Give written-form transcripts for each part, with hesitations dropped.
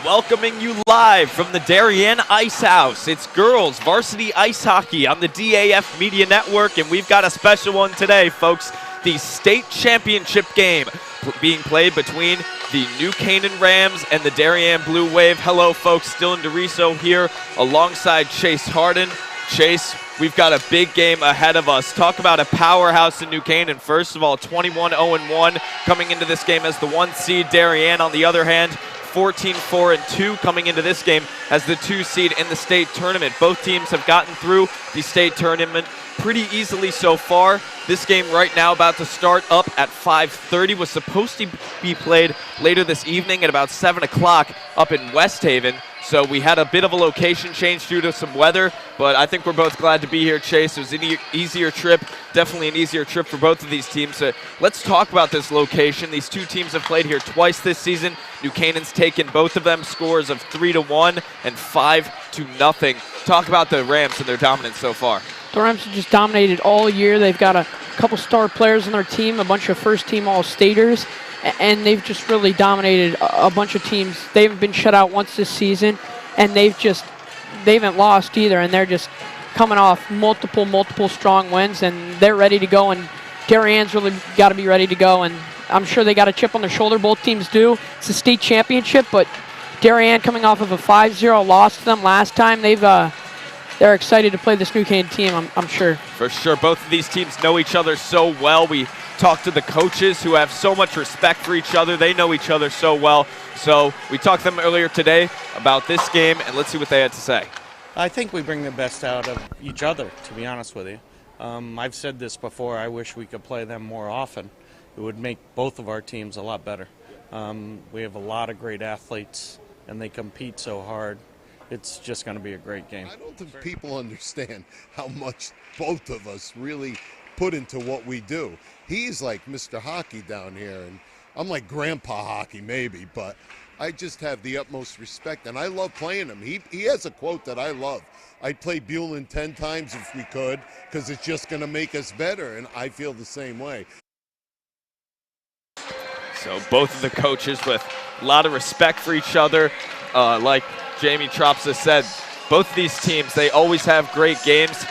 welcoming you live from the Darien Ice House. It's girls varsity ice hockey on the DAF Media Network, and we've got a special one today, folks. The state championship game being played between the New Canaan Rams and the Darien Blue Wave. Hello, folks. Dylan DeRiso here alongside Chase Harden. Chase, we've got a big game ahead of us. Talk about a powerhouse in New Canaan. First of all, 21-0-1 coming into this game as the 1 seed. Darien, on the other hand, 14-4-2 coming into this game as the 2 seed in the state tournament. Both teams have gotten through the state tournament pretty easily so far. This game right now about to start up at 5:30 was supposed to be played later this evening at about 7 o'clock up in West Haven. So we had a bit of a location change due to some weather, but I think we're both glad to be here, Chase. It was an easier trip, definitely an easier trip for both of these teams. So let's talk about this location. These two teams have played here twice this season. New Canaan's taken both of them scores of 3-1 and 5-0. Talk about the Rams and their dominance so far. The Rams have just dominated all year. They've got a couple star players on their team, a bunch of first-team All-Staters, and they've just really dominated a bunch of teams. They haven't been shut out once this season, and they haven't lost either, and they're just coming off multiple strong wins, and they're ready to go, and Darien's really got to be ready to go, and I'm sure they got a chip on their shoulder. Both teams do. It's a state championship, but Darien coming off of a 5-0 loss to them last time, they're excited to play this New Canaan team, I'm sure. For sure. Both of these teams know each other so well. We talked to the coaches who have so much respect for each other. They know each other so well. So we talked to them earlier today about this game, and let's see what they had to say. I think we bring the best out of each other, to be honest with you. I've said this before. I wish we could play them more often. It would make both of our teams a lot better. We have a lot of great athletes, and they compete so hard. It's just going to be a great game. I don't think people understand how much both of us really put into what we do. He's like Mr. Hockey down here, and I'm like Grandpa Hockey maybe, but I just have the utmost respect, and I love playing him. He has a quote that I love. I'd play Buellin 10 times if we could, because it's just going to make us better, and I feel the same way. So both of the coaches with a lot of respect for each other, like Jamie Tropsa said, both of these teams, they always have great games.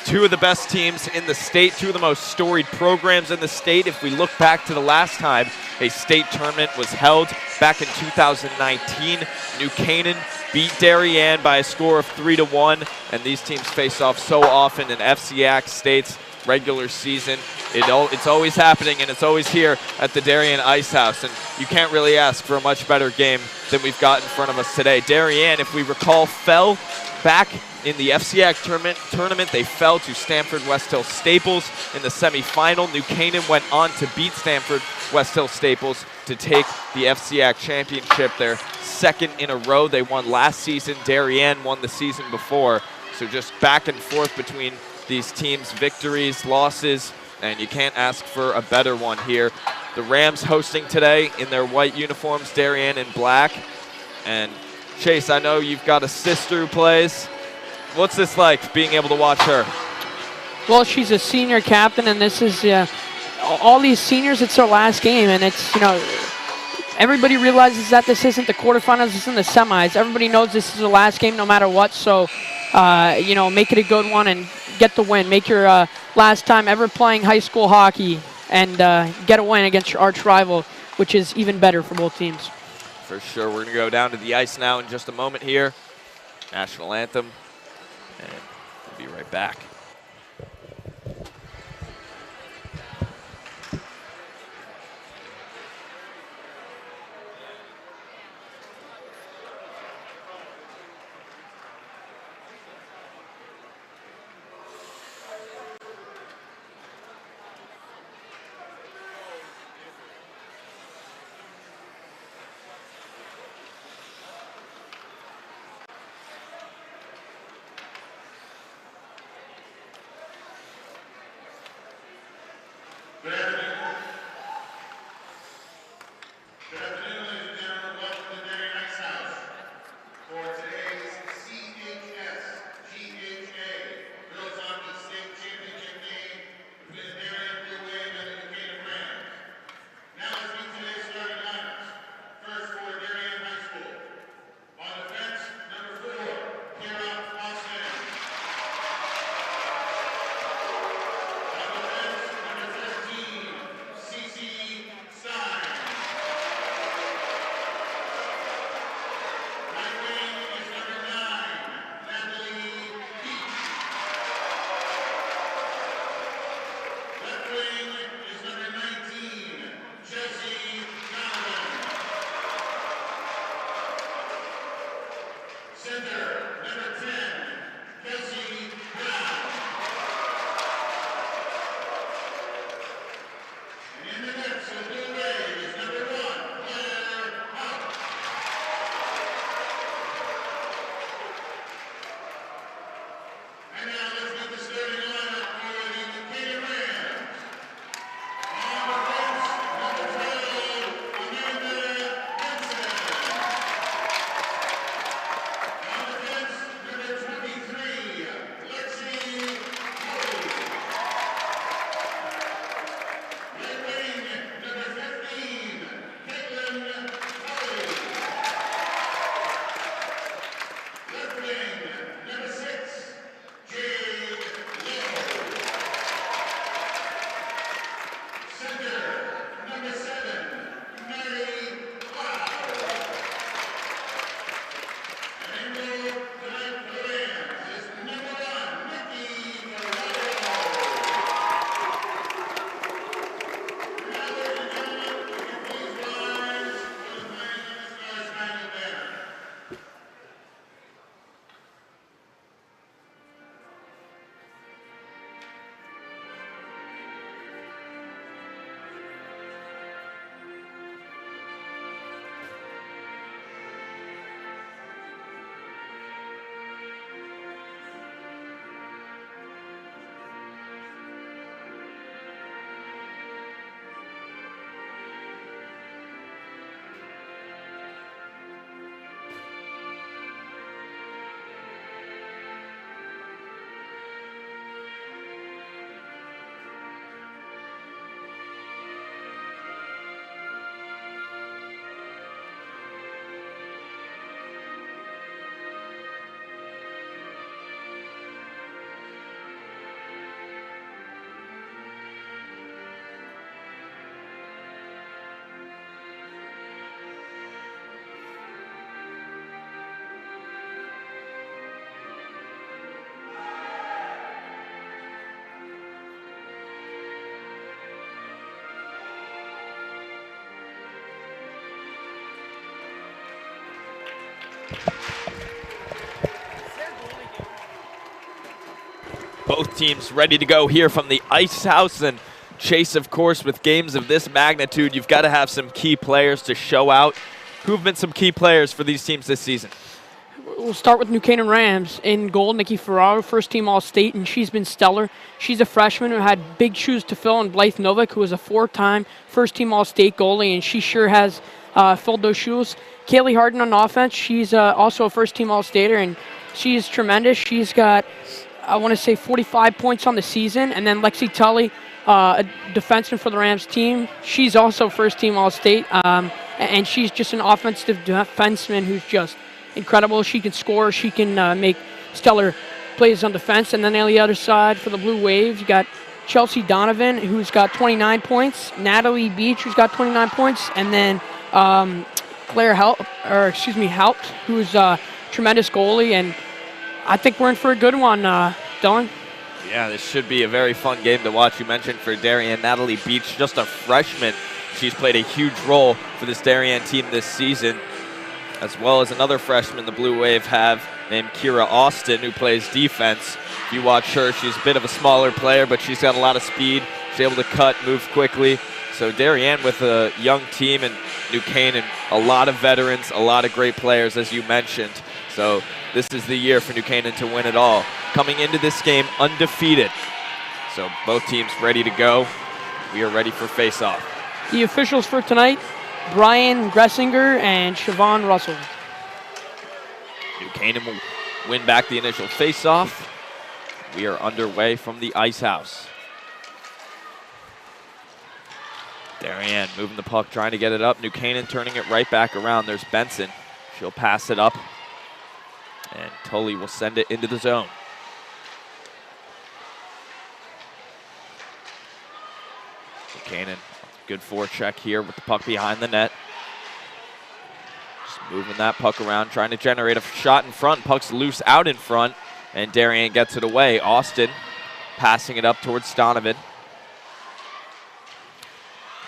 Two of the best teams in the state, two of the most storied programs in the state. If we look back to the last time a state tournament was held back in 2019, New Canaan beat Darien by a score of 3-1, and these teams face off so often in FCAC state's regular season. It's always happening, and it's always here at the Darien Ice House, and you can't really ask for a much better game than we've got in front of us today. Darien, if we recall, fell back in the FCAC tournament. They fell to Stamford West Hill Staples in the semifinal. New Canaan went on to beat Stamford West Hill Staples to take the FCAC championship, their second in a row. They won last season. Darien won the season before. So just back and forth between these teams, victories, losses, and you can't ask for a better one here. The Rams hosting today in their white uniforms, Darien in black. And Chase, I know you've got a sister who plays. What's this like, being able to watch her? Well, she's a senior captain, and this is all these seniors, it's their last game, and it's, everybody realizes that this isn't the quarterfinals, this isn't the semis. Everybody knows this is the last game no matter what, so, make it a good one and get the win. Make your last time ever playing high school hockey and get a win against your arch rival, which is even better for both teams. For sure. We're going to go down to the ice now in just a moment here. National anthem. And we'll be right back. Both teams ready to go here from the Ice House. And Chase, of course, with games of this magnitude, you've got to have some key players to show out. Who have been some key players for these teams this season? We'll start with New Canaan Rams. In goal, Nikki Ferraro, first-team All-State, and she's been stellar. She's a freshman who had big shoes to fill, and Blythe Novak, who was a four-time first-team All-State goalie, and she sure has filled those shoes. Kaylee Harden on offense, she's also a first-team All-Stater, and she's tremendous. She's got, I want to say, 45 points on the season. And then Lexi Tully, a defenseman for the Rams team, she's also first-team All-State, and she's just an offensive defenseman who's just incredible. She can score. She can make stellar plays on defense. And then on the other side for the Blue Waves, you got Chelsea Donovan, who's got 29 points, Natalie Beach, who's got 29 points, and then Claire Haupt, who's a tremendous goalie. And I think we're in for a good one, Dylan. Yeah, this should be a very fun game to watch. You mentioned for Darien, Natalie Beach, just a freshman. She's played a huge role for this Darien team this season, as well as another freshman the Blue Wave have named Kira Austin, who plays defense. If you watch her, she's a bit of a smaller player, but she's got a lot of speed. She's able to cut, move quickly. So Darien with a young team, and New Canaan, a lot of veterans, a lot of great players, as you mentioned. So this is the year for New Canaan to win it all. Coming into this game undefeated. So both teams ready to go. We are ready for face-off. The officials for tonight, Brian Gressinger and Siobhan Russell. New Canaan will win back the initial face-off. We are underway from the Ice House. Darien moving the puck, trying to get it up. New Canaan turning it right back around. There's Benson. She'll pass it up. And Tully will send it into the zone. New Canaan, good forecheck here with the puck behind the net. Just moving that puck around, trying to generate a shot in front. Puck's loose out in front, and Darien gets it away. Austin passing it up towards Donovan.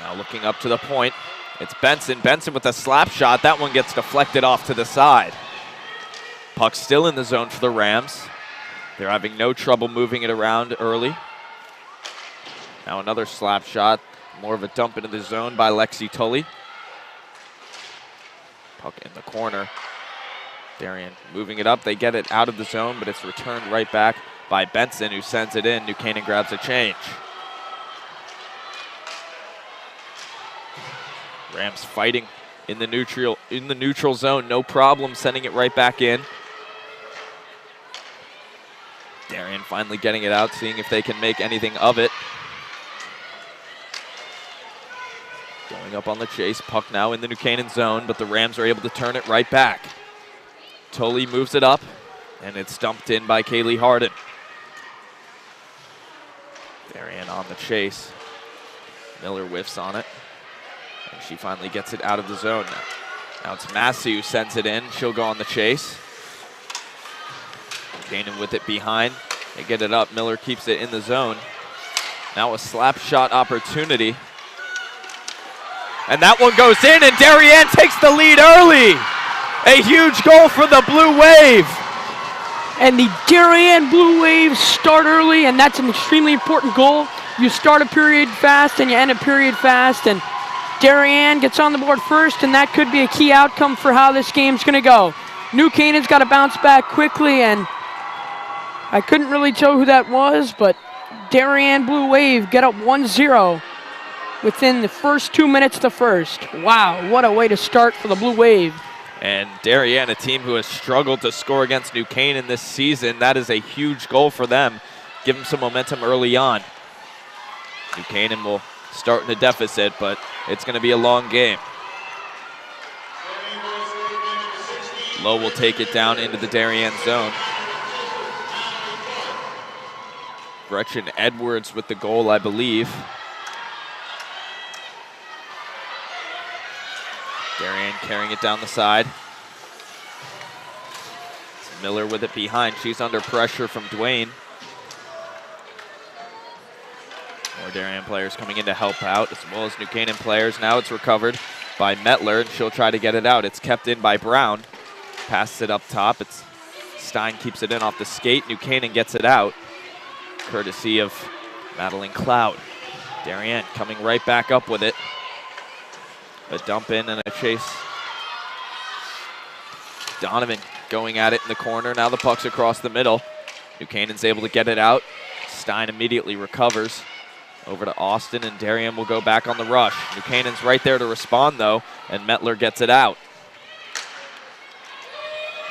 Now looking up to the point, it's Benson. Benson with a slap shot. That one gets deflected off to the side. Puck still in the zone for the Rams. They're having no trouble moving it around early. Now another slap shot. More of a dump into the zone by Lexi Tully. Puck in the corner. Darien moving it up. They get it out of the zone, but it's returned right back by Benson, who sends it in. New Canaan grabs a change. Rams fighting in the neutral zone. No problem sending it right back in. Darien finally getting it out, seeing if they can make anything of it. Going up on the chase. Puck now in the New Canaan zone, but the Rams are able to turn it right back. Tully moves it up, and it's dumped in by Kaylee Harden. Darien on the chase. Miller whiffs on it, and she finally gets it out of the zone. Now it's Massey who sends it in. She'll go on the chase. Canaan with it behind. They get it up. Miller keeps it in the zone. Now a slap shot opportunity. And that one goes in, and Darien takes the lead early. A huge goal for the Blue Wave. And the Darien Blue Wave start early, and that's an extremely important goal. You start a period fast and you end a period fast, and Darien gets on the board first, and that could be a key outcome for how this game's going to go. New Canaan's got to bounce back quickly, and I couldn't really tell who that was, but Darien Blue Wave get up 1-0 within the first 2 minutes of the first. Wow, what a way to start for the Blue Wave. And Darien, a team who has struggled to score against New Canaan this season, that is a huge goal for them. Give them some momentum early on. New Canaan will start in a deficit, but it's going to be a long game. Lowe will take it down into the Darien zone. Gretchen Edwards with the goal, I believe. Darien carrying it down the side. It's Miller with it behind. She's under pressure from Dwayne. More Darien players coming in to help out, as well as New Canaan players. Now it's recovered by Metler, and she'll try to get it out. It's kept in by Brown. Passes it up top. It's Stein keeps it in off the skate. New Canaan gets it out, courtesy of Madeline Cloud. Darien coming right back up with it. A dump in and a chase. Donovan going at it in the corner. Now the puck's across the middle. New Canaan's able to get it out. Stein immediately recovers. Over to Austin, and Darien will go back on the rush. New Canaan's right there to respond, though, and Metler gets it out.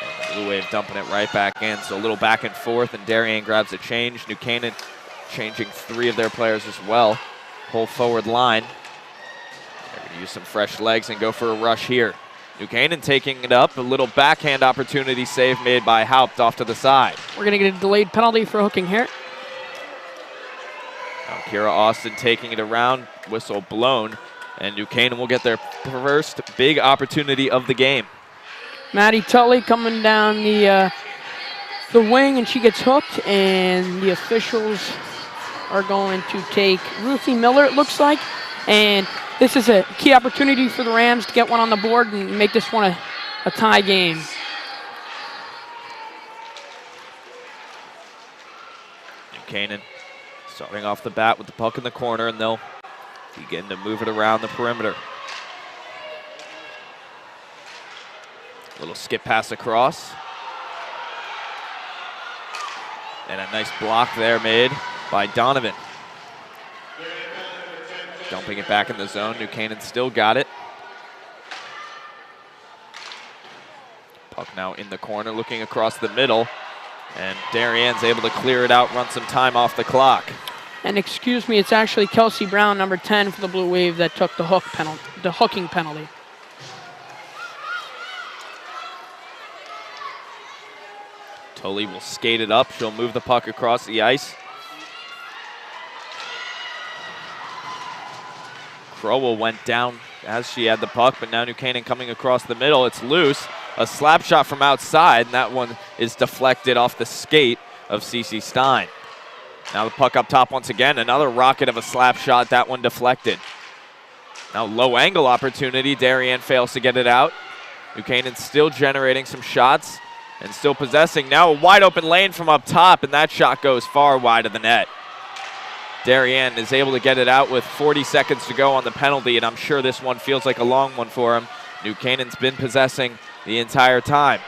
And the Blue Wave dumping it right back in, so a little back and forth, and Darien grabs a change. New Canaan changing 3 of their players as well. Whole forward line. They're going to use some fresh legs and go for a rush here. New Canaan taking it up. A little backhand opportunity save made by Haupt off to the side. We're going to get a delayed penalty for hooking here. Now Kira Austin taking it around. Whistle blown. And New Canaan will get their first big opportunity of the game. Maddie Tully coming down the wing, and she gets hooked. And the officials are going to take Ruthie Miller, it looks like. And this is a key opportunity for the Rams to get one on the board and make this one a tie game. New Canaan starting off the bat with the puck in the corner, and they'll begin to move it around the perimeter. Little skip pass across. And a nice block there made by Donovan. Dumping it back in the zone. New Canaan still got it. Puck now in the corner, looking across the middle. And Darien's able to clear it out, run some time off the clock. And excuse me, it's actually Kelsey Brown, number 10 for the Blue Wave, that took the hooking penalty. Tully will skate it up. She'll move the puck across the ice. Crowell went down as she had the puck, but now New Canaan coming across the middle. It's loose. A slap shot from outside, and that one is deflected off the skate of Cece Stein. Now the puck up top once again. Another rocket of a slap shot. That one deflected. Now low angle opportunity. Darien fails to get it out. New Canaan still generating some shots. and still possessing. Now a wide open lane from up top, and that shot goes far wide of the net. Darien is able to get it out with 40 seconds to go on the penalty, and I'm sure this one feels like a long one for him. New Canaan's been possessing the entire time.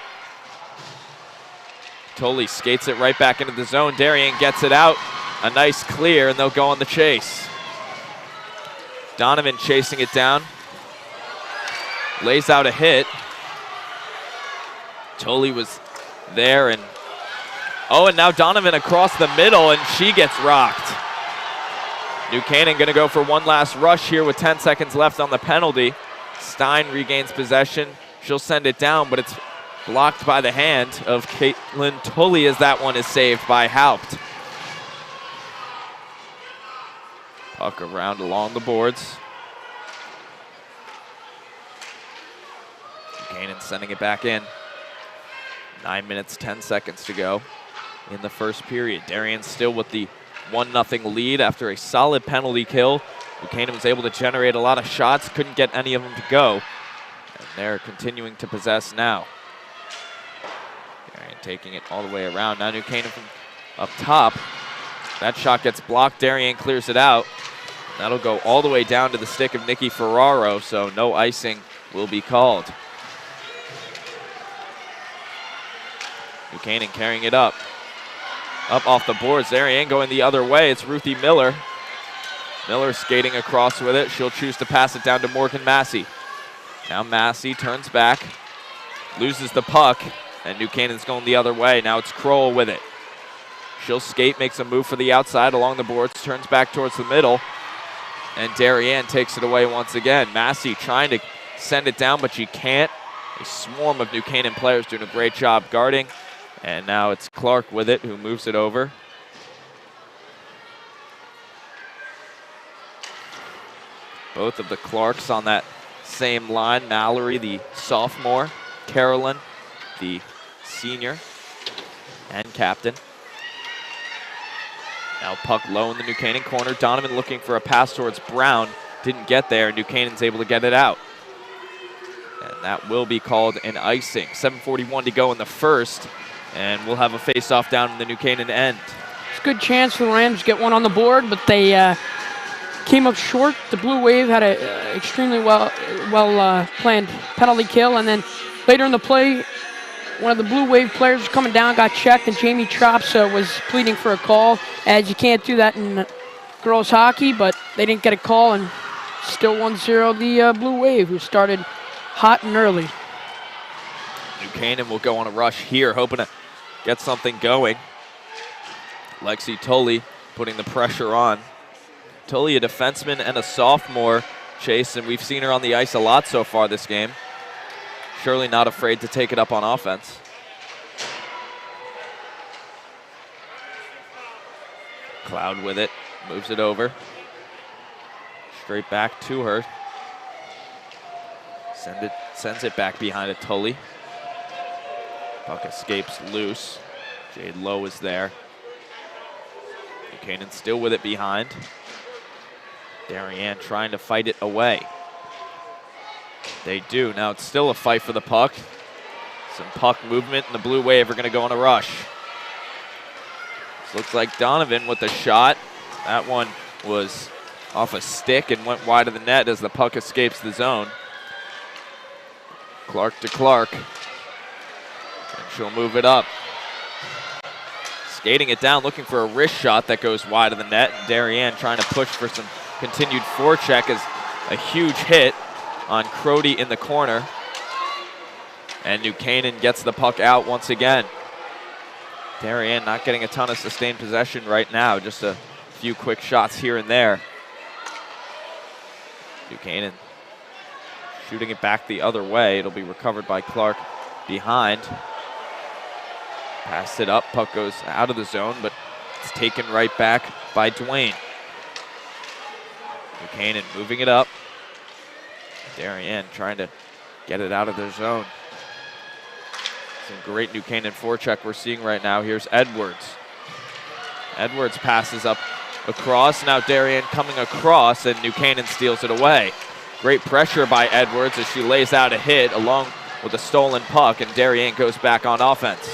Tolley skates it right back into the zone. Darien gets it out. A nice clear, and they'll go on the chase. Donovan chasing it down. Lays out a hit. Tolley was there, and and now Donovan across the middle, and she gets rocked. New Canaan going to go for one last rush here with 10 seconds left on the penalty. Stein regains possession. She'll send it down, but it's blocked by the hand of Caitlin Tolley as that one is saved by Haupt. Puck around along the boards. Canaan sending it back in. 9 minutes, 10 seconds to go in the first period. Darien still with the 1-0 lead after a solid penalty kill. Buchanan was able to generate a lot of shots, couldn't get any of them to go. And they're continuing to possess now. Darien taking it all the way around. Now New Canaan from up top. That shot gets blocked. Darien clears it out. That'll go all the way down to the stick of Nikki Ferraro, so no icing will be called. Buchanan carrying it up. Up off the boards. Darien going the other way. It's Ruthie Miller. Miller skating across with it. She'll choose to pass it down to Morgan Massey. Now Massey turns back, loses the puck, and New Canaan's going the other way. Now it's Kroll with it. She'll skate, makes a move for the outside along the boards, turns back towards the middle, and Darien takes it away once again. Massey trying to send it down, but she can't. A swarm of New Canaan players doing a great job guarding, and now it's Clark with it who moves it over. Both of the Clarks on that same line. Mallory, the sophomore. Carolyn, the senior and captain. Now puck low in the New Canaan corner. Donovan looking for a pass towards Brown. Didn't get there. New Canaan's able to get it out. And that will be called an icing. 7:41 to go in the first. And we'll have a face-off down in the New Canaan end. It's a good chance for the Rams to get one on the board, but they came up short. The Blue Wave had an extremely well planned penalty kill, and then later in the play, one of the Blue Wave players was coming down, got checked, and Jamie Trops was pleading for a call, as you can't do that in girls hockey, but they didn't get a call, and still 1-0 the Blue Wave, who started hot and early. New Canaan will go on a rush here, hoping to get something going. Lexi Tolley putting the pressure on. Tolley, a defenseman and a sophomore, Chase, and we've seen her on the ice a lot so far this game. Surely not afraid to take it up on offense. Cloud with it, moves it over. Straight back to her. Sends it back behind it, Tolley. Puck escapes loose. Jade Lowe is there. Buchanan still with it behind. Darien trying to fight it away. They do. Now it's still a fight for the puck. Some puck movement, and the Blue Wave are going to go on a rush. This looks like Donovan with the shot. That one was off a stick and went wide of the net as the puck escapes the zone. Clark to Clark. And she'll move it up. Skating it down, looking for a wrist shot that goes wide of the net. And Darien trying to push for some continued forecheck as a huge hit on Crody in the corner. And New Canaan gets the puck out once again. Darien not getting a ton of sustained possession right now, just a few quick shots here and there. New Canaan shooting it back the other way. It'll be recovered by Clark behind. Pass it up, puck goes out of the zone, but it's taken right back by Dwayne. Buchanan moving it up. Darien trying to get it out of their zone. Some great New Canaan forecheck we're seeing right now. Here's Edwards. Edwards passes up across. Now Darien coming across, and New Canaan steals it away. Great pressure by Edwards as she lays out a hit along with a stolen puck, and Darien goes back on offense.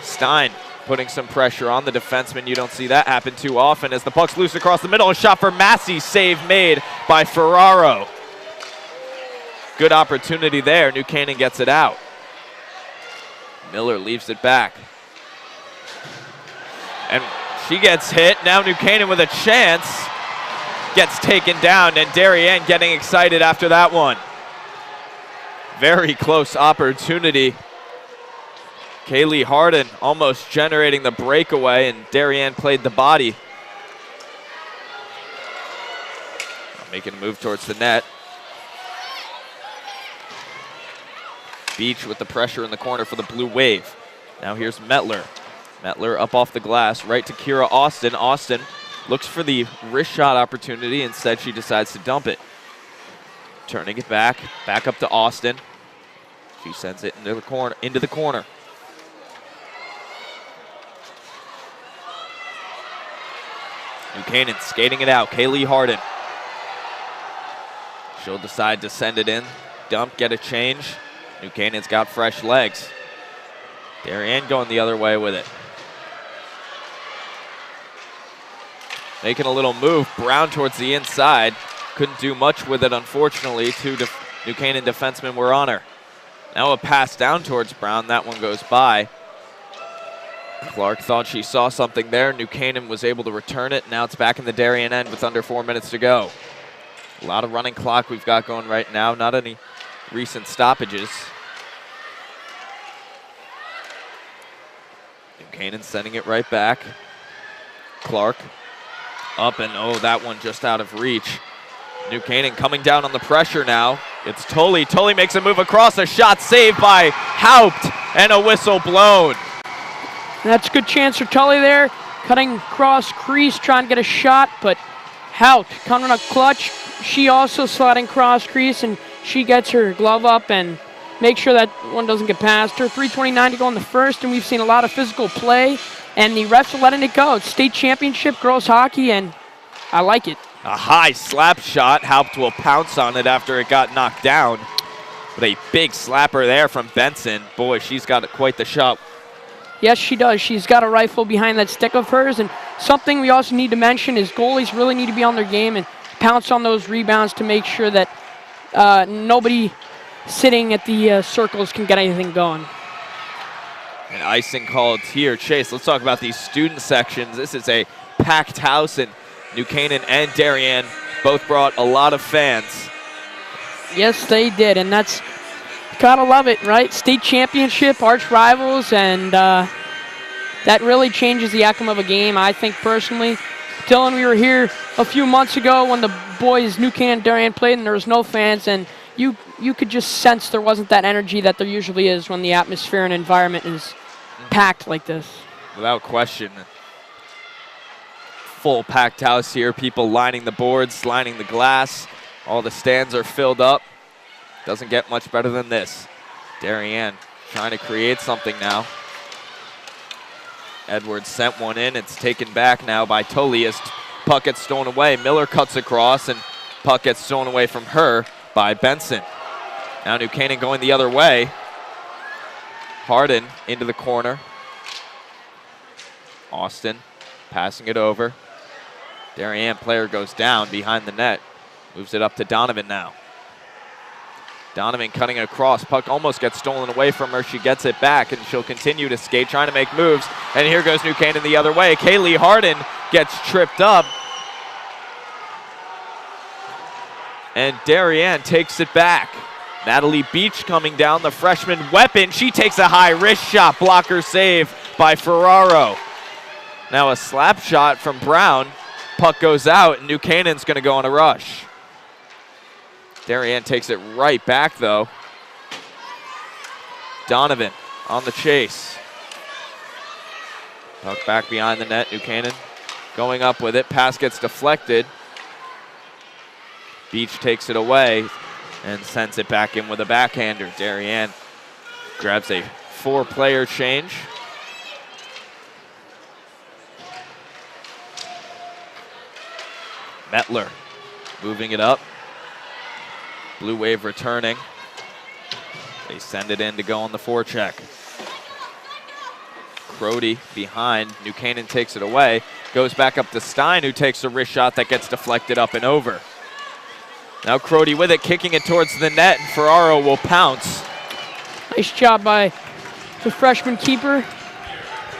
Stein putting some pressure on the defenseman. You don't see that happen too often as the puck's loose across the middle. A shot for Massey, save made by Ferraro. Good opportunity there. New Canaan gets it out. Miller leaves it back. And she gets hit. Now New Canaan with a chance. Gets taken down, and Darien getting excited after that one. Very close opportunity. Kaylee Harden almost generating the breakaway, and Darien played the body. Making a move towards the net. Beach with the pressure in the corner for the Blue Wave. Now here's Metler. Metler up off the glass, right to Kira Austin. Austin looks for the wrist shot opportunity. Instead, she decides to dump it. Turning it back up to Austin. She sends it into the corner. New Canaan skating it out. Kaylee Harden. She'll decide to send it in. Dump, get a change. New Canaan's got fresh legs. Darien going the other way with it. Making a little move. Brown towards the inside. Couldn't do much with it, unfortunately. Two New Canaan defensemen were on her. Now a pass down towards Brown. That one goes by. Clark thought she saw something there. New Canaan was able to return it. Now it's back in the Darien end with under 4 minutes to go. A lot of running clock we've got going right now. Not any recent stoppages. New Canaan sending it right back. Clark up, and oh, that one just out of reach. New Canaan coming down on the pressure now. It's Tully. Tully makes a move across. A shot saved by Haupt, and a whistle blown. That's a good chance for Tully there. Cutting across crease, trying to get a shot, but Haupt coming up clutch. She also sliding cross crease, and she gets her glove up and makes sure that one doesn't get past her. 3:29 to go in the first, and we've seen a lot of physical play, and the refs are letting it go. It's state championship girls hockey, and I like it. A high slap shot. Haupt will pounce on it after it got knocked down. But a big slapper there from Benson. Boy, she's got quite the shot. Yes, she does. She's got a rifle behind that stick of hers, and something we also need to mention is goalies really need to be on their game and pounce on those rebounds to make sure that nobody sitting at the circles can get anything going. And icing called here. Chase, let's talk about these student sections. This is a packed house, and New Canaan and Darien both brought a lot of fans. Yes, they did, and that's gotta love it, right? State championship, arch rivals, and that really changes the outcome of a game, I think, personally. Dylan, we were here a few months ago when the boys, New Canaan and Darien, played, and there was no fans, and you could just sense there wasn't that energy that there usually is when the atmosphere and environment is packed like this. Without question. Full packed house here, people lining the boards, lining the glass. All the stands are filled up. Doesn't get much better than this. Darien trying to create something now. Edwards sent one in. It's taken back now by Tully as puck gets stolen away. Miller cuts across, and puck gets stolen away from her by Benson. Now New Canaan going the other way. Harden into the corner. Austin passing it over. Darien player goes down behind the net. Moves it up to Donovan now. Donovan cutting across. Puck almost gets stolen away from her. She gets it back, and she'll continue to skate, trying to make moves. And here goes New Canaan the other way. Kaylee Harden gets tripped up. And Darien takes it back. Natalie Beach coming down, the freshman weapon. She takes a high wrist shot. Blocker save by Ferraro. Now a slap shot from Brown. Puck goes out, and New Canaan's going to go on a rush. Darien takes it right back, though. Donovan on the chase. Puck back behind the net. New Canaan going up with it. Pass gets deflected. Beach takes it away and sends it back in with a backhander. Darien grabs a 4-player change. Metler moving it up. Blue Wave returning. They send it in to go on the forecheck. Crody behind. New Canaan takes it away. Goes back up to Stein, who takes a wrist shot that gets deflected up and over. Now Crody with it, kicking it towards the net, and Ferraro will pounce. Nice job by the freshman keeper,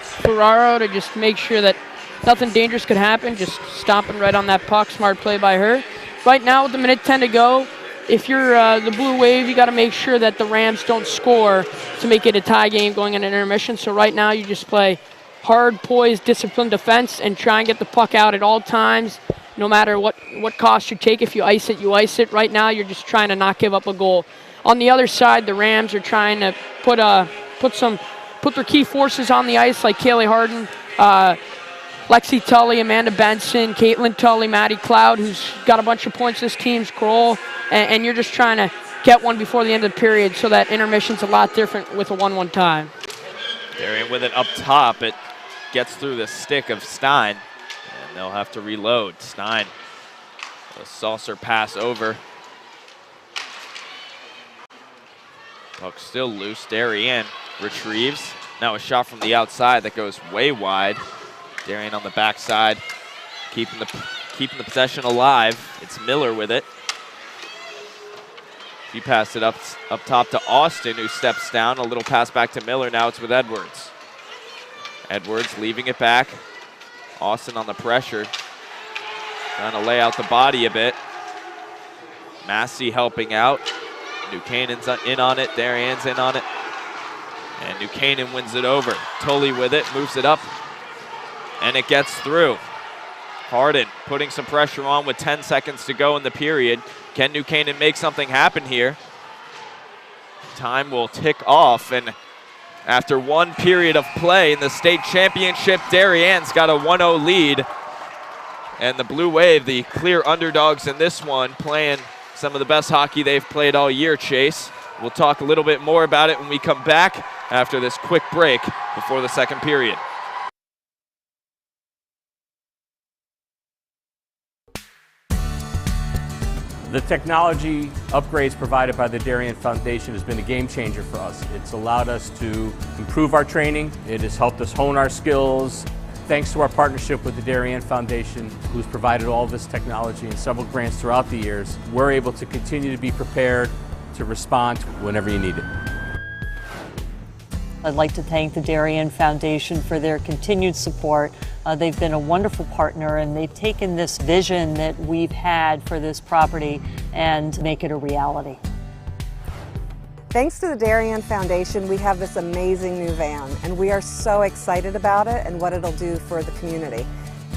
Ferraro, to just make sure that nothing dangerous could happen, just stomping right on that puck. Smart play by her. Right now with the minute 10 to go, if you're the Blue Wave, you got to make sure that the Rams don't score to make it a tie game going into intermission. So right now you just play hard, poised, disciplined defense and try and get the puck out at all times, no matter what cost you take. If you ice it, you ice it. Right now you're just trying to not give up a goal. On the other side, the Rams are trying to put their key forces on the ice, like Kaylee Harden, Lexi Tully, Amanda Benson, Caitlin Tully, Maddie Cloud, who's got a bunch of points this team's Kroll, and you're just trying to get one before the end of the period so that intermission's a lot different with a 1-1 time. Darien with it up top. It gets through the stick of Stein, and they'll have to reload. Stein, a saucer pass over. Puck still loose. Darien retrieves. Now a shot from the outside that goes way wide. Darien on the backside, keeping the possession alive. It's Miller with it. He passed it up top to Austin, who steps down. A little pass back to Miller. Now it's with Edwards. Edwards leaving it back. Austin on the pressure, trying to lay out the body a bit. Massey helping out. New Canaan's in on it. Darien's in on it. And New Canaan wins it over. Tully with it, moves it up, and it gets through. Harden putting some pressure on with 10 seconds to go in the period. Can New Canaan make something happen here? Time will tick off, and after one period of play in the state championship, Darien's got a 1-0 lead. And the Blue Wave, the clear underdogs in this one, playing some of the best hockey they've played all year, Chase. We'll talk a little bit more about it when we come back after this quick break before the second period. The technology upgrades provided by the Darien Foundation has been a game changer for us. It's allowed us to improve our training. It has helped us hone our skills. Thanks to our partnership with the Darien Foundation, who's provided all this technology and several grants throughout the years, we're able to continue to be prepared to respond whenever you need it. I'd like to thank the Darien Foundation for their continued support. They've been a wonderful partner, and they've taken this vision that we've had for this property and make it a reality. Thanks to the Darien Foundation, we have this amazing new van, and we are so excited about it and what it'll do for the community.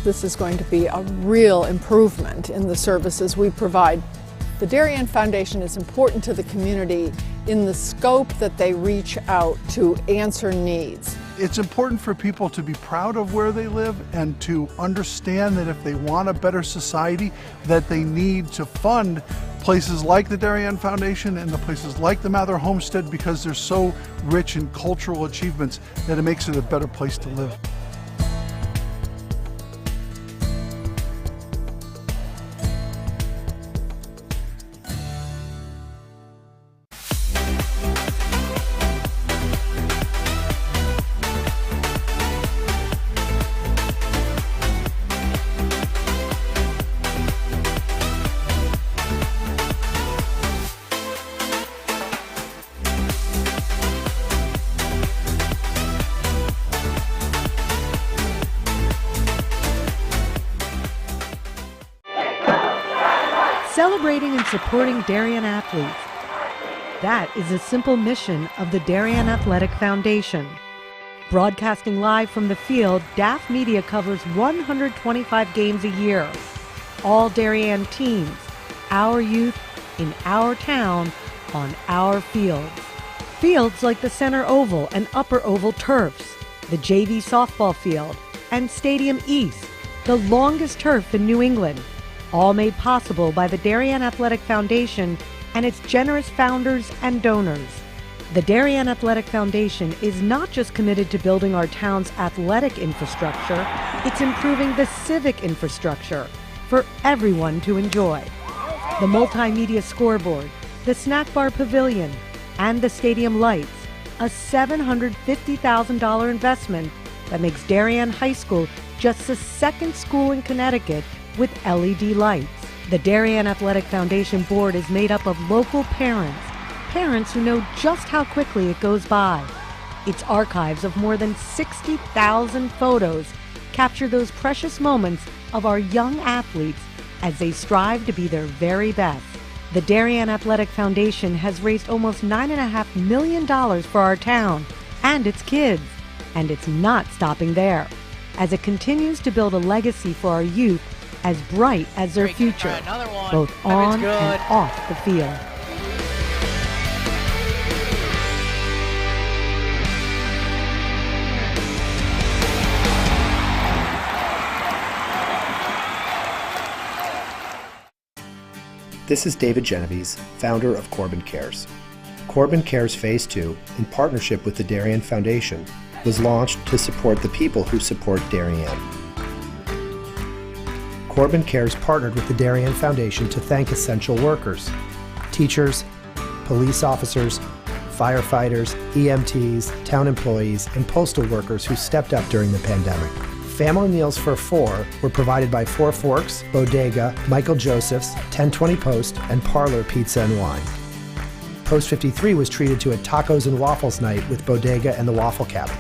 This is going to be a real improvement in the services we provide. The Darien Foundation is important to the community in the scope that they reach out to answer needs. It's important for people to be proud of where they live and to understand that if they want a better society, that they need to fund places like the Darien Foundation and the places like the Mather Homestead, because they're so rich in cultural achievements that it makes it a better place to live. Celebrating and supporting Darien athletes. That is the simple mission of the Darien Athletic Foundation. Broadcasting live from the field, DAF Media covers 125 games a year. All Darien teams, our youth, in our town, on our fields. Fields like the Center Oval and Upper Oval turfs, the JV softball field, and Stadium East, the longest turf in New England. All made possible by the Darien Athletic Foundation and its generous founders and donors. The Darien Athletic Foundation is not just committed to building our town's athletic infrastructure, it's improving the civic infrastructure for everyone to enjoy. The multimedia scoreboard, the snack bar pavilion, and the stadium lights, a $750,000 investment that makes Darien High School just the second school in Connecticut with LED lights. The Darien Athletic Foundation Board is made up of local parents who know just how quickly it goes by. Its archives of more than 60,000 photos capture those precious moments of our young athletes as they strive to be their very best. The Darien Athletic Foundation has raised almost $9.5 million for our town and its kids, and it's not stopping there, as it continues to build a legacy for our youth as bright as their future, both on and off the field. This is David Genovese, founder of Corbin Cares. Corbin Cares Phase 2, in partnership with the Darien Foundation, was launched to support the people who support Darien. Corbin Cares partnered with the Darien Foundation to thank essential workers, teachers, police officers, firefighters, EMTs, town employees, and postal workers who stepped up during the pandemic. Family meals for four were provided by Four Forks, Bodega, Michael Joseph's, 1020 Post, and Parlor Pizza and Wine. Post 53 was treated to a tacos and waffles night with Bodega and the Waffle Cabin.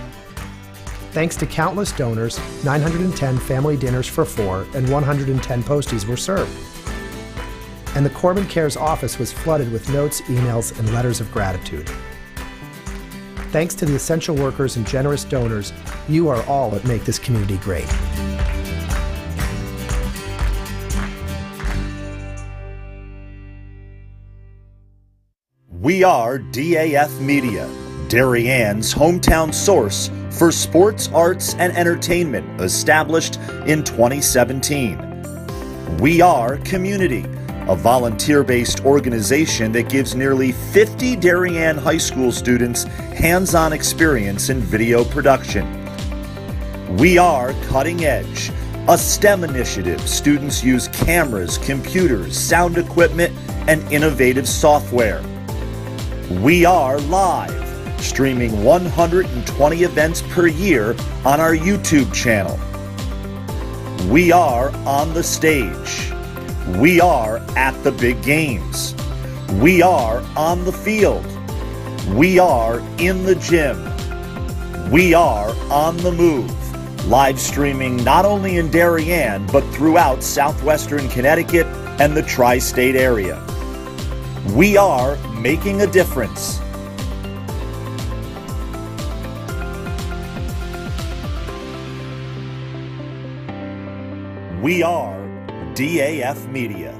Thanks to countless donors, 910 family dinners for four and 110 posties were served. And the Corbin Cares office was flooded with notes, emails, and letters of gratitude. Thanks to the essential workers and generous donors, you are all that make this community great. We are DAF Media, Darien's hometown source for sports, arts, and entertainment, established in 2017. We are Community, a volunteer-based organization that gives nearly 50 Darien High School students hands-on experience in video production. We are Cutting Edge, a STEM initiative. Students use cameras, computers, sound equipment, and innovative software. We are Live, streaming 120 events per year on our YouTube channel. We are On the Stage. We are At the Big Games. We are On the Field. We are In the Gym. We are On the Move, live streaming not only in Darien, but throughout southwestern Connecticut and the tri-state area. We are making a difference. We are DAF Media.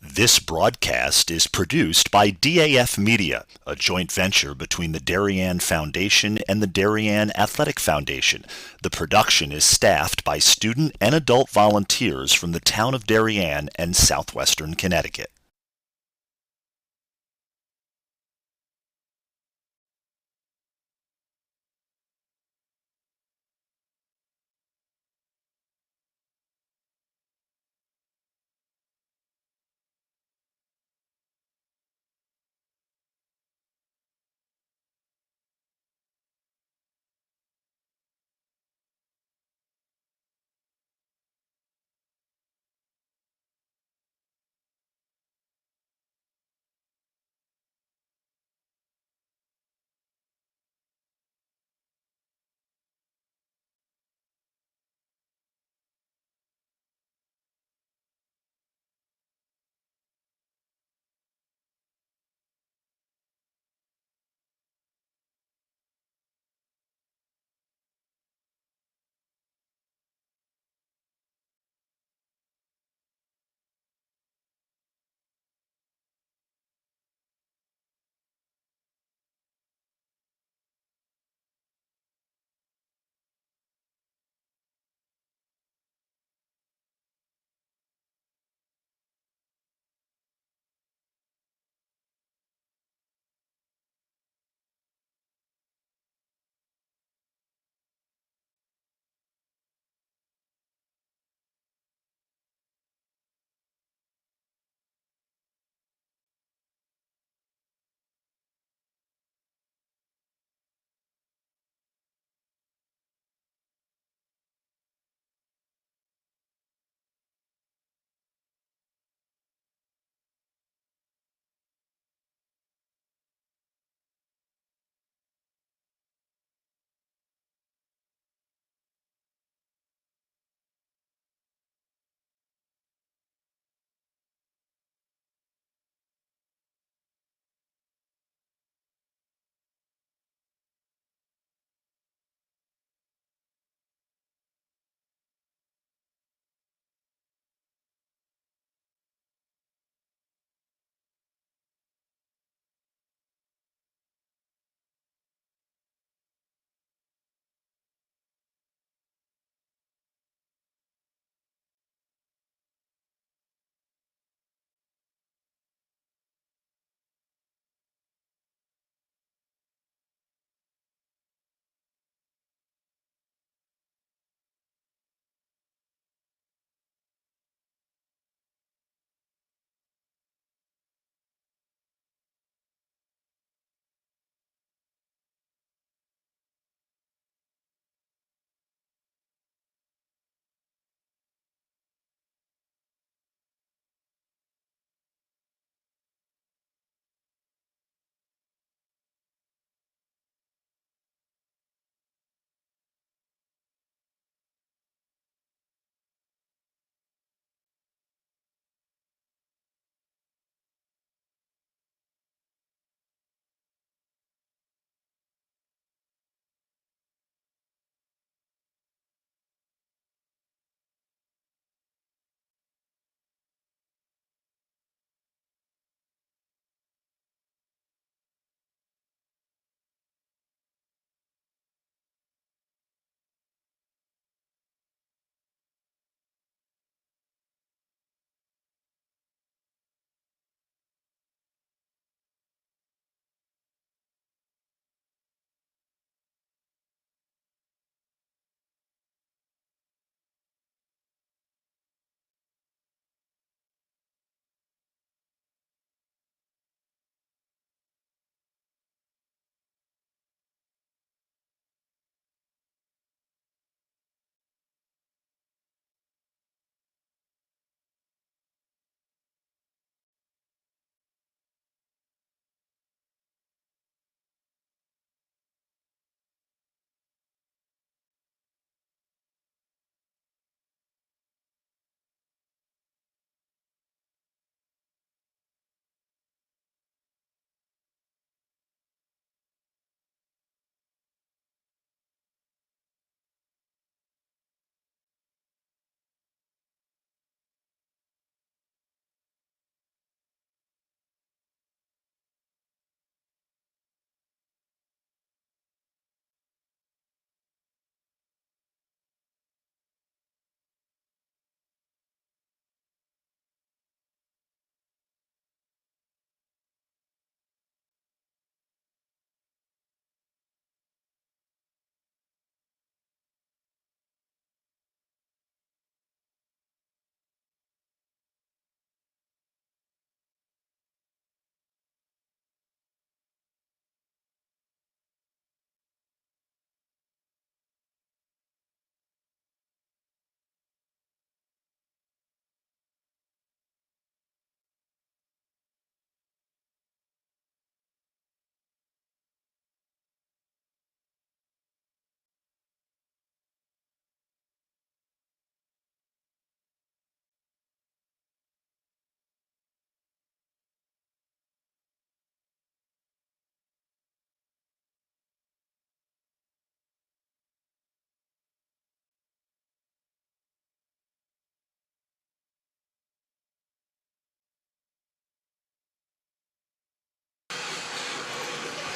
This broadcast is produced by DAF Media, a joint venture between the Darien Foundation and the Darien Athletic Foundation. The production is staffed by student and adult volunteers from the town of Darien and southwestern Connecticut.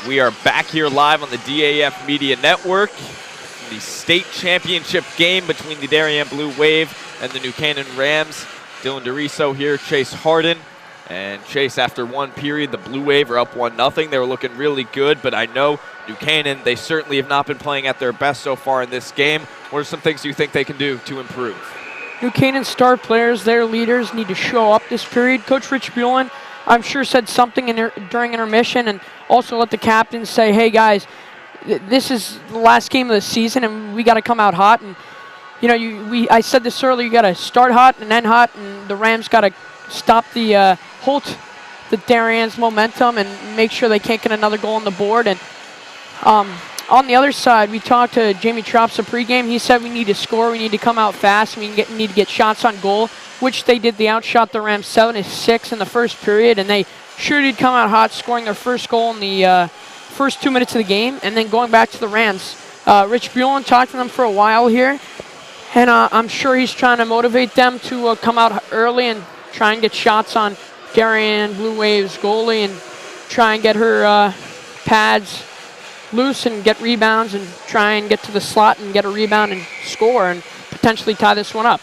We are back here live on the DAF Media Network. The state championship game between the Darien Blue Wave and the New Canaan Rams. Dylan DeRiso here, Chase Harden. And Chase, after one period, the Blue Wave are up 1-0. They were looking really good, but I know New Canaan, they certainly have not been playing at their best so far in this game. What are some things you think they can do to improve? New Canaan star players, their leaders, need to show up this period. Coach Rich Buellin, I'm sure, said something during intermission, and also let the captains say, hey guys, this is the last game of the season and we got to come out hot. And you know, I said this earlier, you got to start hot and end hot, and the Rams got to stop the Darien's momentum and make sure they can't get another goal on the board. And on the other side, we talked to Jamie Tropsa pregame. He said we need to score, we need to come out fast, we need to get shots on goal, which they did. They outshot the Rams 7-6 in the first period, and they sure did come out hot, scoring their first goal in the first 2 minutes of the game. And then going back to the Rams, Rich Buellin talked to them for a while here, and I'm sure he's trying to motivate them to come out early and try and get shots on Darien Blue Wave's goalie and try and get her pads loose and get rebounds and try and get to the slot and get a rebound and score and potentially tie this one up.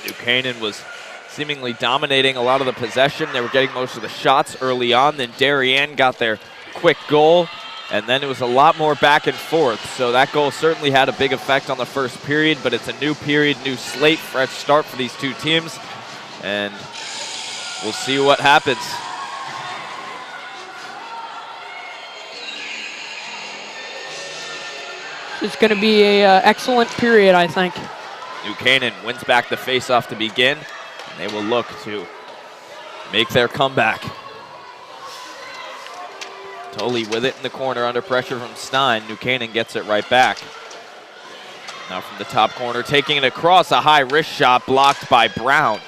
New Canaan was seemingly dominating a lot of the possession. They were getting most of the shots early on. Then Darien got their quick goal, and then it was a lot more back and forth. So that goal certainly had a big effect on the first period, but it's a new period, new slate, fresh start for these two teams, and we'll see what happens. It's going to be an excellent period, I think. New Canaan wins back the faceoff to begin, and they will look to make their comeback. Tully with it in the corner under pressure from Stein. New Canaan gets it right back. Now from the top corner, taking it across, a high wrist shot blocked by Brown.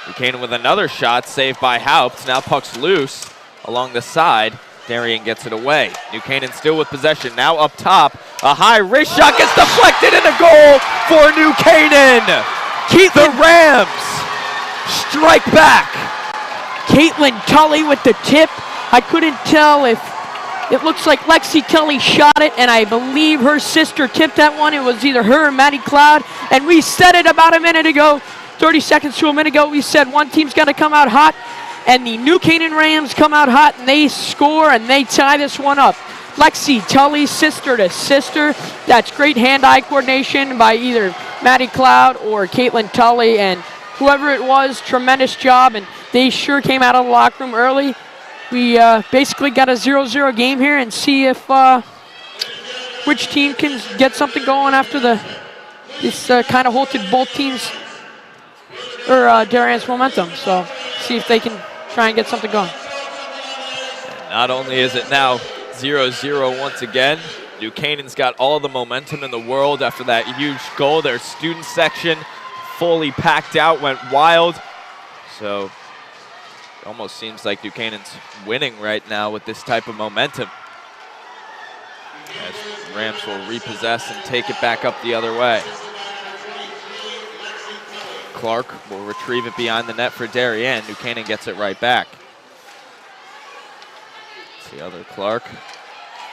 New Canaan with another shot, saved by Haupt. Now puck's loose along the side. Darien gets it away. New Canaan still with possession. Now up top, a high wrist shot gets deflected and a goal for New Canaan. The Rams strike back. Caitlin Tully with the tip. I couldn't tell if it looks like Lexi Tully shot it, and I believe her sister tipped that one. It was either her or Maddie Cloud, and we said it about a minute ago, 30 seconds to a minute ago. We said one team's got to come out hot, and the New Canaan Rams come out hot, and they score, and they tie this one up. Lexi Tully, sister to sister. That's great hand-eye coordination by either Maddie Cloud or Caitlin Tully, and whoever it was, tremendous job, and they sure came out of the locker room early. We basically got a 0-0 game here, and see if which team can get something going after this kind of halted both teams or Darien's momentum. So see if they can try and get something going. And not only is it now 0-0 once again, New Canaan's got all the momentum in the world after that huge goal. Their student section fully packed out, went wild. So it almost seems like New Canaan's winning right now with this type of momentum, as Rams will repossess and take it back up the other way. Clark will retrieve it behind the net for Darien. New Canaan gets it right back. It's the other Clark.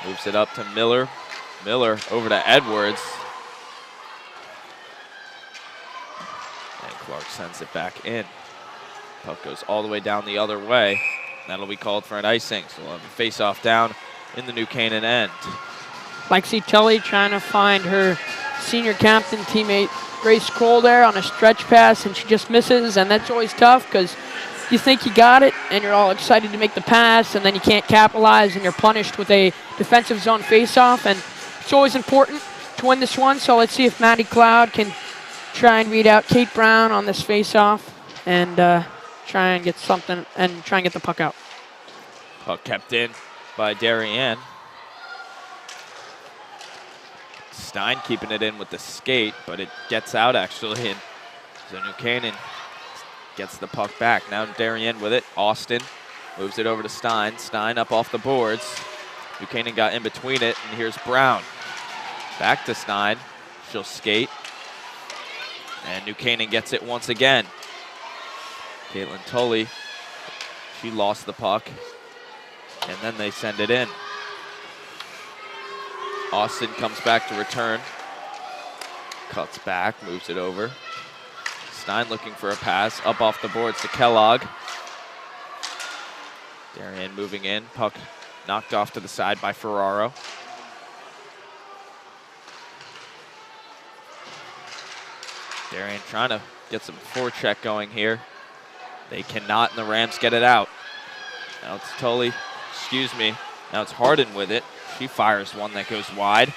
Moves it up to Miller. Miller over to Edwards. And Clark sends it back in. Puck goes all the way down the other way. That'll be called for an icing. So we'll have a face-off down in the New Canaan end. Lexi Tully trying to find her senior captain teammate Grace Kroll there on a stretch pass, and she just misses, and that's always tough because you think you got it and you're all excited to make the pass, and then you can't capitalize and you're punished with a defensive zone face-off, and it's always important to win this one. So let's see if Maddie Cloud can try and read out Kate Brown on this face-off and try and get something and try and get the puck out. Puck kept in by Darien. Stein keeping it in with the skate, but it gets out actually, and so New Canaan gets the puck back. Now Darien with it. Austin moves it over to Stein. Stein up off the boards. New Canaan got in between it, and here's Brown. Back to Stein. She'll skate. And New Canaan gets it once again. Caitlin Tully, she lost the puck, and then they send it in. Austin comes back to return. Cuts back, moves it over. Stein looking for a pass, up off the boards to Kellogg. Darien moving in, puck knocked off to the side by Ferraro. Darien trying to get some forecheck going here. They cannot, and the Rams get it out. Now it's Tully, now it's Harden with it. She fires one that goes wide.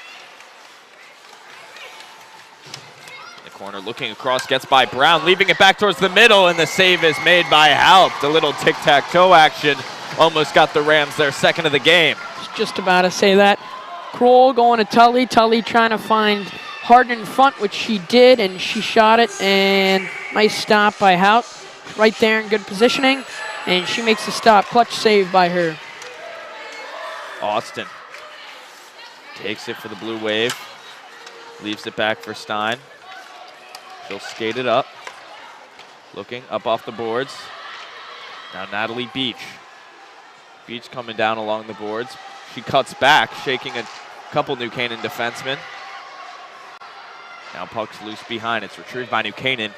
In the corner, looking across, gets by Brown, leaving it back towards the middle, and the save is made by Haupt. A little tic-tac-toe action almost got the Rams their second of the game. Just about to say that. Kroll going to Tully. Tully trying to find Harden in front, which she did, and she shot it, and nice stop by Haupt. Right there in good positioning, and she makes the stop. Clutch save by her. Austin takes it for the Blue Wave, leaves it back for Stein. She'll skate it up, looking up off the boards. Now Natalie Beach. Beach coming down along the boards. She cuts back, shaking a couple New Canaan defensemen. Now puck's loose behind. It's retrieved by New Canaan.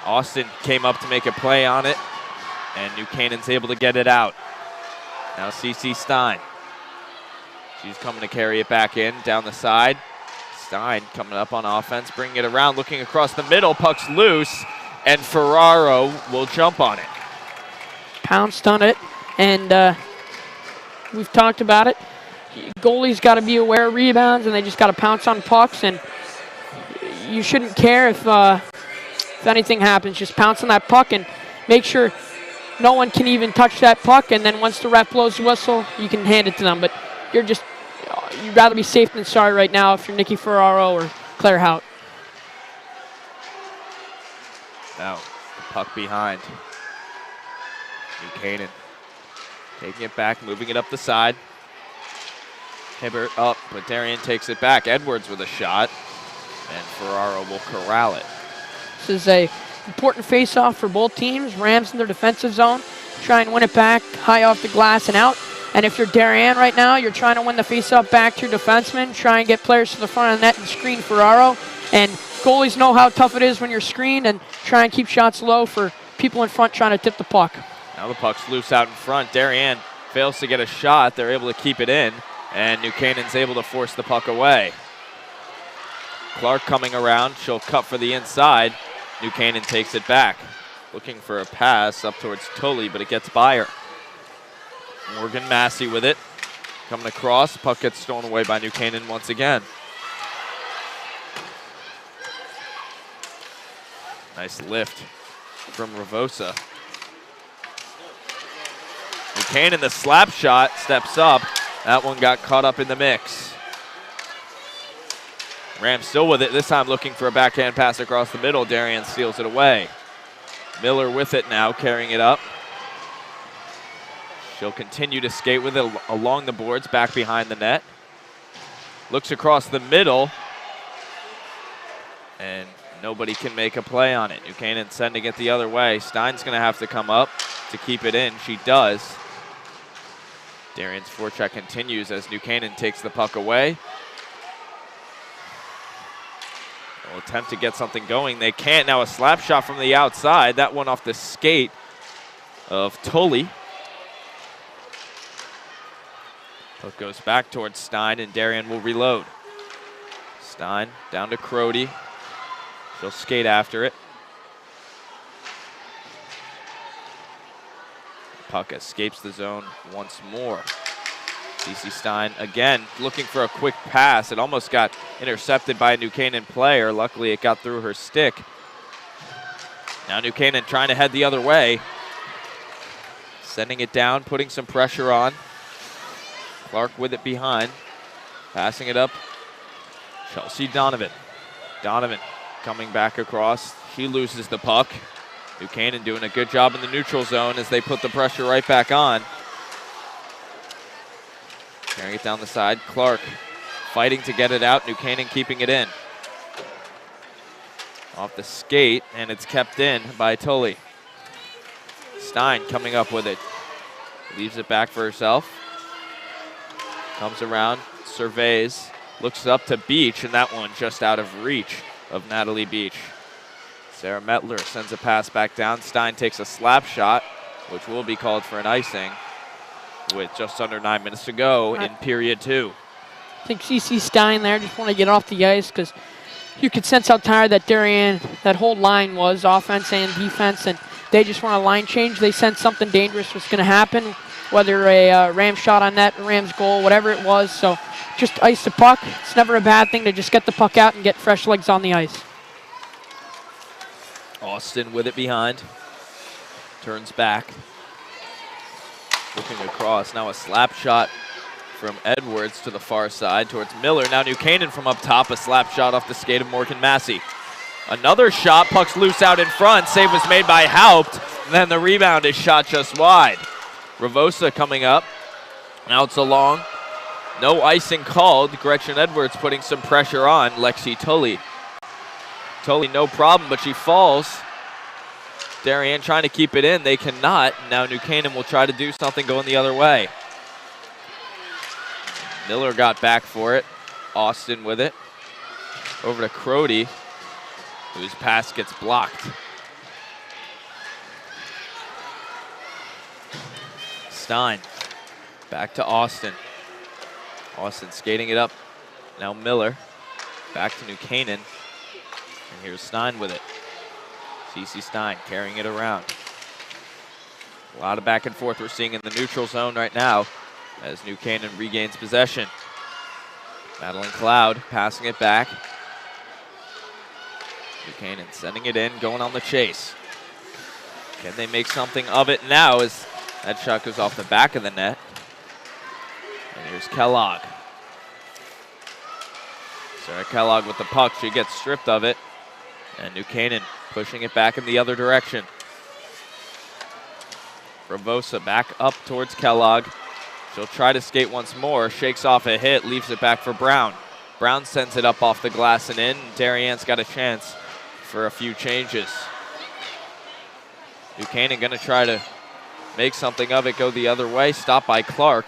Austin came up to make a play on it, and New Canaan's able to get it out. Now CC Stein. She's coming to carry it back in, down the side. Stein coming up on offense, bringing it around, looking across the middle. Puck's loose, and Ferraro will jump on it. Pounced on it, and we've talked about it. Goalies got to be aware of rebounds, and they just got to pounce on pucks, and you shouldn't care if anything happens. Just pounce on that puck and make sure no one can even touch that puck, and then once the ref blows the whistle, you can hand it to them. But you'd rather be safe than sorry right now if you're Nikki Ferraro or Claire Haupt. Now, the puck behind. New Canaan taking it back, moving it up the side. Hibbert up, but Darien takes it back. Edwards with a shot, and Ferraro will corral it. This is a important face-off for both teams. Rams in their defensive zone, try and win it back high off the glass and out. And if you're Darien right now, you're trying to win the face-off back to your defenseman, try and get players to the front of the net and screen Ferraro. And goalies know how tough it is when you're screened, and try and keep shots low for people in front trying to tip the puck. Now the puck's loose out in front. Darien fails to get a shot. They're able to keep it in, and New Canaan's able to force the puck away. Clark coming around. She'll cut for the inside. New Canaan takes it back. Looking for a pass up towards Tully, but it gets by her. Morgan Massey with it. Coming across. Puck gets stolen away by New Canaan once again. Nice lift from Ravosa. New Canaan, the slap shot, steps up. That one got caught up in the mix. Rams still with it, this time looking for a backhand pass across the middle. Darien steals it away. Miller with it now, carrying it up. She'll continue to skate with it along the boards, back behind the net. Looks across the middle, and nobody can make a play on it. New Canaan sending it the other way. Stein's going to have to come up to keep it in. She does. Darien's forecheck continues as New Canaan takes the puck away. They'll attempt to get something going. They can't. Now a slap shot from the outside. That one off the skate of Tully. Puck goes back towards Stein, and Darien will reload. Stein down to Crody. She'll skate after it. Puck escapes the zone once more. CC Stein again looking for a quick pass. It almost got intercepted by a New Canaan player. Luckily it got through her stick. Now New Canaan trying to head the other way. Sending it down, putting some pressure on. Clark with it behind. Passing it up. Chelsea Donovan. Donovan coming back across. She loses the puck. New Canaan doing a good job in the neutral zone as they put the pressure right back on. Carrying it down the side. Clark fighting to get it out. New Canaan keeping it in. Off the skate, and it's kept in by Tully. Stein coming up with it. Leaves it back for herself. Comes around, surveys, looks up to Beach, and that one just out of reach of Natalie Beach. Sarah Metler sends a pass back down. Stein takes a slap shot, which will be called for an icing with just under 9 minutes to go in period 2. I think CC Stein there just want to get off the ice because you could sense how tired that Darien, that whole line was, offense and defense, and they just want a line change. They sensed something dangerous was going to happen, whether a Rams shot on net, Rams goal, whatever it was. So just ice the puck. It's never a bad thing to just get the puck out and get fresh legs on the ice. Austin with it behind. Turns back. Looking across. Now a slap shot from Edwards to the far side towards Miller. Now New Canaan from up top. A slap shot off the skate of Morgan Massey. Another shot. Puck's loose out in front. Save was made by Haupt. Then the rebound is shot just wide. Ravosa coming up. Now it's along. No icing called. Gretchen Edwards putting some pressure on Lexi Tully. Tully no problem, but she falls. Darien trying to keep it in. They cannot. Now New Canaan will try to do something going the other way. Miller got back for it. Austin with it. Over to Crody, whose pass gets blocked. Stein back to Austin. Austin skating it up. Now Miller back to New Canaan. And here's Stein with it. CC Stein carrying it around. A lot of back and forth we're seeing in the neutral zone right now as New Canaan regains possession. Madeline Cloud passing it back. New Canaan sending it in, going on the chase. Can they make something of it now as that shot goes off the back of the net? And here's Kellogg. Sarah Kellogg with the puck. She gets stripped of it. And New Canaan pushing it back in the other direction. Ravosa back up towards Kellogg. She'll try to skate once more. Shakes off a hit, leaves it back for Brown. Brown sends it up off the glass and in. Darien's got a chance for a few changes. New Canaan going to try to make something of it, go the other way. Stopped by Clark.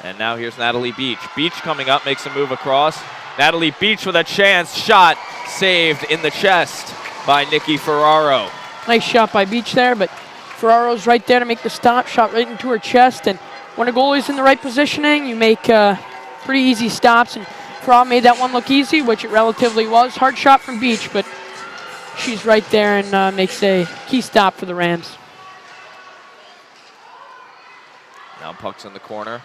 And now here's Natalie Beach. Beach coming up, makes a move across. Natalie Beach with a chance. Shot saved in the chest by Nikki Ferraro. Nice shot by Beach there, but Ferraro's right there to make the stop. Shot right into her chest. And when a goalie's in the right positioning, you make pretty easy stops. And Ferraro made that one look easy, which it relatively was. Hard shot from Beach, but she's right there and makes a key stop for the Rams. Now puck's in the corner.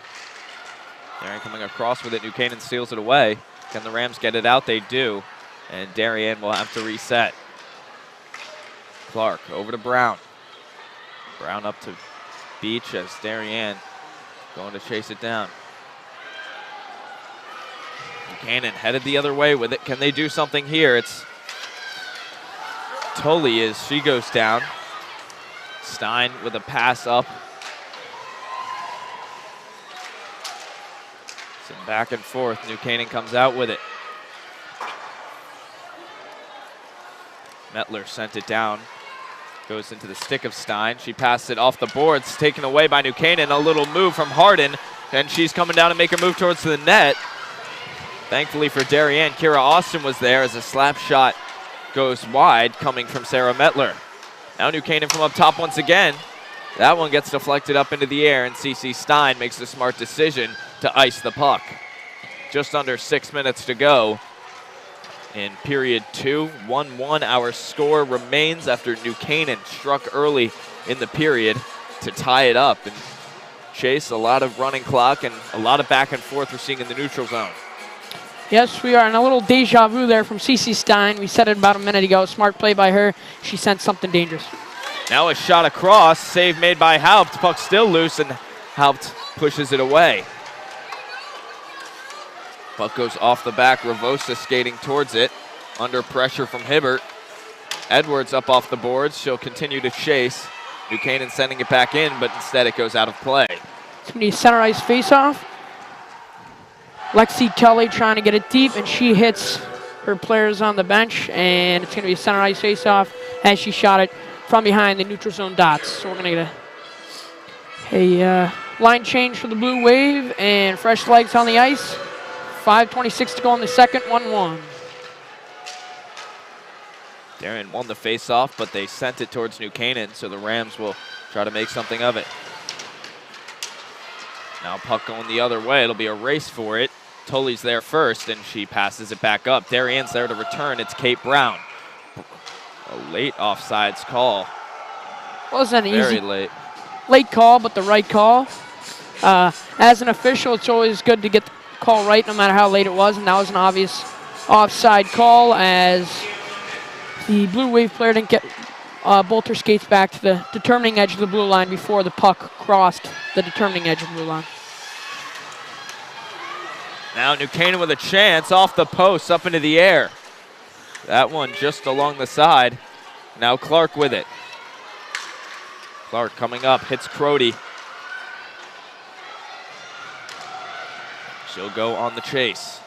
Darien coming across with it. New Canaan steals it away. Can the Rams get it out? They do. And Darien will have to reset. Clark over to Brown. Brown up to Beach as Darien going to chase it down. New Canaan headed the other way with it. Can they do something here? It's Tully as she goes down. Stein with a pass up. Some back and forth. New Canaan comes out with it. Metler sent it down. Goes into the stick of Stein. She passed it off the boards. Taken away by New Canaan. A little move from Harden. And she's coming down to make a move towards the net. Thankfully for Darien, Kira Austin was there as a slap shot goes wide coming from Sarah Metler. Now New Canaan from up top once again. That one gets deflected up into the air and CC Stein makes the smart decision to ice the puck. Just under 6 minutes to go in period 2. 1-1 our score remains after New Canaan struck early in the period to tie it up and chase a lot of running clock and a lot of back and forth we're seeing in the neutral zone. Yes, we are. And a little deja vu there from CC Stein. We said it about a minute ago. Smart play by her. She sent something dangerous. Now a shot across. Save made by Haupt. Puck still loose and Haupt pushes it away. Puck goes off the back. Ravosa skating towards it. Under pressure from Hibbert. Edwards up off the boards. She'll continue to chase. New Canaan sending it back in, but instead it goes out of play. It's going to be center ice faceoff. Lexi Tully trying to get it deep, and she hits her players on the bench, and it's going to be a center ice faceoff as she shot it from behind the neutral zone dots. So we're going to get a line change for the Blue Wave and fresh legs on the ice. 5:26 to go in the second, 1-1. Darien won the face-off, but they sent it towards New Canaan, so the Rams will try to make something of it. Now puck going the other way. It'll be a race for it. Tully's there first, and she passes it back up. Darien's there to return. It's Kate Brown. A late offsides call. Wasn't Very easy. late call, but the right call. As an official, it's always good to get the call right no matter how late it was, and that was an obvious offside call as the Blue Wave player didn't get both her skates back to the determining edge of the blue line before the puck crossed the determining edge of the blue line. Now New Canaan with a chance off the post up into the air. That one just along the side. Now Clark with it. Clark coming up, hits Crody. She'll go on the chase.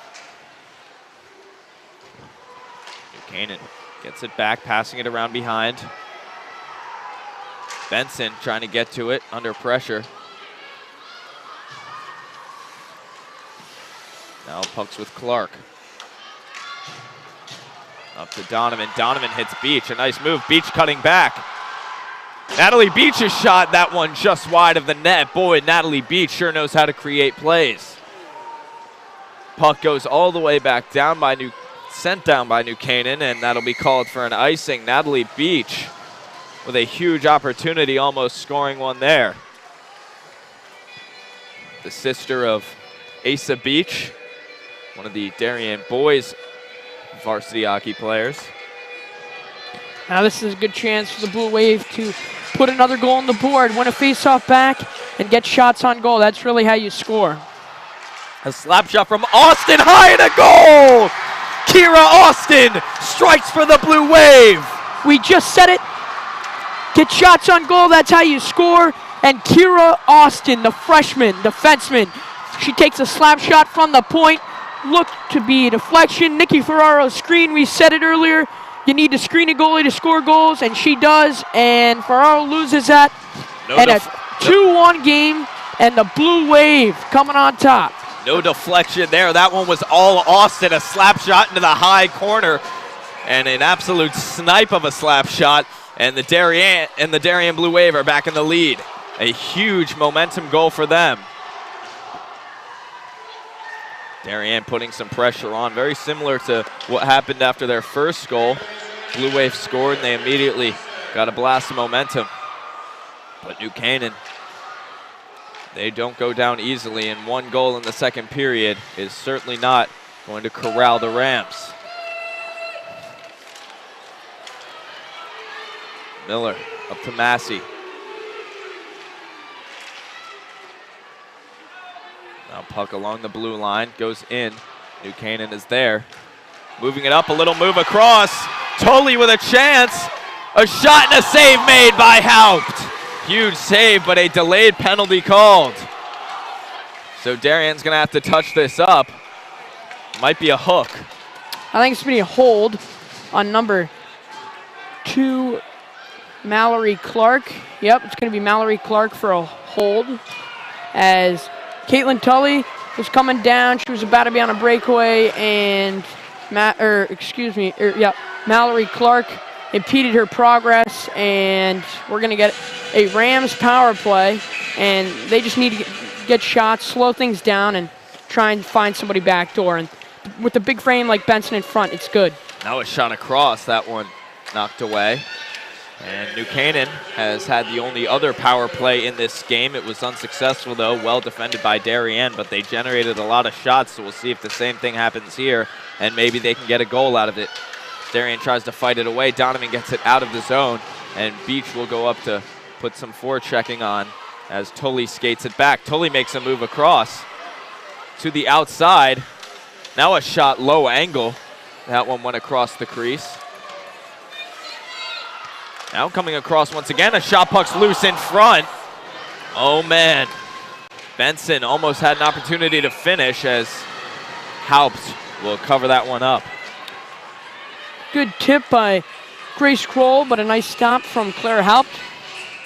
New Canaan gets it back, passing it around behind. Benson trying to get to it under pressure. Now pucks with Clark. Up to Donovan. Donovan hits Beach. A nice move. Beach cutting back. Natalie Beach's shot, that one just wide of the net. Boy, Natalie Beach sure knows how to create plays. Puck goes all the way back down by sent down by New Canaan, and that'll be called for an icing. Natalie Beach with a huge opportunity, almost scoring one there. The sister of Asa Beach, one of the Darien boys varsity hockey players. Now this is a good chance for the Blue Wave to put another goal on the board, win a face-off back, and get shots on goal. That's really how you score. A slap shot from Austin, high and a goal! Kira Austin strikes for the Blue Wave. We just said it. Get shots on goal, that's how you score. And Kira Austin, the freshman defenseman, she takes a slap shot from the point. Looked to be a deflection. Nikki Ferraro's screen, we said it earlier. You need to screen a goalie to score goals, and she does. And Ferraro loses that. And a 2-1 game, and the Blue Wave coming on top. No deflection there. That one was all Austin. A slap shot into the high corner, and an absolute snipe of a slap shot. And the Darien Blue Wave are back in the lead. A huge momentum goal for them. Darien putting some pressure on, very similar to what happened after their first goal. Blue Wave scored, and they immediately got a blast of momentum. But New Canaan, they don't go down easily, and one goal in the second period is certainly not going to corral the Rams. Miller up to Massey. Now puck along the blue line, goes in. New Canaan is there. Moving it up, a little move across. Tully with a chance. A shot and a save made by Haupt. Huge save, but a delayed penalty called. So Darien's gonna have to touch this up. Might be a hook. I think it's gonna be a hold on number 2, Mallory Clark. Yep, it's gonna be Mallory Clark for a hold as Caitlin Tully was coming down. She was about to be on a breakaway, and Mallory Clark impeded her progress, and we're going to get a Rams power play, and they just need to get shots, slow things down, and try and find somebody backdoor. And with a big frame like Benson in front, it's good. Now a shot across, that one knocked away. And New Canaan has had the only other power play in this game. It was unsuccessful, though, well defended by Darien, but they generated a lot of shots, so we'll see if the same thing happens here, and maybe they can get a goal out of it. Darien tries to fight it away. Donovan gets it out of the zone, and Beach will go up to put some forechecking on as Tully skates it back. Tully makes a move across to the outside. Now a shot low angle. That one went across the crease. Now coming across once again, a shot puck's loose in front. Oh man. Benson almost had an opportunity to finish as Haupt will cover that one up. Good tip by Grace Kroll, but a nice stop from Claire Haupt.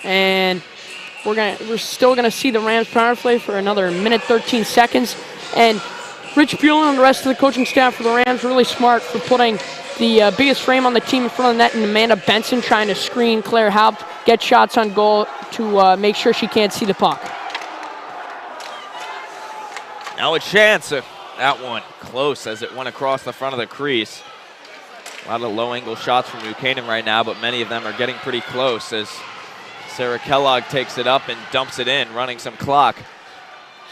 And we're still gonna see the Rams power play for another minute 13 seconds. And Rich Buellen and the rest of the coaching staff for the Rams really smart for putting the biggest frame on the team in front of the net, and Amanda Benson trying to screen Claire Haupt, get shots on goal to make sure she can't see the puck. Now a chance. That one close as it went across the front of the crease. A lot of low angle shots from New Canaan right now, but many of them are getting pretty close as Sarah Kellogg takes it up and dumps it in, running some clock.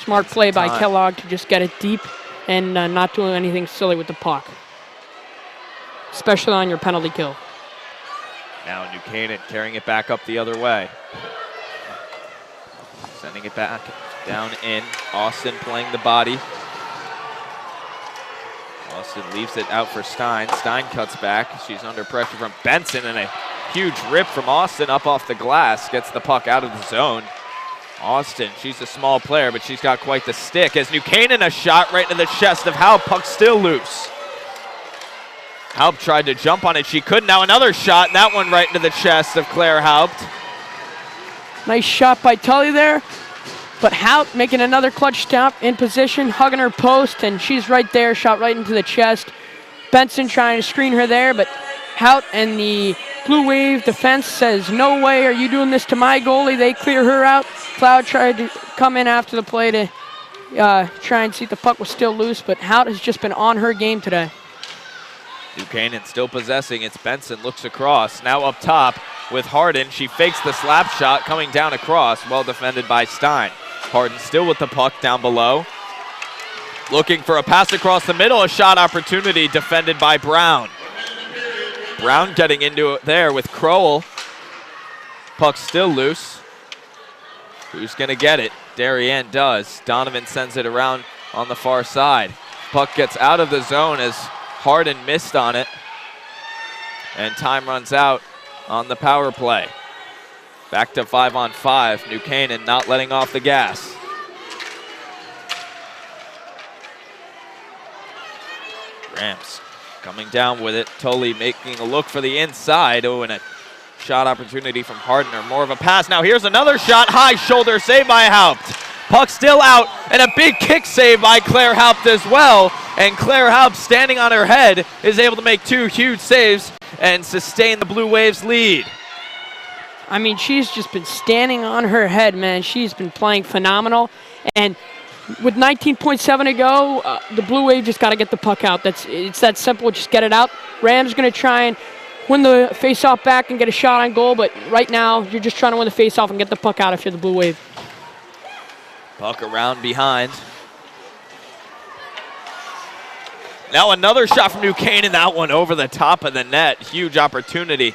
Smart play by Kellogg to just get it deep and not doing anything silly with the puck, especially on your penalty kill. Now New Canaan carrying it back up the other way. Sending it back down in. Austin playing the body. Austin leaves it out for Stein. Stein cuts back. She's under pressure from Benson, and a huge rip from Austin up off the glass. Gets the puck out of the zone. Austin, she's a small player, but she's got quite the stick. As New Canaan, a shot right into the chest of Haupt. Puck still loose. Haupt tried to jump on it. She couldn't. Now another shot, and that one right into the chest of Claire Haupt. Nice shot by Tully there. But Haupt making another clutch stop in position, hugging her post, and she's right there, shot right into the chest. Benson trying to screen her there, but Haupt and the Blue Wave defense says, no way are you doing this to my goalie. They clear her out. Cloud tried to come in after the play to try and see if the puck was still loose, but Haupt has just been on her game today. New Canaan still possessing. It's Benson, looks across, now up top with Harden. She fakes the slap shot coming down across, well defended by Stein. Harden still with the puck down below. Looking for a pass across the middle, a shot opportunity defended by Brown. Brown getting into it there with Crowell. Puck still loose. Who's gonna get it? Darien does. Donovan sends it around on the far side. Puck gets out of the zone as Harden missed on it. And time runs out on the power play. Back to 5-on-5. New Canaan not letting off the gas. Rams coming down with it. Tully making a look for the inside. Oh, and a shot opportunity from Harden, or more of a pass. Now here's another shot. High shoulder save by Haupt. Puck still out, and a big kick save by Claire Haupt as well. And Claire Haupt, standing on her head, is able to make two huge saves and sustain the Blue Waves' lead. I mean, she's just been standing on her head, man. She's been playing phenomenal. And with 19.7 to go, the Blue Wave just got to get the puck out. It's that simple. Just get it out. Rams going to try and win the face-off back and get a shot on goal. But right now, you're just trying to win the face-off and get the puck out if you're the Blue Wave. Puck around behind. Now another shot from New Canaan. That one over the top of the net. Huge opportunity.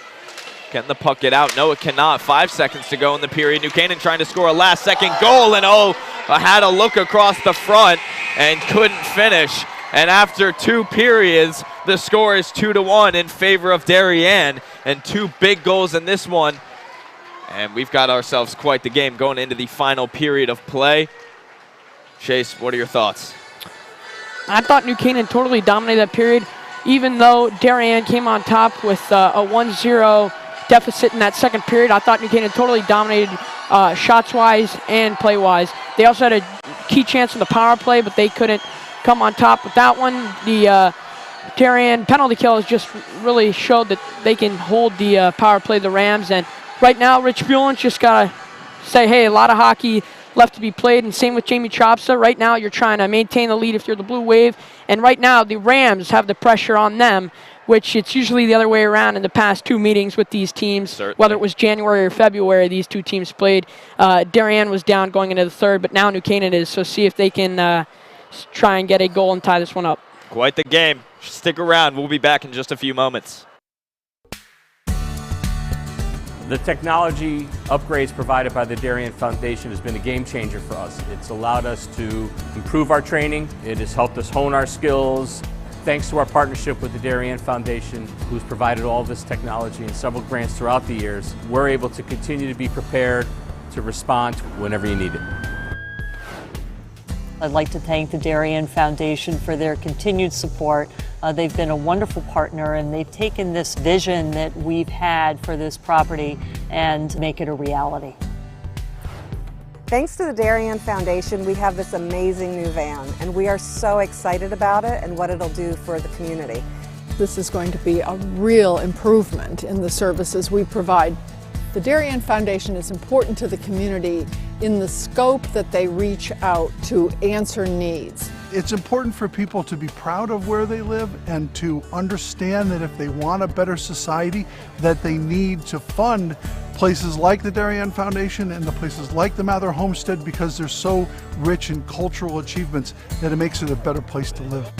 Can the puck get out? No, it cannot. 5 seconds to go in the period. New Canaan trying to score a last-second goal, and had a look across the front and couldn't finish. And after 2 periods, the score is 2-1 in favor of Darien, and 2 big goals in this one. And we've got ourselves quite the game going into the final period of play. Chase, what are your thoughts? I thought New Canaan totally dominated that period, even though Darien came on top with a 1-0 deficit in that second period. I thought New Canaan totally dominated shots-wise and play-wise. They also had a key chance in the power play, but they couldn't come on top with that one. The Darien penalty kill has just really showed that they can hold the power play of the Rams. And right now, Rich Buellen's just got to say, hey, a lot of hockey left to be played, and same with Jamie Tropsa. Right now, you're trying to maintain the lead if you're the Blue Wave. And right now, the Rams have the pressure on them, which it's usually the other way around in the past 2 meetings with these teams. Certainly. Whether it was January or February, these 2 teams played. Darien was down going into the third, but now New Canaan is, so see if they can try and get a goal and tie this one up. Quite the game. Stick around. We'll be back in just a few moments. The technology upgrades provided by the Darien Foundation has been a game changer for us. It's allowed us to improve our training. It has helped us hone our skills. Thanks to our partnership with the Darien Foundation, who's provided all this technology and several grants throughout the years, we're able to continue to be prepared to respond whenever you need it. I'd like to thank the Darien Foundation for their continued support. They've been a wonderful partner, and they've taken this vision that we've had for this property and make it a reality. Thanks to the Darien Foundation, we have this amazing new van, and we are so excited about it and what it'll do for the community. This is going to be a real improvement in the services we provide. The Darien Foundation is important to the community in the scope that they reach out to answer needs. It's important for people to be proud of where they live and to understand that if they want a better society, that they need to fund places like the Darien Foundation and the places like the Mather Homestead, because they're so rich in cultural achievements that it makes it a better place to live.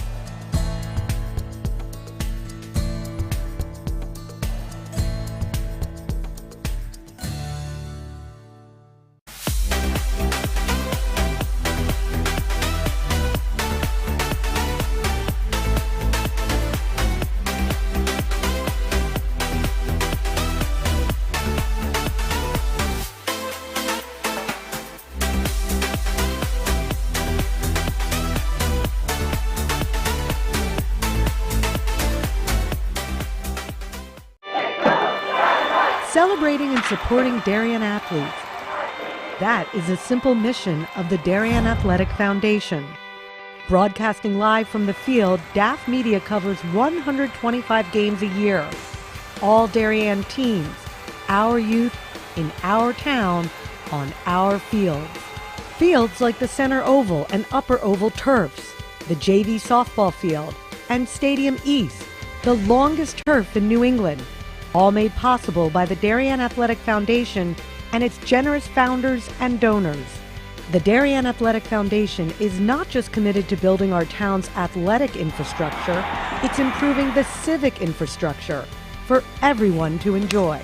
Celebrating and supporting Darien athletes. That is a simple mission of the Darien Athletic Foundation. Broadcasting live from the field, DAF Media covers 125 games a year. All Darien teams, our youth, in our town, on our fields. Fields like the Center Oval and Upper Oval turfs, the JV softball field, and Stadium East, the longest turf in New England. All made possible by the Darien Athletic Foundation and its generous founders and donors. The Darien Athletic Foundation is not just committed to building our town's athletic infrastructure, it's improving the civic infrastructure for everyone to enjoy.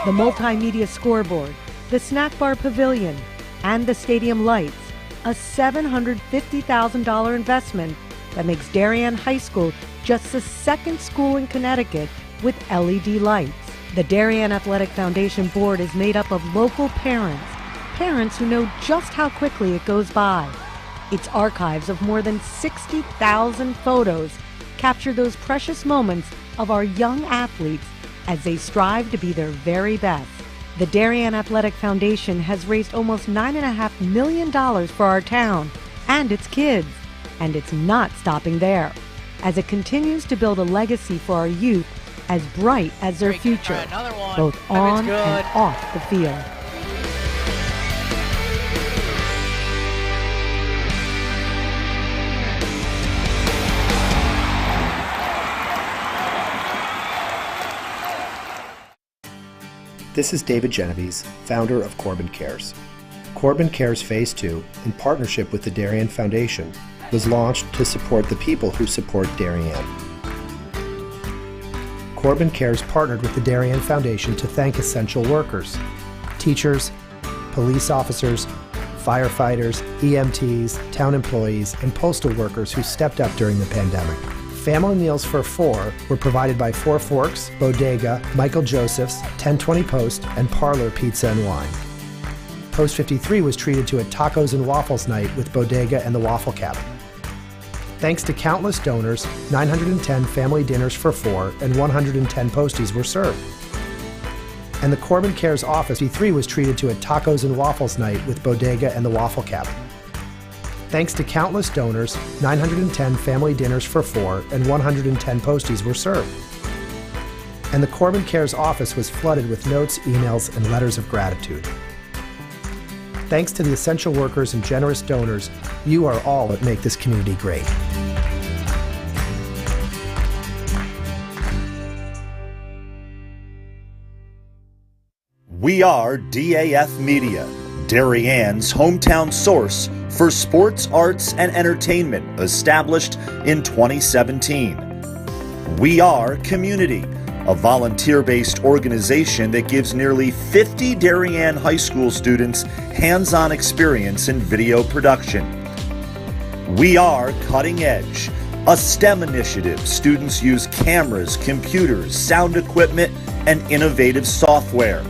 The multimedia scoreboard, the snack bar pavilion, and the stadium lights, a $750,000 investment that makes Darien High School just the second school in Connecticut with LED lights. The Darien Athletic Foundation board is made up of local parents who know just how quickly it goes by. Its archives of more than 60,000 photos capture those precious moments of our young athletes as they strive to be their very best. The Darien Athletic Foundation has raised almost $9.5 million for our town and its kids, and it's not stopping there, as it continues to build a legacy for our youth as bright as their future, both on and off the field. This is David Genovese, founder of Corbin Cares. Corbin Cares Phase 2, in partnership with the Darien Foundation, was launched to support the people who support Darien. Corbin Cares partnered with the Darien Foundation to thank essential workers, teachers, police officers, firefighters, EMTs, town employees, and postal workers who stepped up during the pandemic. Family meals for 4 were provided by 4 Forks, Bodega, Michael Joseph's, 1020 Post, and Parlor Pizza and Wine. Post 53 was treated to a tacos and waffles night with Bodega and the Waffle Cabin. Thanks to countless donors, 910 family dinners for 4 and 110 posties were served. And the Corbin Cares Office 53 was treated to a tacos and waffles night with Bodega and the Waffle Cabin. Thanks to countless donors, 910 family dinners for 4 and 110 posties were served. And the Corbin Cares office was flooded with notes, emails, and letters of gratitude. Thanks to the essential workers and generous donors, you are all that make this community great. We are DAF Media, Darien's hometown source for sports, arts, and entertainment, established in 2017. We are Community, a volunteer-based organization that gives nearly 50 Darien High School students hands-on experience in video production. We are Cutting Edge, a STEM initiative. Students use cameras, computers, sound equipment, and innovative software.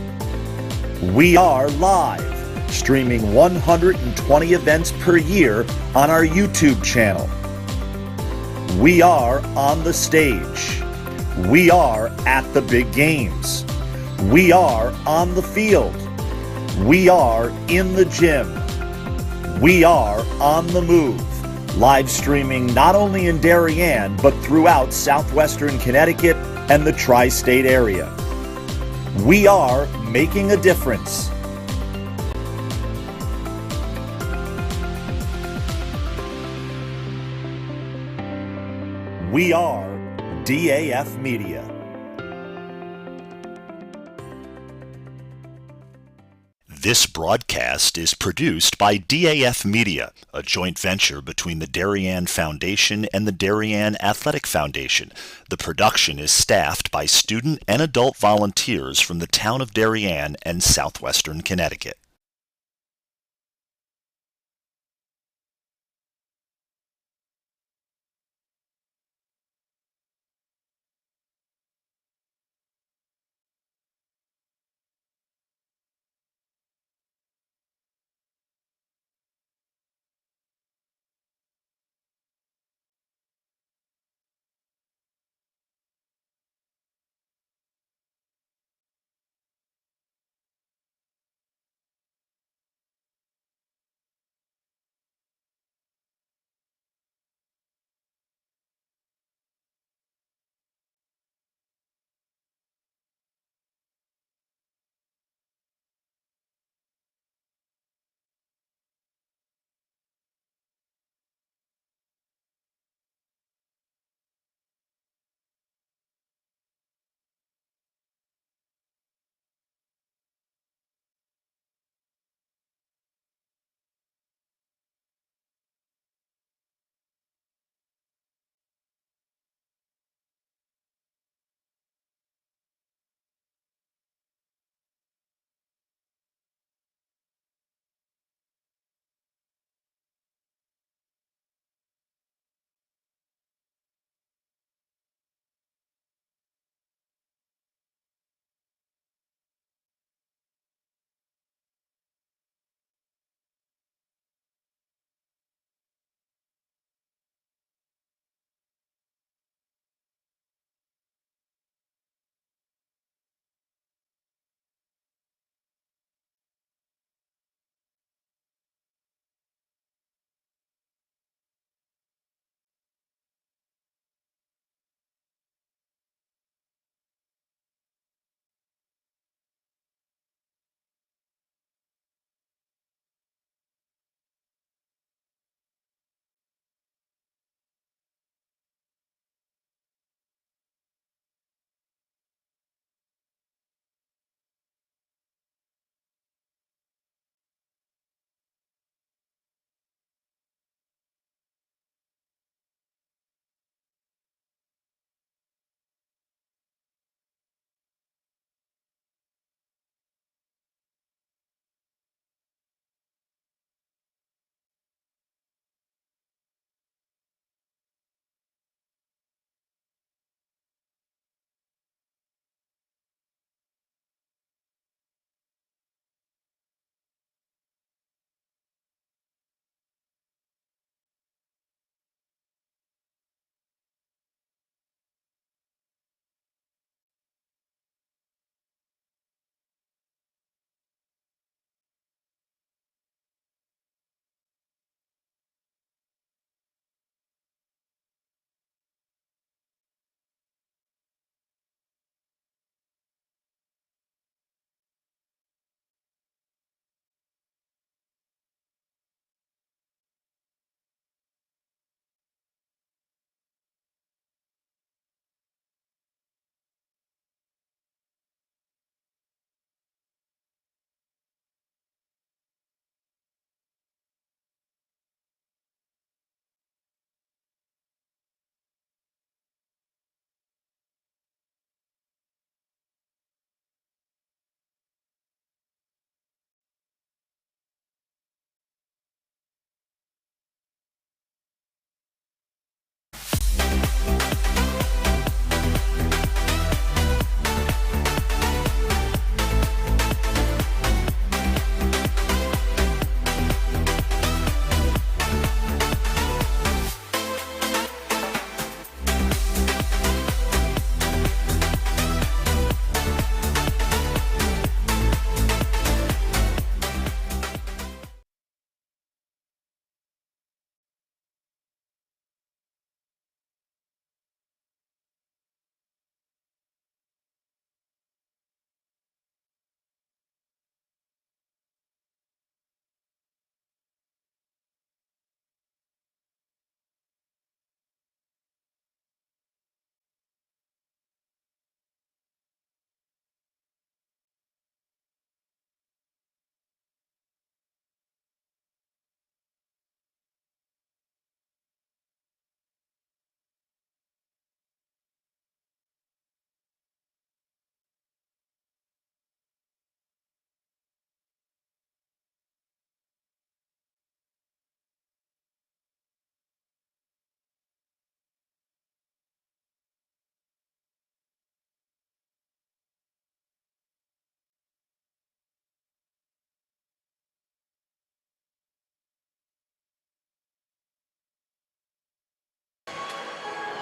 We are Live, streaming 120 events per year on our YouTube channel. We are On the Stage. We are At the Big Games. We are On the Field. We are In the Gym. We are on the move, live streaming not only in Darien, but throughout southwestern Connecticut and the tri-state area. We are making a difference. We are DAF Media. This broadcast is produced by DAF Media, a joint venture between the Darien Foundation and the Darien Athletic Foundation. The production is staffed by student and adult volunteers from the town of Darien and southwestern Connecticut.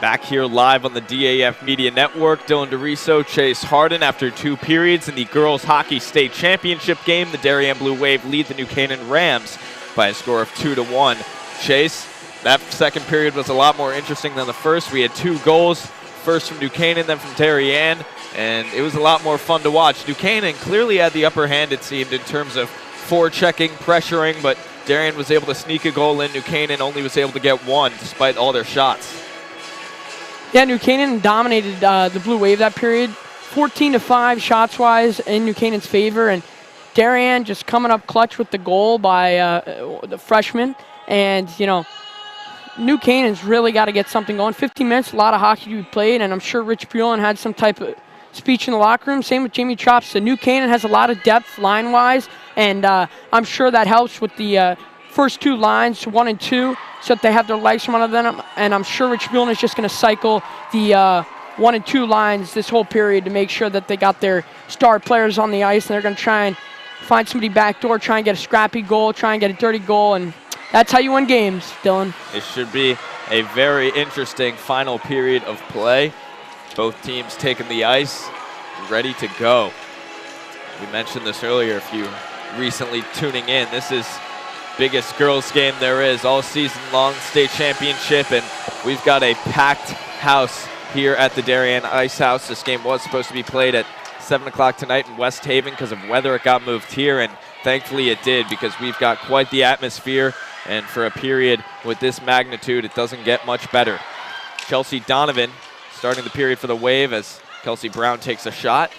Back here live on the DAF Media Network, Dylan DeRiso, Chase Harden. After 2 periods in the girls hockey state championship game, the Darien Blue Wave lead the New Canaan Rams by a score of 2-1. Chase, that second period was a lot more interesting than the first. We had 2 goals, first from New Canaan, then from Darien, and it was a lot more fun to watch. New Canaan clearly had the upper hand, it seemed, in terms of forechecking, pressuring, but Darien was able to sneak a goal in. New Canaan only was able to get 1 despite all their shots. Yeah, New Canaan dominated the Blue Wave that period, 14-5 shots-wise in New Canaan's favor, and Darien just coming up clutch with the goal by the freshman. And, you know, New Canaan's really got to get something going. 15 minutes, a lot of hockey to be played, and I'm sure Rich Buellin had some type of speech in the locker room. Same with Jamie Trops. The New Canaan has a lot of depth line-wise, and I'm sure that helps with the first 2 lines, 1 and 2, so that they have their legs from under them. And I'm sure Rich Buellin is just going to cycle the 1 and 2 lines this whole period to make sure that they got their star players on the ice, and they're going to try and find somebody backdoor, try and get a scrappy goal, try and get a dirty goal, and that's how you win games, Dylan. It should be a very interesting final period of play. Both teams taking the ice, ready to go. We mentioned this earlier, if you recently tuning in, this is biggest girls game there is all season long, state championship, and we've got a packed house here at the Darien Ice House. This game was supposed to be played at 7 o'clock tonight in West Haven. Because of weather, it got moved here, and thankfully it did, because we've got quite the atmosphere, and for a period with this magnitude, it doesn't get much better. Chelsea Donovan starting the period for the Wave as Kelsey Brown takes a shot.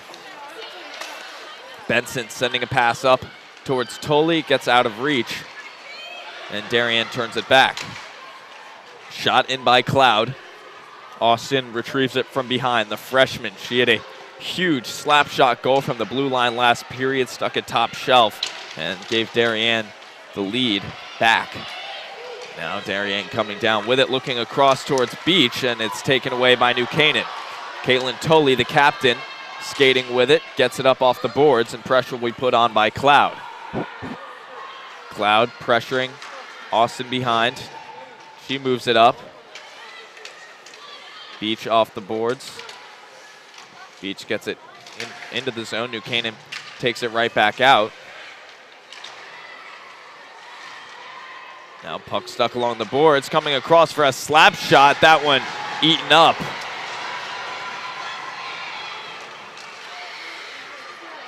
Benson sending a pass up towards Tolley, gets out of reach, and Darien turns it back. Shot in by Cloud. Austin retrieves it from behind. The freshman, she had a huge slap shot goal from the blue line last period, stuck at top shelf, and gave Darien the lead back. Now Darien coming down with it, looking across towards Beach, and it's taken away by New Canaan. Caitlin Tolley, the captain, skating with it, gets it up off the boards, and pressure will be put on by Cloud. Cloud pressuring Austin behind. She moves it up. Beach off the boards. Beach gets it into the zone. New Canaan takes it right back out. Now puck stuck along the boards, coming across for a slap shot. That one eaten up.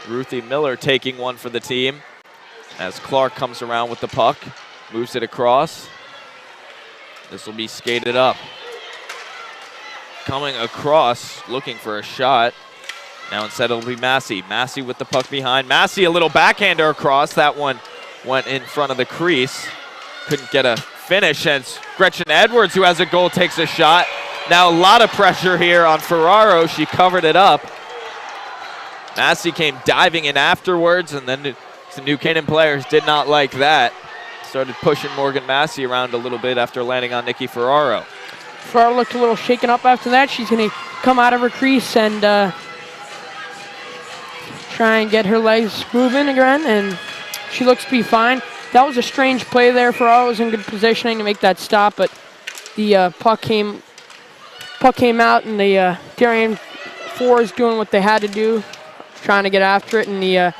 Ruthie Miller taking one for the team as Clark comes around with the puck, moves it across. This will be skated up. Coming across, looking for a shot. Now instead it'll be Massey. Massey with the puck behind. Massey, a little backhander across. That one went in front of the crease. Couldn't get a finish, and Gretchen Edwards, who has a goal, takes a shot. Now a lot of pressure here on Ferraro. She covered it up. Massey came diving in afterwards, and then the New Canaan players did not like that. Started pushing Morgan Massey around a little bit after landing on Nikki Ferraro. Ferraro looked a little shaken up after that. She's going to come out of her crease and try and get her legs moving again, and she looks to be fine. That was a strange play there. Ferraro was in good positioning to make that stop, but the puck came out, and the Darien fours doing what they had to do, trying to get after it, and the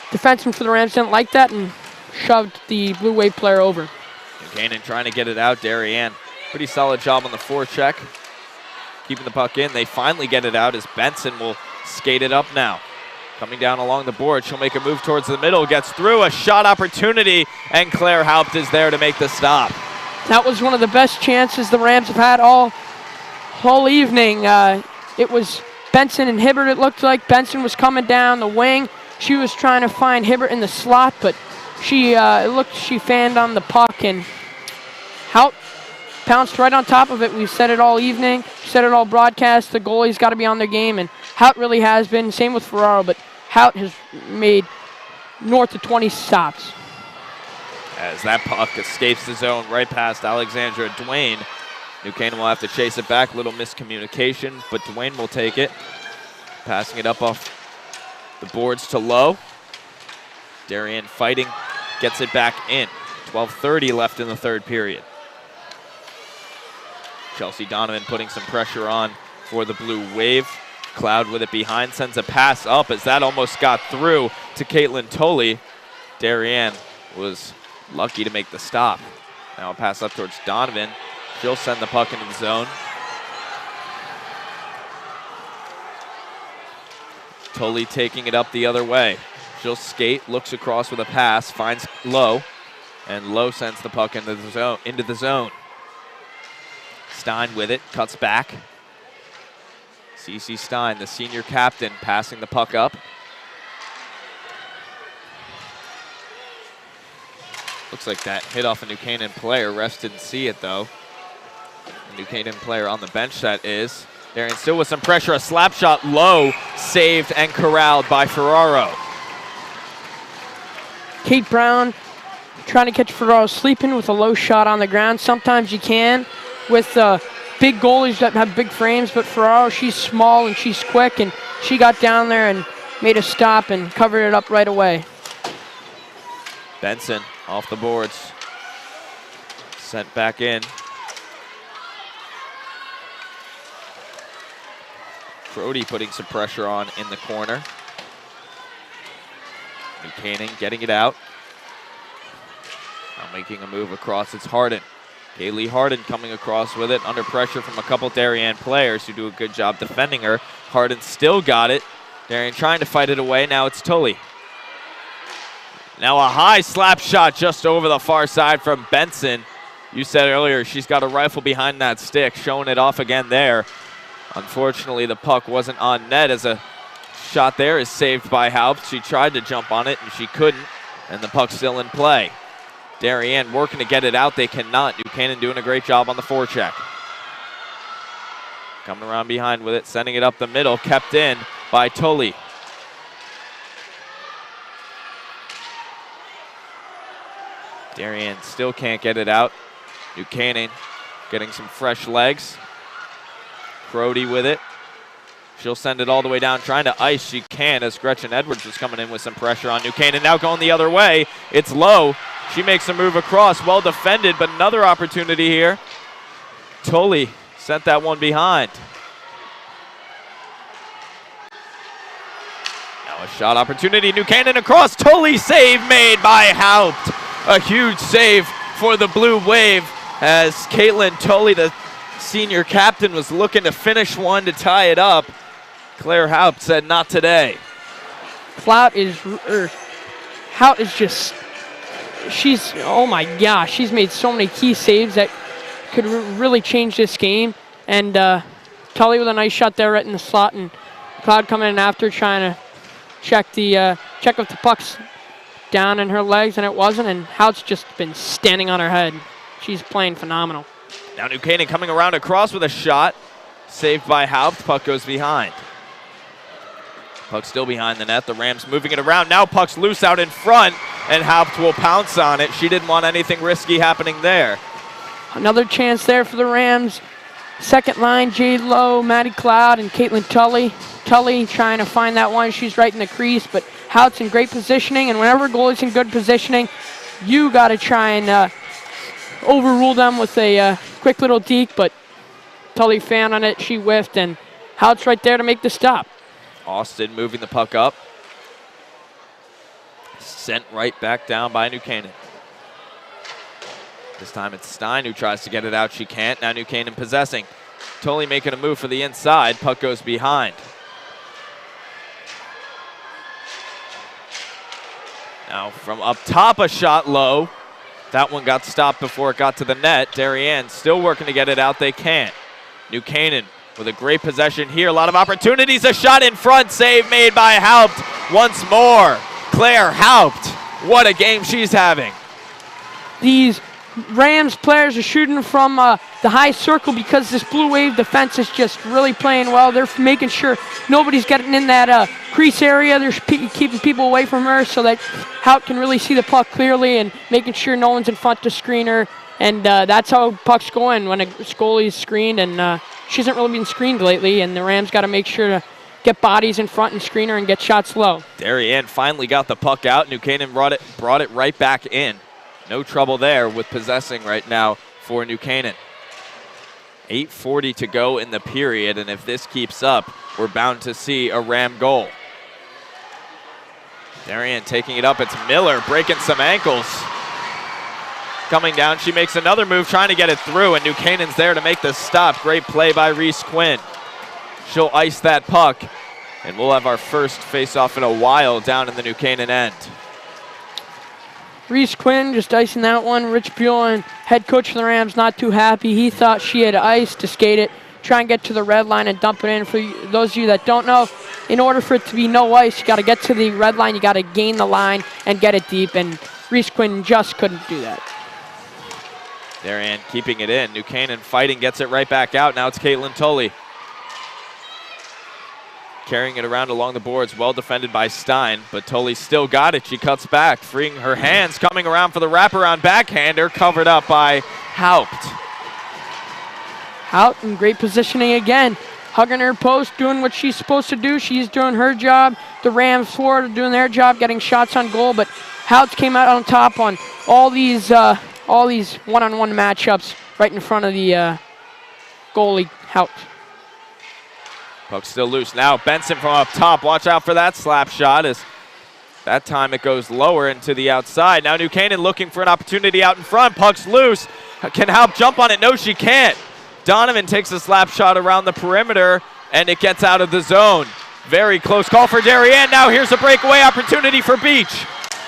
defenseman for the Rams didn't like that and shoved the Blue Wave player over. New Canaan trying to get it out. Darien, pretty solid job on the forecheck, keeping the puck in. They finally get it out as Benson will skate it up now. Coming down along the board, she'll make a move towards the middle, gets through, a shot opportunity, and Claire Haupt is there to make the stop. That was one of the best chances the Rams have had all evening. It was Benson and Hibbert, it looked like. Benson was coming down the wing. She was trying to find Hibbert in the slot, but she fanned on the puck, and Haupt pounced right on top of it. We've said it all evening, said it all broadcast. The goalie's got to be on their game, and Haupt really has been. Same with Ferraro, but Haupt has made north of 20 stops. As that puck escapes the zone right past Alexandra Dwayne. New Canaan will have to chase it back. Little miscommunication, but Dwayne will take it. Passing it up off the boards to Lowe. Darien fighting, gets it back in. 12:30 left in the third period. Chelsea Donovan putting some pressure on for the Blue Wave. Cloud with it behind, sends a pass up as that almost got through to Caitlin Tolley. Darien was lucky to make the stop. Now a pass up towards Donovan. She'll send the puck into the zone. Tolley taking it up the other way. She'll skate, looks across with a pass, finds Lowe, and Lowe sends the puck into the zone. Stein with it, cuts back. CeCe Stein, the senior captain, passing the puck up. Looks like that hit off a New Canaan player. Refs didn't see it, though. A New Canaan player on the bench, that is. Darien still with some pressure. A slap shot low, saved and corralled by Ferraro. Kate Brown trying to catch Ferraro sleeping with a low shot on the ground. Sometimes you can with big goalies that have big frames, but Ferraro, she's small and she's quick, and she got down there and made a stop and covered it up right away. Benson off the boards. Sent back in. Crody putting some pressure on in the corner. New Canaan getting it out. Now making a move across, it's Harden. Kaylee Harden coming across with it, under pressure from a couple Darien players who do a good job defending her. Harden still got it. Darien trying to fight it away, now it's Tolley. Now a high slap shot just over the far side from Benson. You said earlier she's got a rifle behind that stick, showing it off again there. Unfortunately, the puck wasn't on net as a shot there is saved by Haupt. She tried to jump on it and she couldn't, and the puck's still in play. Darien working to get it out, they cannot. New Canaan doing a great job on the forecheck. Coming around behind with it, sending it up the middle, kept in by Tolley. Darien still can't get it out. New Canaan getting some fresh legs. Crody with it. She'll send it all the way down, trying to ice. She can, as Gretchen Edwards was coming in with some pressure on New Canaan. Now going the other way, it's Lowe. She makes a move across, well defended, but another opportunity here. Tolley sent that one behind. Now a shot opportunity, New Canaan across, Tolley save made by Haupt. A huge save for the Blue Wave as Caitlin Tolley, the senior captain, was looking to finish one to tie it up. Claire Haupt said, not today. Haupt is just, oh my gosh, she's made so many key saves that could really change this game. And Tolley with a nice shot there right in the slot, and Cloud coming in after trying to check if the puck's down in her legs, and it wasn't, and Haupt's just been standing on her head. She's playing phenomenal. Now New Canaan coming around across with a shot. Saved by Haupt. Puck goes behind. Puck still behind the net. The Rams moving it around. Now puck's loose out in front, and Haupt will pounce on it. She didn't want anything risky happening there. Another chance there for the Rams. Second line, Jade Lowe, Maddie Cloud, and Caitlin Tolley. Tolley trying to find that one. She's right in the crease, but Haupt's in great positioning, and whenever a goalie's in good positioning, you got to try and overrule them with a quick little deke, but Tolley found on it, she whiffed, and Haupt's right there to make the stop. Austin moving the puck up. Sent right back down by New Canaan. This time it's Stein who tries to get it out. She can't. Now New Canaan possessing. Tolley making a move for the inside. Puck goes behind. Now from up top, a shot low. That one got stopped before it got to the net. Darien still working to get it out. They can't. New Canaan with a great possession here. A lot of opportunities. A shot in front. Save made by Haupt once more. Claire Haupt. What a game she's having. These Rams players are shooting from the high circle because this Blue Wave defense is just really playing well. They're making sure nobody's getting in that crease area. They're keeping people away from her so that Haupt can really see the puck clearly and making sure no one's in front to screen her. And that's how pucks go in when a goalie's screened, and she hasn't really been screened lately, and the Rams got to make sure to get bodies in front and screen her and get shots low. Darien finally got the puck out. New Canaan brought it right back in. No trouble there with possessing right now for New Canaan. 8:40 to go in the period, and if this keeps up, we're bound to see a Ram goal. Darien taking it up. It's Miller breaking some ankles. Coming down, she makes another move, trying to get it through, and New Canaan's there to make the stop. Great play by Reese Quinn. She'll ice that puck, and we'll have our first face-off in a while down in the New Canaan end. Reese Quinn just icing that one. Rich Buellin, head coach of the Rams, not too happy. He thought she had ice to skate it, try and get to the red line and dump it in. For those of you that don't know, in order for it to be no ice, you got to get to the red line, you got to gain the line and get it deep, and Reese Quinn just couldn't do that. Darien keeping it in. New Canaan fighting, gets it right back out. Now it's Caitlin Tully. Carrying it around along the boards, well defended by Stein, but Tully still got it. She cuts back, freeing her hands, coming around for the wraparound backhander, covered up by Haupt. Haupt in great positioning again. Hugging her post, doing what she's supposed to do. She's doing her job. The Rams forward are doing their job, getting shots on goal, but Haupt came out on top on all these one-on-one matchups right in front of the goalie, Haupt. Puck still loose. Now Benson from up top. Watch out for that slap shot, as that time it goes lower and to the outside. Now New Canaan looking for an opportunity out in front. Puck's loose. Can Haupt jump on it? No, she can't. Donovan takes a slap shot around the perimeter, and it gets out of the zone. Very close call for Darien. Now here's a breakaway opportunity for Beach.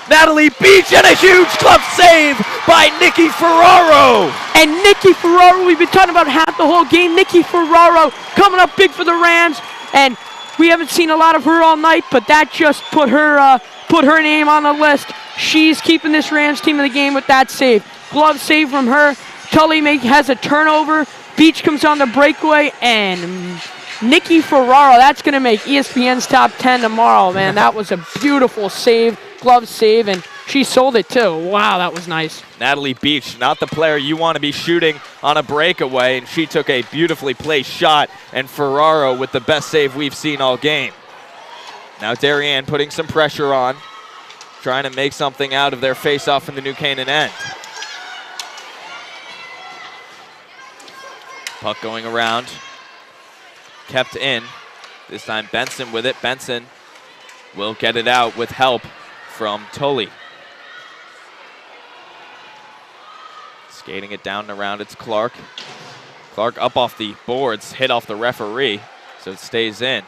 Natalie Beach, and a huge glove save by Nikki Ferraro. And Nikki Ferraro, we've been talking about half the whole game. Nikki Ferraro coming up big for the Rams, and we haven't seen a lot of her all night, but that just put her name on the list. She's keeping this Rams team in the game with that save. Glove save from her. Tully has a turnover. Beach comes on the breakaway, and Nikki Ferraro, that's going to make ESPN's top 10 tomorrow, man. That was a beautiful save. Glove save, and she sold it too. Wow, that was nice. Natalie Beach, not the player you want to be shooting on a breakaway, and she took a beautifully placed shot, and Ferraro with the best save we've seen all game. Now Darien putting some pressure on, trying to make something out of their face-off in the New Canaan end. Puck going around, kept in. This time Benson with it. Benson will get it out with help from Tully. Skating it down and around, it's Clark. Clark up off the boards, hit off the referee, so it stays in.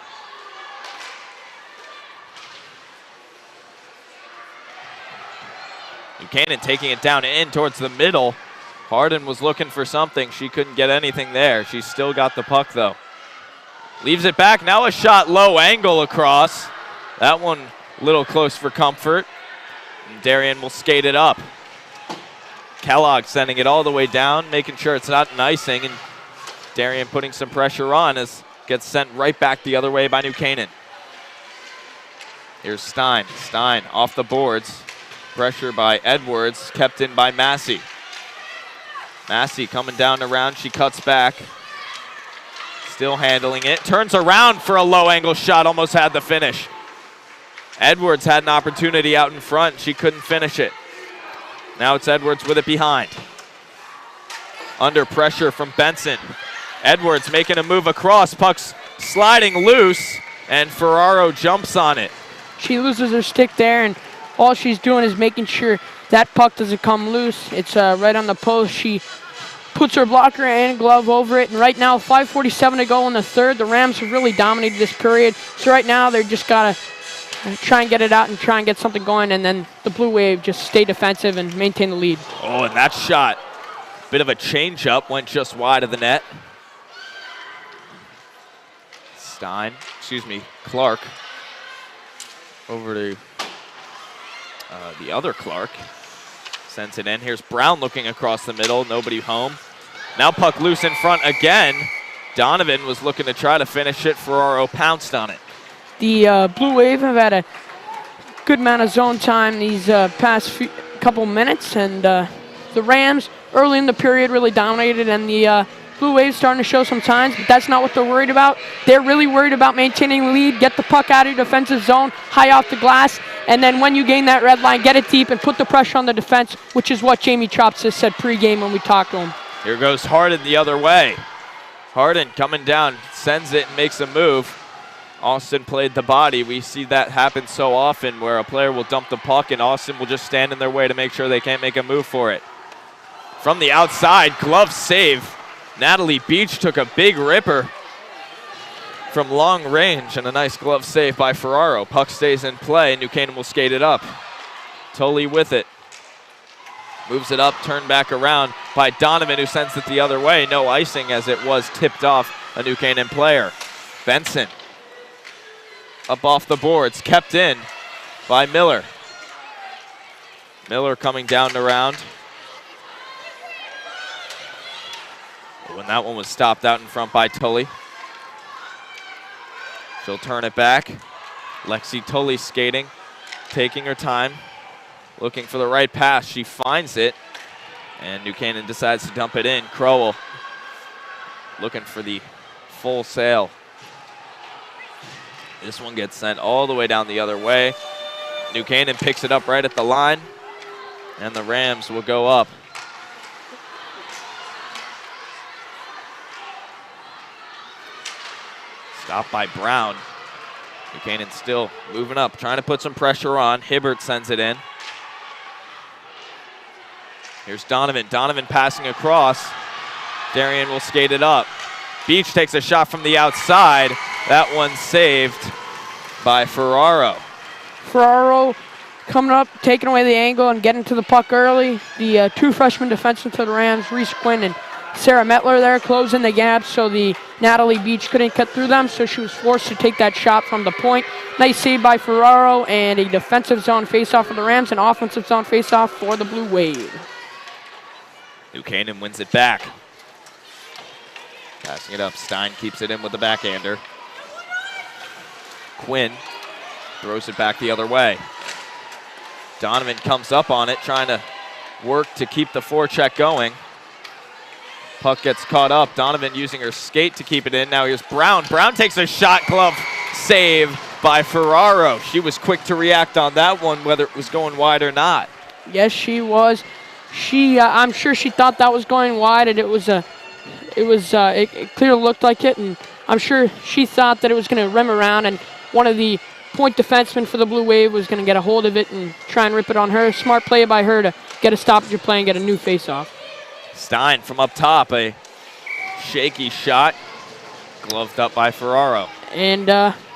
Buchanan taking it down in towards the middle. Harden was looking for something. She couldn't get anything there. She still got the puck, though. Leaves it back. Now a shot low angle across. That one a little close for comfort. And Darien will skate it up. Kellogg sending it all the way down, making sure it's not an icing, and Darien putting some pressure on as gets sent right back the other way by New Canaan. Here's Stein. Stein off the boards. Pressure by Edwards, kept in by Massey. Massey coming down around, she cuts back. Still handling it, turns around for a low angle shot, almost had the finish. Edwards had an opportunity out in front, she couldn't finish it. Now it's Edwards with it behind. Under pressure from Benson. Edwards making a move across, puck's sliding loose, and Ferraro jumps on it. She loses her stick there, and all she's doing is making sure that puck doesn't come loose. It's right on the post. She puts her blocker and glove over it, and right now 5:47 to go in the third. The Rams have really dominated this period, so right now they're just got to try and get it out and try and get something going, and then the Blue Wave just stay defensive and maintain the lead. Oh, and that shot, bit of a change-up, went just wide of the net. Clark over to the other Clark. Sends it in. Here's Brown looking across the middle, nobody home. Now puck loose in front again. Donovan was looking to try to finish it. Ferraro pounced on it. The Blue Wave have had a good amount of zone time these past couple minutes, and the Rams early in the period really dominated, and the Blue Wave's starting to show some signs, but that's not what they're worried about. They're really worried about maintaining the lead, get the puck out of your defensive zone, high off the glass, and then when you gain that red line, get it deep and put the pressure on the defense, which is what Jamie Trops has said pregame when we talked to him. Here goes Harden the other way. Harden coming down, sends it and makes a move. Austin played the body. We see that happen so often where a player will dump the puck and Austin will just stand in their way to make sure they can't make a move for it. From the outside, glove save. Natalie Beach took a big ripper from long range and a nice glove save by Ferraro. Puck stays in play. New Canaan will skate it up. Tully with it. Moves it up, turned back around by Donovan, who sends it the other way. No icing as it was tipped off a New Canaan player. Benson up off the boards, kept in by Miller. Miller coming down and around. When that one was stopped out in front by Tully. She'll turn it back. Lexi Tully skating, taking her time. Looking for the right pass. She finds it. And New Canaan decides to dump it in. Crowell looking for the full sail. This one gets sent all the way down the other way. New Canaan picks it up right at the line. And the Rams will go up. Stopped by Brown. New Canaan still moving up, trying to put some pressure on. Hibbert sends it in. Here's Donovan. Donovan passing across. Darien will skate it up. Beach takes a shot from the outside. That one saved by Ferraro. Ferraro coming up, taking away the angle and getting to the puck early. The two freshman defensemen for the Rams, Reese Quinn and Sarah Metler there, closing the gap so the Natalie Beach couldn't cut through them, so she was forced to take that shot from the point. Nice save by Ferraro, and a defensive zone faceoff for the Rams, and offensive zone faceoff for the Blue Wave. New Canaan wins it back. Passing it up, Stein keeps it in with the backhander. Quinn throws it back the other way. Donovan comes up on it, trying to work to keep the forecheck going. Puck gets caught up. Donovan using her skate to keep it in. Now here's Brown. Brown takes a shot, glove save by Ferraro. She was quick to react on that one, whether it was going wide or not. Yes, she was. I'm sure she thought that was going wide, and it clearly looked like it, and I'm sure she thought that it was going to rim around, and one of the point defensemen for the Blue Wave was going to get a hold of it and try and rip it on her. Smart play by her to get a stoppage of play and get a new faceoff. Stein from up top, a shaky shot, gloved up by Ferraro. And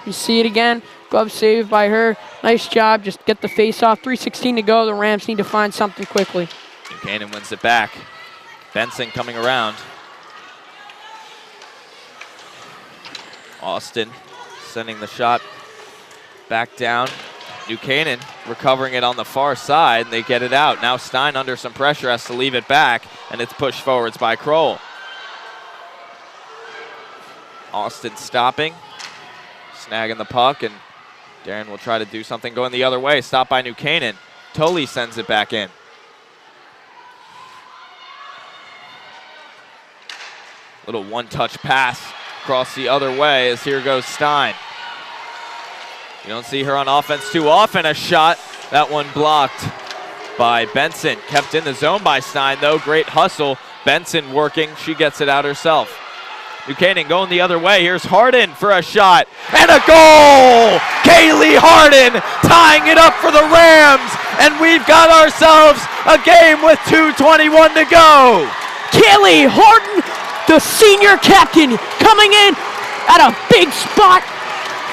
you see it again, glove save by her. Nice job, just get the faceoff. 3:16 to go, the Rams need to find something quickly. New Canaan wins it back. Benson coming around. Austin sending the shot back down. New Canaan recovering it on the far side, and they get it out. Now Stein under some pressure has to leave it back, and it's pushed forwards by Kroll. Austin stopping, snagging the puck, and Darren will try to do something going the other way. Stopped by New Canaan. Tully sends it back in. Little one-touch pass across the other way as here goes Stein. You don't see her on offense too often. A shot, that one blocked by Benson. Kept in the zone by Stein though, great hustle. Benson working, she gets it out herself. New Canaan going the other way. Here's Harden for a shot and a goal! Kaylee Harden tying it up for the Rams, and we've got ourselves a game with 2:21 to go. Kaylee Harden, the senior captain, coming in at a big spot.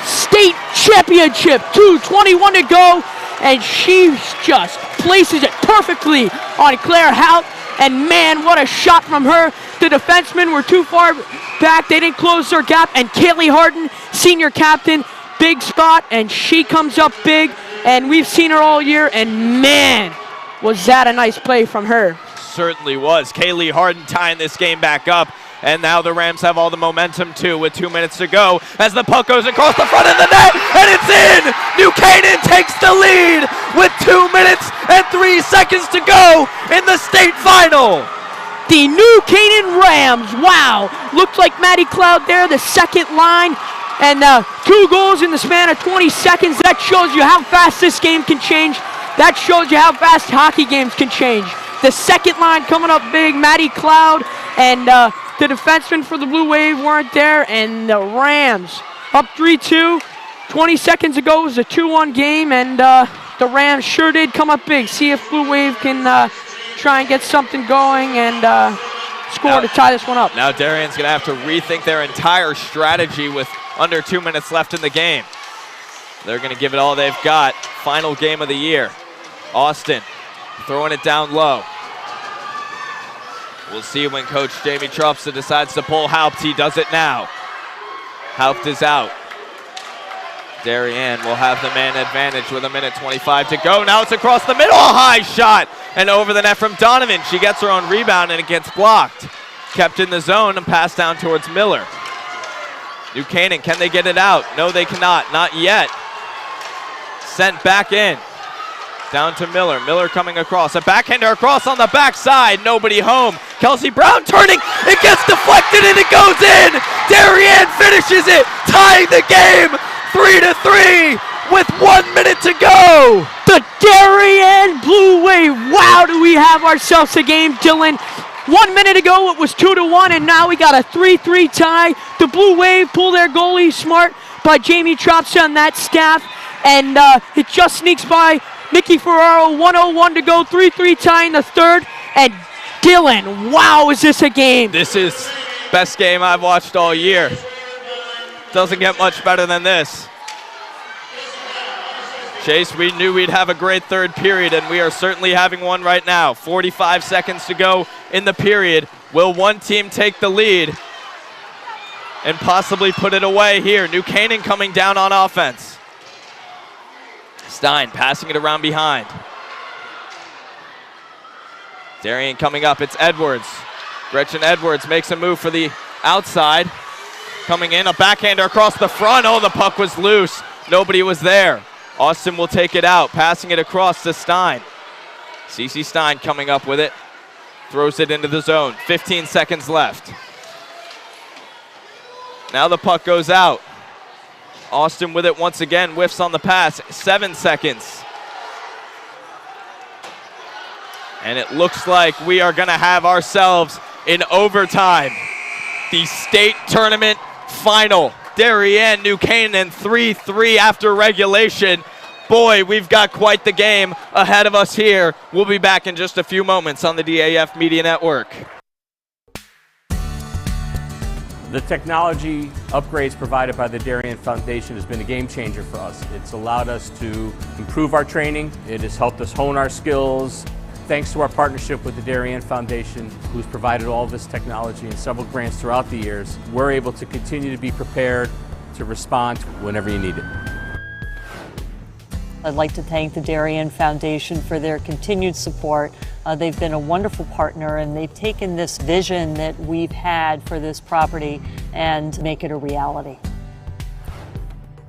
State championship, 2:21 to go, and she just places it perfectly on Claire Hout. And man, what a shot from her. The defensemen were too far back. They didn't close their gap. And Kaylee Harden, senior captain, big spot, and she comes up big. And we've seen her all year, and man, was that a nice play from her. Certainly was. Kaylee Harden tying this game back up. And now the Rams have all the momentum too with 2 minutes to go as the puck goes across the front of the net, and it's in! New Canaan takes the lead with 2 minutes and 3 seconds to go in the state final. The New Canaan Rams, wow, looked like Maddie Cloud there, the second line, and 2 goals in the span of 20 seconds. That shows you how fast this game can change. That shows you how fast hockey games can change. The second line coming up big, Maddie Cloud, and The defensemen for the Blue Wave weren't there, and the Rams up 3-2. 20 seconds ago it was a 2-1 game, and the Rams sure did come up big. See if Blue Wave can try and get something going and score to tie this one up. Now Darien's going to have to rethink their entire strategy with under 2 minutes left in the game. They're going to give it all they've got. Final game of the year. Austin throwing it down low. We'll see when Coach Jamie Trupsa decides to pull Haupt. He does it now. Haupt is out. Darien will have the man advantage with 1:25 to go. Now it's across the middle, a high shot, and over the net from Donovan. She gets her own rebound and it gets blocked. Kept in the zone and passed down towards Miller. New Canaan, can they get it out? No, they cannot, not yet. Sent back in. Down to Miller. Miller coming across. A backhander across on the backside. Nobody home. Kelsey Brown turning. It gets deflected and it goes in. Darien finishes it, tying the game 3-3 with 1 minute to go. The Darien Blue Wave. Wow, do we have ourselves a game, Dylan. 1 minute ago it was 2-1, and now we got a 3-3 tie. The Blue Wave pull their goalie smart by Jamie Trupsa and that staff, and it just sneaks by Nikki Ferraro. 1:01 to go, 3-3 tie in the third. And Dylan, wow, is this a game? This is best game I've watched all year. Doesn't get much better than this. Chase, we knew we'd have a great third period, and we are certainly having one right now. 45 seconds to go in the period. Will one team take the lead and possibly put it away here? New Canaan coming down on offense. Stein passing it around behind. Darien coming up, it's Edwards. Gretchen Edwards makes a move for the outside. Coming in, a backhander across the front. Oh, the puck was loose. Nobody was there. Austin will take it out, passing it across to Stein. Cece Stein coming up with it. Throws it into the zone. 15 seconds left. Now the puck goes out. Austin with it once again, whiffs on the pass. 7 seconds. And it looks like we are going to have ourselves in overtime. The state tournament final. Darien, New Canaan 3-3 after regulation. Boy, we've got quite the game ahead of us here. We'll be back in just a few moments on the DAF Media Network. The technology upgrades provided by the Darien Foundation has been a game changer for us. It's allowed us to improve our training. It has helped us hone our skills. Thanks to our partnership with the Darien Foundation, who's provided all of this technology and several grants throughout the years, we're able to continue to be prepared to respond whenever you need it. I'd like to thank the Darien Foundation for their continued support. They've been a wonderful partner, and they've taken this vision that we've had for this property and make it a reality.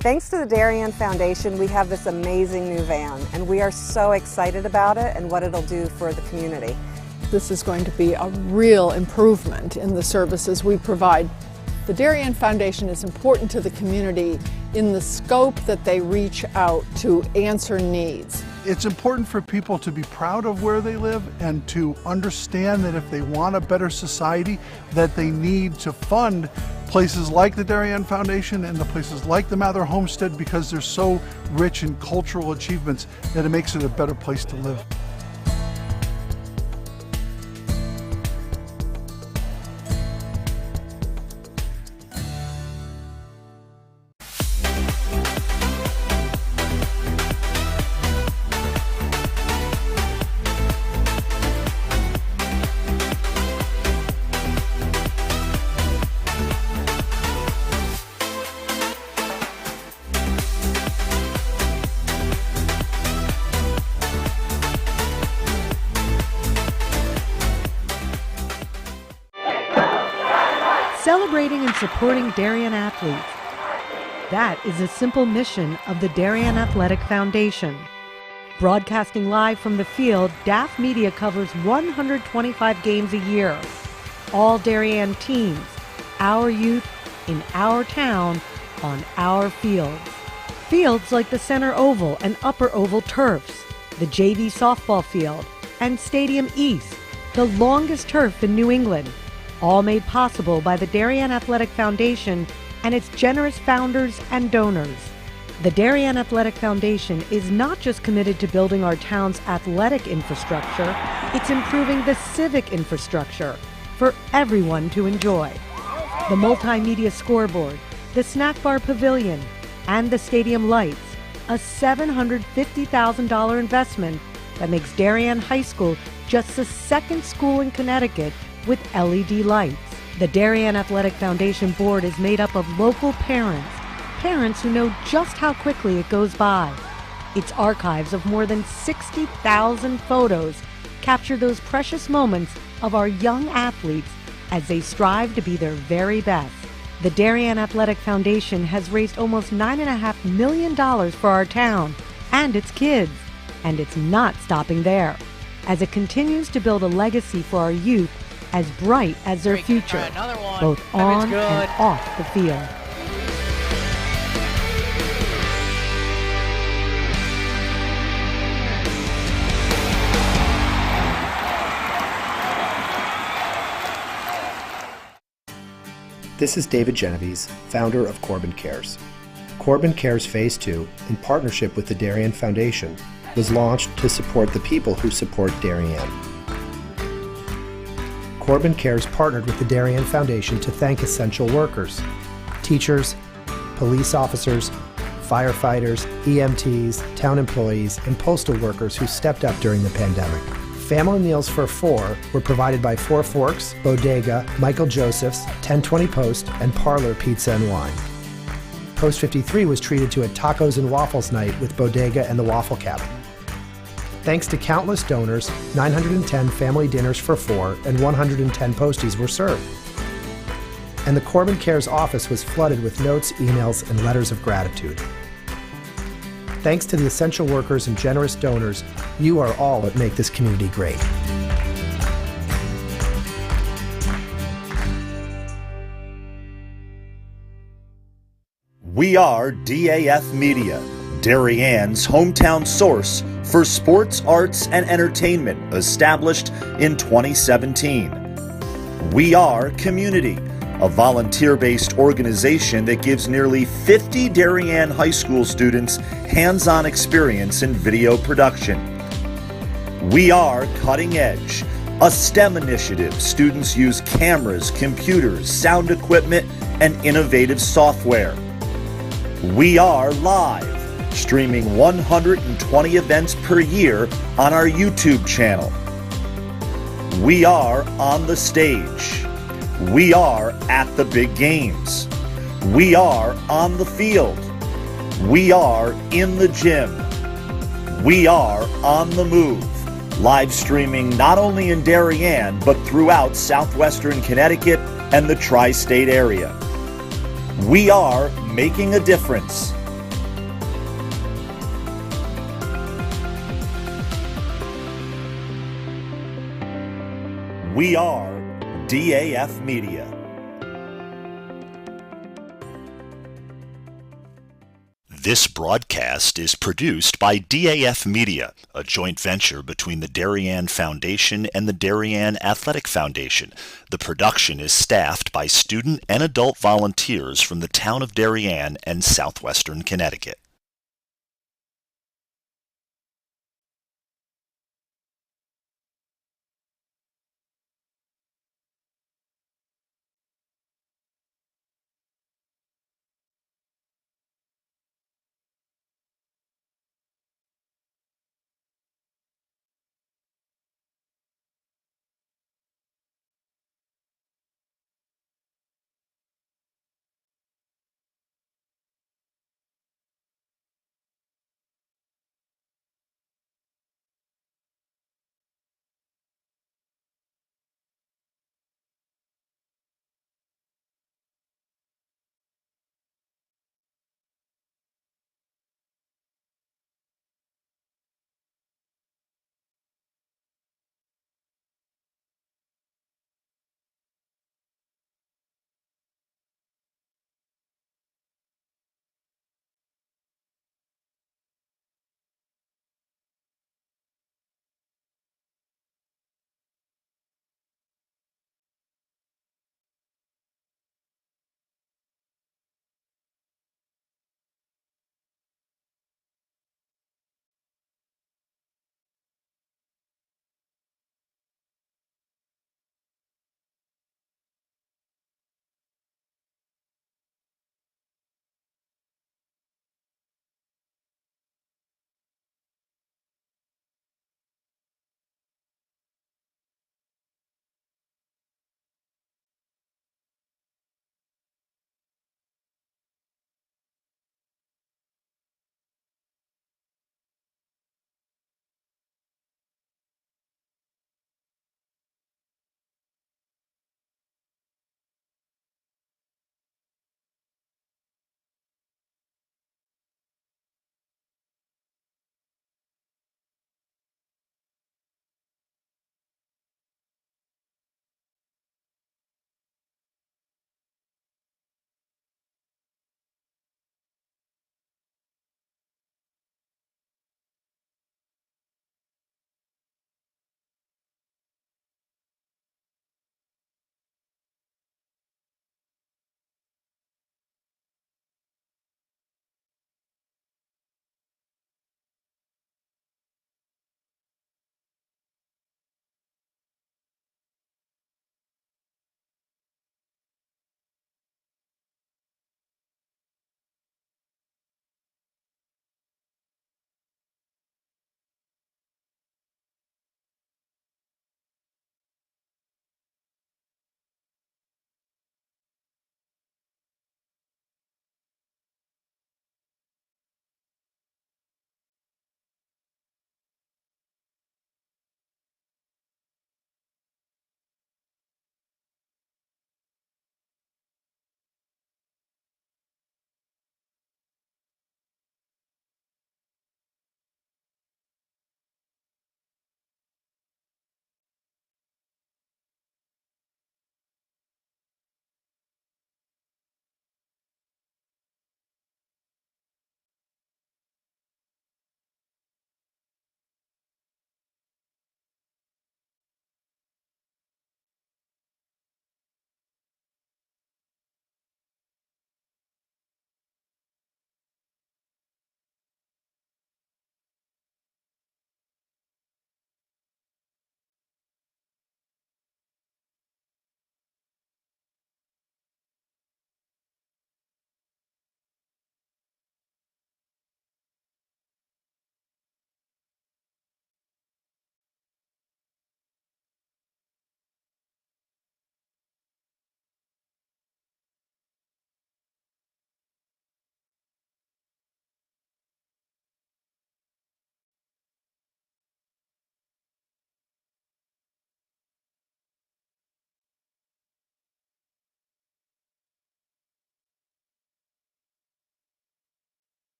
Thanks to the Darien Foundation, we have this amazing new van, and we are so excited about it and what it'll do for the community. This is going to be a real improvement in the services we provide. The Darien Foundation is important to the community in the scope that they reach out to answer needs. It's important for people to be proud of where they live and to understand that if they want a better society, that they need to fund places like the Darien Foundation and the places like the Mather Homestead, because they're so rich in cultural achievements that it makes it a better place to live. Celebrating and supporting Darien athletes. That is a simple mission of the Darien Athletic Foundation. Broadcasting live from the field, DAF Media covers 125 games a year. All Darien teams, our youth, in our town, on our fields. Fields like the Center Oval and Upper Oval turfs, the JV softball field, and Stadium East, the longest turf in New England. all made possible by the Darien Athletic Foundation and its generous founders and donors. The Darien Athletic Foundation is not just committed to building our town's athletic infrastructure, it's improving the civic infrastructure for everyone to enjoy. The multimedia scoreboard, the snack bar pavilion, and the stadium lights, a $750,000 investment that makes Darien High School just the second school in Connecticut with LED lights. The Darien Athletic Foundation board is made up of local parents who know just how quickly it goes by. Its archives of more than 60,000 photos capture those precious moments of our young athletes as they strive to be their very best. The Darien Athletic Foundation has raised almost $9.5 million for our town and its kids, and it's not stopping there, as it continues to build a legacy for our youth as bright as their future, both on and off the field. This is David Genovese, founder of Corbin Cares. Corbin Cares Phase 2, in partnership with the Darien Foundation, was launched to support the people who support Darien. Corbin Cares partnered with the Darien Foundation to thank essential workers, teachers, police officers, firefighters, EMTs, town employees, and postal workers who stepped up during the pandemic. Family meals for four were provided by Four Forks, Bodega, Michael Joseph's, 1020 Post, and Parlor Pizza and Wine. Post 53 was treated to a tacos and waffles night with Bodega and the Waffle Cabin. Thanks to countless donors, 910 family dinners for four and 110 posties were served. And the Corbin Cares office was flooded with notes, emails, and letters of gratitude. Thanks to the essential workers and generous donors, you are all that make this community great. We are DAF Media, Darien's hometown source for sports, arts, and entertainment, established in 2017. We are Community, a volunteer-based organization that gives nearly 50 Darien High School students hands-on experience in video production. We are Cutting Edge, a STEM initiative. Students use cameras, computers, sound equipment, and innovative software. We are Live, streaming 120 events per year on our YouTube channel. We are On the Stage. We are At the Big Games. We are On the Field. We are In the Gym. We are On the Move, live streaming not only in Darien, but throughout southwestern Connecticut and the tri-state area. We are making a difference. We are DAF Media. This broadcast is produced by DAF Media, a joint venture between the Darien Foundation and the Darien Athletic Foundation. The production is staffed by student and adult volunteers from the town of Darien and southwestern Connecticut.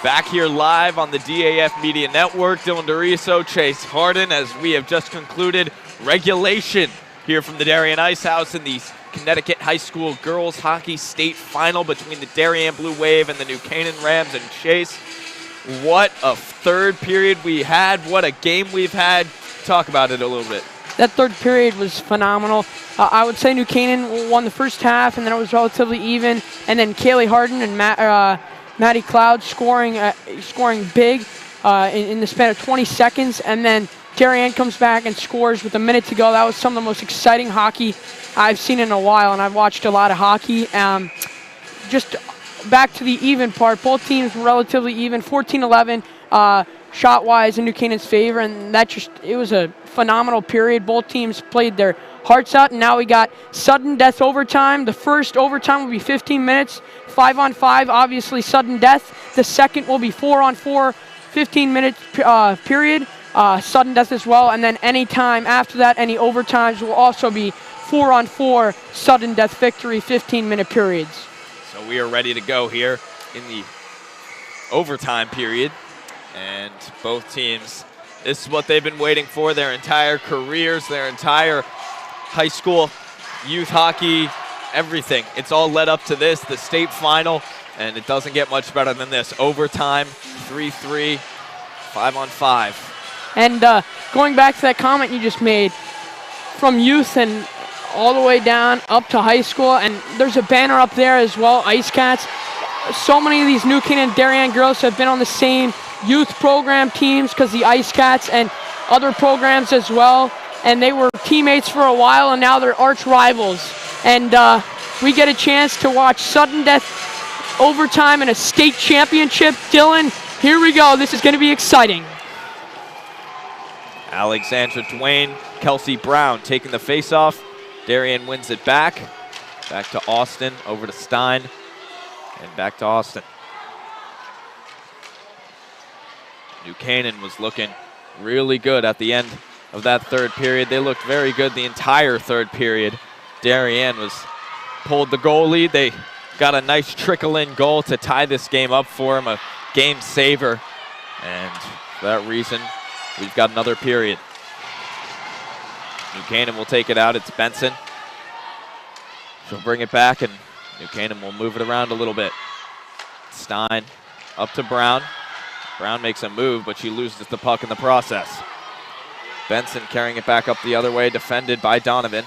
Back here live on the DAF Media Network, Dylan DeRiso, Chase Harden, as we have just concluded regulation here from the Darien Ice House in the Connecticut High School Girls Hockey State Final between the Darien Blue Wave and the New Canaan Rams. And Chase, what a third period we had. What a game we've had. Talk about it a little bit. That third period was phenomenal. I would say New Canaan won the first half, and then it was relatively even. And then Kaylee Harden and Maddie Cloud scoring big in the span of 20 seconds. And then Darien comes back and scores with a minute to go. That was some of the most exciting hockey I've seen in a while, and I've watched a lot of hockey. Just back to the even part, both teams were relatively even, 14-11 shot-wise in New Canaan's favor, and it was a phenomenal period. Both teams played their hearts out, and now we got sudden death overtime. The first overtime will be 15 minutes, 5-on-5, obviously sudden death. The second will be 4-on-4, 15-minute period, sudden death as well. And then any time after that, any overtimes will also be 4-on-4, sudden death victory, 15-minute periods. So we are ready to go here in the overtime period. And both teams, this is what they've been waiting for their entire careers, their entire high school, youth hockey, everything. It's all led up to this, the state final, and it doesn't get much better than this. Overtime, 3-3, 5-on-5. And going back to that comment you just made, from youth and all the way down up to high school, and there's a banner up there as well, Ice Cats. So many of these New Canaan Darien girls have been on the same youth program teams because the Ice Cats and other programs as well, and they were teammates for a while, and now they're arch rivals. And we get a chance to watch sudden death overtime in a state championship. Dylan, here we go. This is going to be exciting. Alexandra Duane, Kelsey Brown taking the face-off. Darien wins it back. Back to Austin, over to Stein, and back to Austin. New Canaan was looking really good at the end of that third period. They looked very good the entire third period. Darien pulled the goal lead. They got a nice trickle-in goal to tie this game up for them, a game saver. And for that reason, we've got another period. New Canaan will take it out. It's Benson. She'll bring it back, and New Canaan will move it around a little bit. Stein up to Brown. Brown makes a move, but she loses the puck in the process. Benson carrying it back up the other way, defended by Donovan.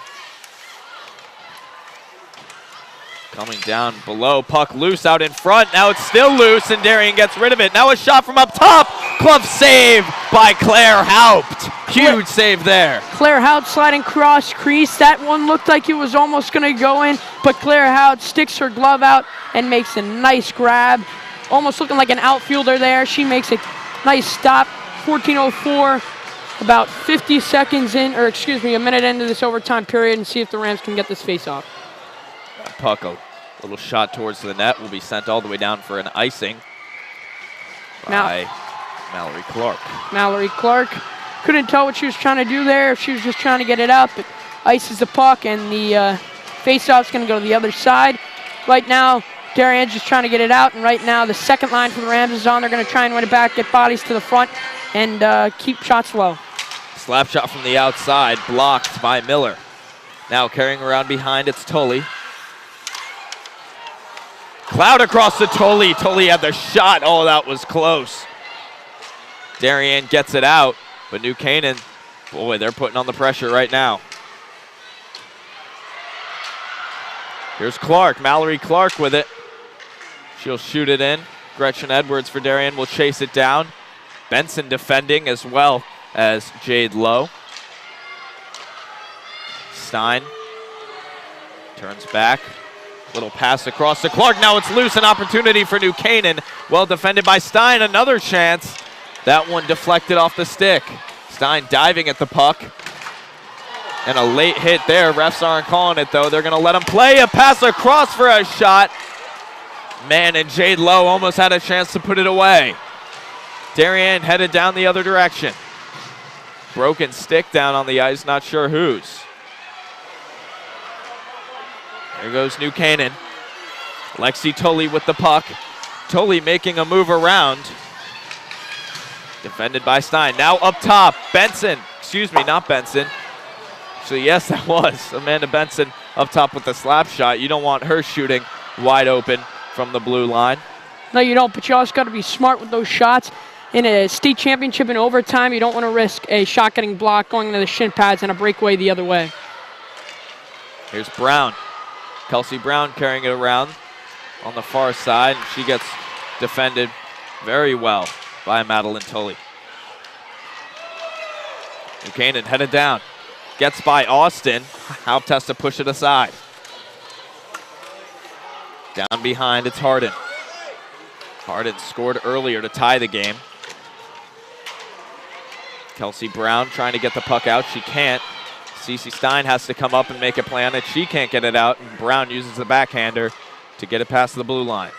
Coming down below, puck loose out in front. Now it's still loose, and Darien gets rid of it. Now a shot from up top. Glove save by Claire Haupt. Huge save there. Claire Haupt sliding cross crease. That one looked like it was almost going to go in, but Claire Haupt sticks her glove out and makes a nice grab. Almost looking like an outfielder there. She makes a nice stop. 14:04, about 50 seconds in, or excuse me, a minute into this overtime period, and see if the Rams can get this face-off. Puck, a little shot towards the net, will be sent all the way down for an icing by Mallory Clark. Mallory Clark couldn't tell what she was trying to do there, if she was just trying to get it up. But ices the puck, and the face-off's going to go to the other side. Right now, Darien's just trying to get it out, and right now the second line for the Rams is on. They're going to try and win it back, get bodies to the front, and keep shots low. Slap shot from the outside, blocked by Miller. Now carrying around behind, it's Tully. Cloud across to Tully. Tully had the shot. Oh, that was close. Darien gets it out, but New Canaan, boy, they're putting on the pressure right now. Here's Clark, Mallory Clark with it. She'll shoot it in. Gretchen Edwards for Darien will chase it down. Benson defending as well as Jade Lowe. Stein turns back. Little pass across to Clark. Now it's loose, an opportunity for New Canaan. Well defended by Stein, another chance. That one deflected off the stick. Stein diving at the puck. And a late hit there. Refs aren't calling it though. They're gonna let him play. A pass across for a shot. Man, and Jade Lowe almost had a chance to put it away. Darien headed down the other direction. Broken stick down on the ice, not sure whose. There goes New Canaan. Lexi Tully with the puck. Tolley making a move around. Defended by Stein. Now up top, Benson. Excuse me, not Benson. So yes, that was Amanda Benson up top with the slap shot. You don't want her shooting wide open from the blue line. No, you don't, but you also got to be smart with those shots. In a state championship in overtime, you don't want to risk a shot getting blocked, going into the shin pads, and a breakaway the other way. Here's Brown. Kelsey Brown carrying it around on the far side, and she gets defended very well by Madeline Tolley. Buchanan headed down. Gets by Austin. Haupt has to push it aside. Down behind, it's Harden. Harden scored earlier to tie the game. Kelsey Brown trying to get the puck out. She can't. Cece Stein has to come up and make a play on it. She can't get it out, and Brown uses the backhander to get it past the blue line.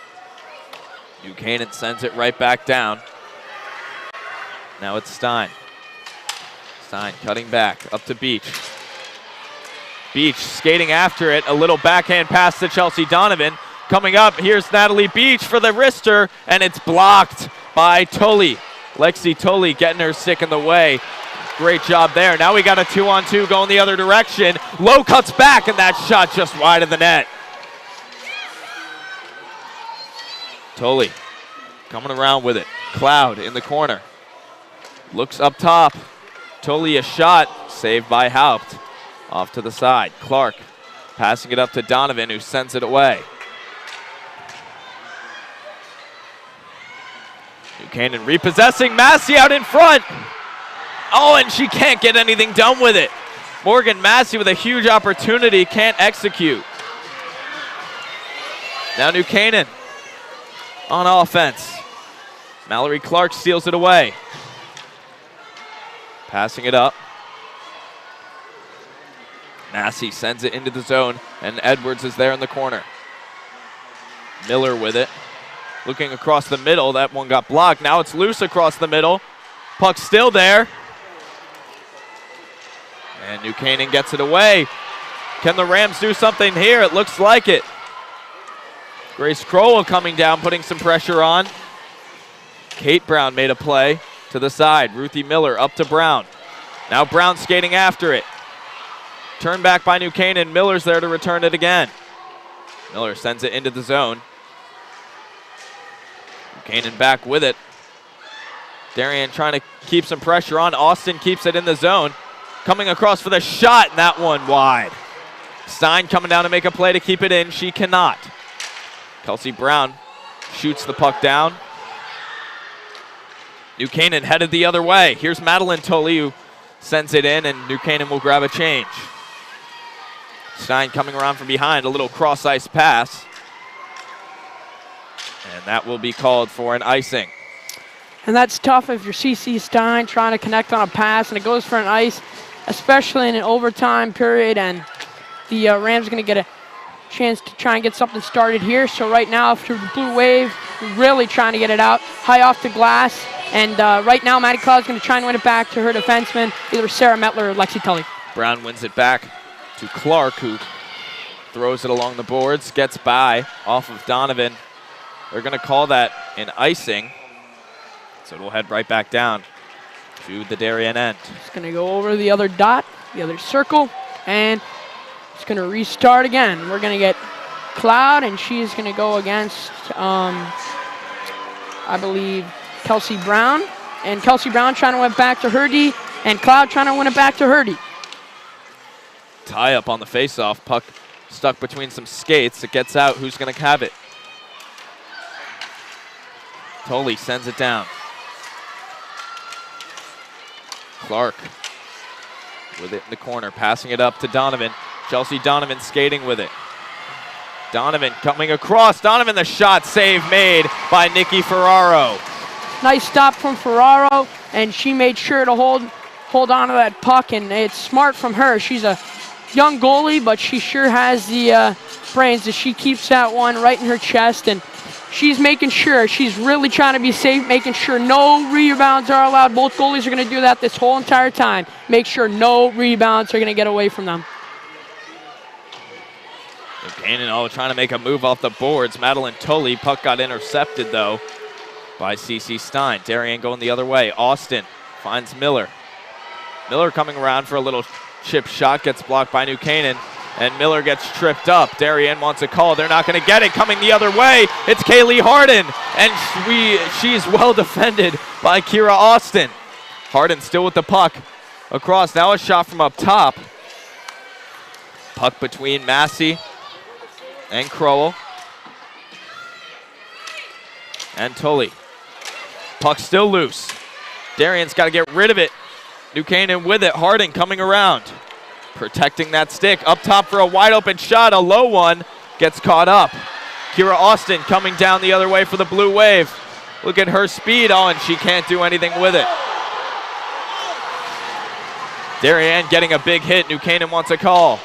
Buchanan sends it right back down. Now it's Stein. Stein cutting back, up to Beach. Beach skating after it, a little backhand pass to Chelsea Donovan. Coming up, here's Natalie Beach for the wrister, and it's blocked by Tolley. Lexi Tolley getting her stick in the way. Great job there. Now we got a 2-on-2 going the other direction. Lowe cuts back, and that shot just wide of the net. Tolley coming around with it. Cloud in the corner. Looks up top. Tolley a shot, saved by Haupt. Off to the side. Clark passing it up to Donovan, who sends it away. Buchanan repossessing. Massey out in front. Oh, and she can't get anything done with it. Morgan Massey with a huge opportunity, can't execute. Now Buchanan on offense. Mallory Clark steals it away. Passing it up. Massey sends it into the zone, and Edwards is there in the corner. Miller with it. Looking across the middle, that one got blocked. Now it's loose across the middle. Puck still there. And Buchanan gets it away. Can the Rams do something here? It looks like it. Grace Crowell coming down, putting some pressure on. Kate Brown made a play to the side. Ruthie Miller up to Brown. Now Brown skating after it. Turned back by Buchanan. Miller's there to return it again. Miller sends it into the zone. Buchanan back with it. Darien trying to keep some pressure on. Austin keeps it in the zone. Coming across for the shot, and that one wide. Stein coming down to make a play to keep it in. She cannot. Kelsey Brown shoots the puck down. Buchanan headed the other way. Here's Madeline Tolley, who sends it in, and Buchanan will grab a change. Stein coming around from behind, a little cross-ice pass. And that will be called for an icing. And that's tough if you're CC Stein trying to connect on a pass and it goes for an ice, especially in an overtime period, and the Rams are going to get a chance to try and get something started here. So right now, after the blue wave, really trying to get it out, high off the glass. And right now, Maddie Cloud's going to try and win it back to her defenseman, either Sarah Metler or Lexi Tully. Brown wins it back to Clark, who throws it along the boards, gets by off of Donovan. They're going to call that an icing. So it'll head right back down to the Darien end. It's going to go over the other dot, the other circle, and it's going to restart again. We're going to get Cloud, and she's going to go against, I believe, Kelsey Brown. And Kelsey Brown trying to win it back to Herdy, and Cloud trying to win it back to Herdy. Tie up on the faceoff. Puck stuck between some skates. It gets out. Who's going to have it? Tolley sends it down. Clark with it in the corner, passing it up to Donovan. Chelsea Donovan skating with it. Donovan coming across. Donovan, the shot save made by Nikki Ferraro. Nice stop from Ferraro, and she made sure to hold on to that puck, and it's smart from her. She's a young goalie, but she sure has the brains as she keeps that one right in her chest, and she's making sure. She's really trying to be safe, making sure no rebounds are allowed. Both goalies are going to do that this whole entire time. Make sure no rebounds are going to get away from them. Canaan trying to make a move off the boards. Madeline Tully, puck got intercepted though by CC Stein. Darien going the other way. Austin finds Miller. Miller coming around for a little chip shot, gets blocked by New Canaan, and Miller gets tripped up. Darien wants a call. They're not going to get it. Coming the other way, it's Kaylee Harden, and she's well defended by Kira Austin. Harden still with the puck. Across, now a shot from up top. Puck between Massey and Crowell. And Tully. Puck still loose. Darien's got to get rid of it. New Canaan with it. Harden coming around. Protecting that stick. Up top for a wide open shot. A low one. Gets caught up. Kira Austin coming down the other way for the Blue Wave. Look at her speed. Oh, and she can't do anything with it. Darien getting a big hit. New Canaan wants a call.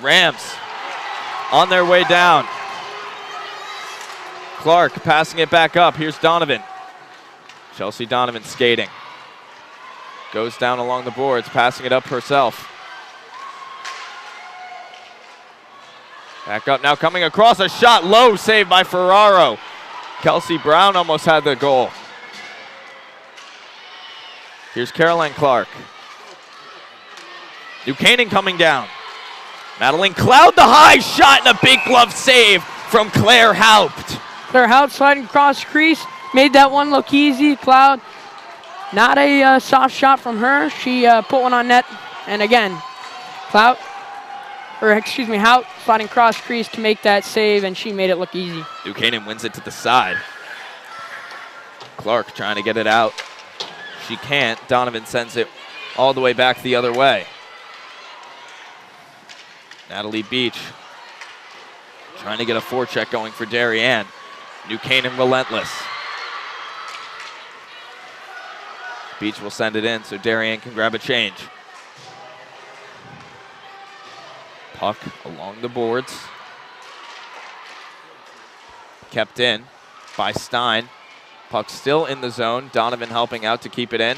Rams on their way down. Clark passing it back up. Here's Donovan. Chelsea Donovan skating. Goes down along the boards, passing it up herself. Back up now, coming across, a shot low, saved by Ferraro. Kelsey Brown almost had the goal. Here's Caroline Clark. New Canaan coming down. Madeline Cloud, the high shot, and a big glove save from Claire Haupt. Claire Haupt sliding across the crease, made that one look easy. Cloud, not a soft shot from her. She put one on net, and again, Haupt sliding cross crease to make that save, and she made it look easy. New Canaan wins it to the side. Clark trying to get it out. She can't. Donovan sends it all the way back the other way. Natalie Beach trying to get a forecheck going for Darien. New Canaan relentless. Beach will send it in so Darien can grab a change. Puck along the boards. Kept in by Stein. Puck still in the zone. Donovan helping out to keep it in.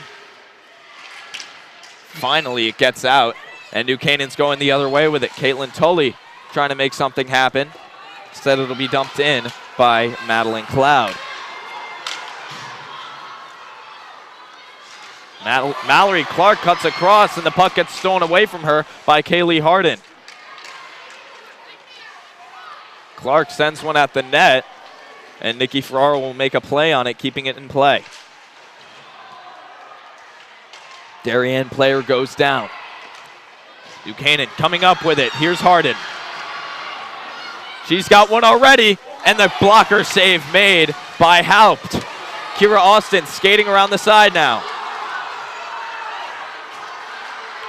Finally it gets out. And New Canaan's going the other way with it. Caitlin Tully trying to make something happen. Instead it'll be dumped in by Madeline Cloud. Mallory Clark cuts across and the puck gets stolen away from her by Kaylee Harden. Clark sends one at the net and Nikki Ferraro will make a play on it, keeping it in play. Darien player goes down. New Canaan coming up with it. Here's Harden. She's got one already, and the blocker save made by Haupt. Kira Austin skating around the side now.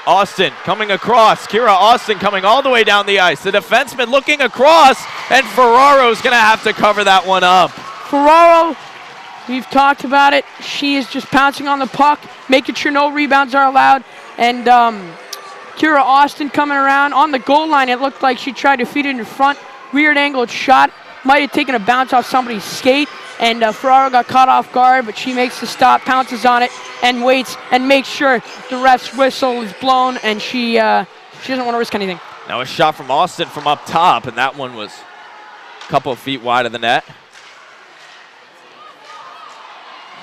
Austin coming across. Kira Austin coming all the way down the ice. The defenseman looking across, and Ferraro's going to have to cover that one up. Ferraro, we've talked about it. She is just pouncing on the puck, making sure no rebounds are allowed, and Kira Austin coming around on the goal line. It looked like she tried to feed it in front. Weird angled shot. Might have taken a bounce off somebody's skate. And Ferraro got caught off guard, but she makes the stop, pounces on it, and waits and makes sure the ref's whistle is blown, and she doesn't want to risk anything. Now a shot from Austin from up top, and that one was a couple of feet wide of the net.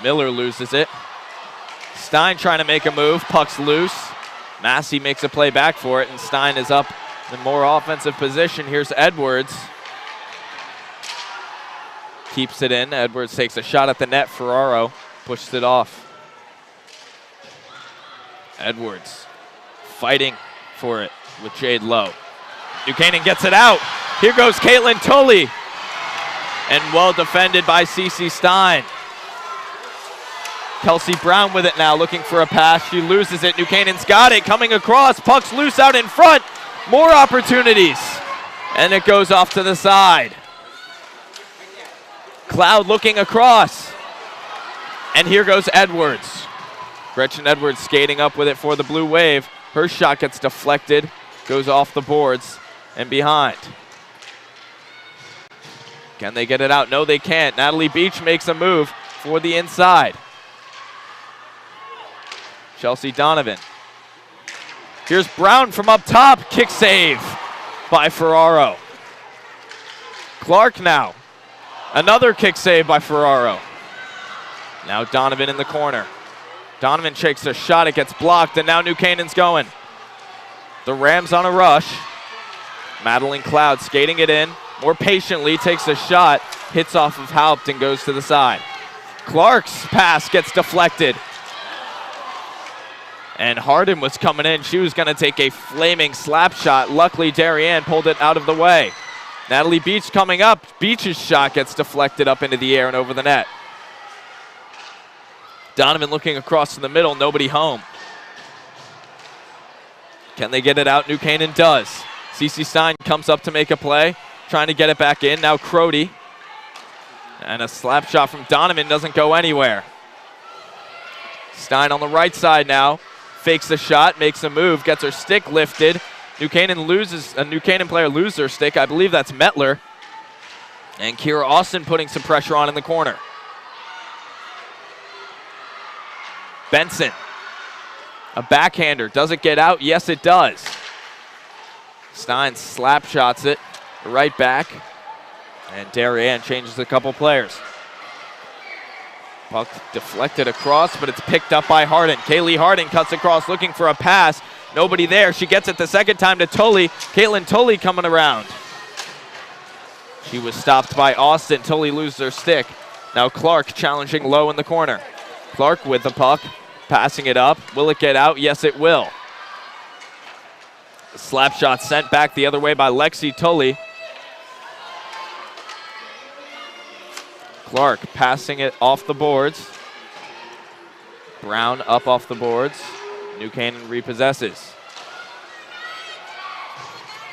Miller loses it. Stein trying to make a move. Puck's loose. Massey makes a play back for it, and Stein is up in more offensive position. Here's Edwards. Keeps it in. Edwards takes a shot at the net. Ferraro pushes it off. Edwards fighting for it with Jade Lowe. New Canaan gets it out. Here goes Caitlin Tully. And well defended by CC Stein. Kelsey Brown with it now, looking for a pass. She loses it. New Canaan's got it. Coming across. Puck's loose out in front. More opportunities. And it goes off to the side. Cloud looking across. And here goes Edwards. Gretchen Edwards skating up with it for the Blue Wave. Her shot gets deflected, goes off the boards and behind. Can they get it out? No, they can't. Natalie Beach makes a move for the inside. Chelsea Donovan Here's Brown from up top. Kick save by Ferraro. Clark now. Another kick save by Ferraro. Now Donovan in the corner. Donovan shakes a shot. It gets blocked, and now New Canaan's going. The Rams on a rush. Madeline Cloud skating it in. More patiently, takes a shot. Hits off of Haupt and goes to the side. Clark's pass gets deflected. And Harden was coming in. She was going to take a flaming slap shot. Luckily, Darien pulled it out of the way. Natalie Beach coming up. Beach's shot gets deflected up into the air and over the net. Donovan looking across in the middle. Nobody home. Can they get it out? New Canaan does. Cece Stein comes up to make a play. Trying to get it back in. Now Crody. And a slap shot from Donovan doesn't go anywhere. Stein on the right side now. Fakes the shot, makes a move, gets her stick lifted. New Canaan player loses her stick. I believe that's Metler. And Kira Austin putting some pressure on in the corner. Benson. A backhander. Does it get out? Yes, it does. Stein slap shots it right back. And Darien changes a couple players. Puck deflected across, but it's picked up by Harden. Kaylee Harden cuts across looking for a pass. Nobody there. She gets it the second time to Tully. Caitlin Tully coming around. She was stopped by Austin. Tully loses her stick. Now Clark challenging low in the corner. Clark with the puck, passing it up. Will it get out? Yes, it will. The slap shot sent back the other way by Lexi Tully. Clark passing it off the boards. Brown up off the boards. New Canaan repossesses.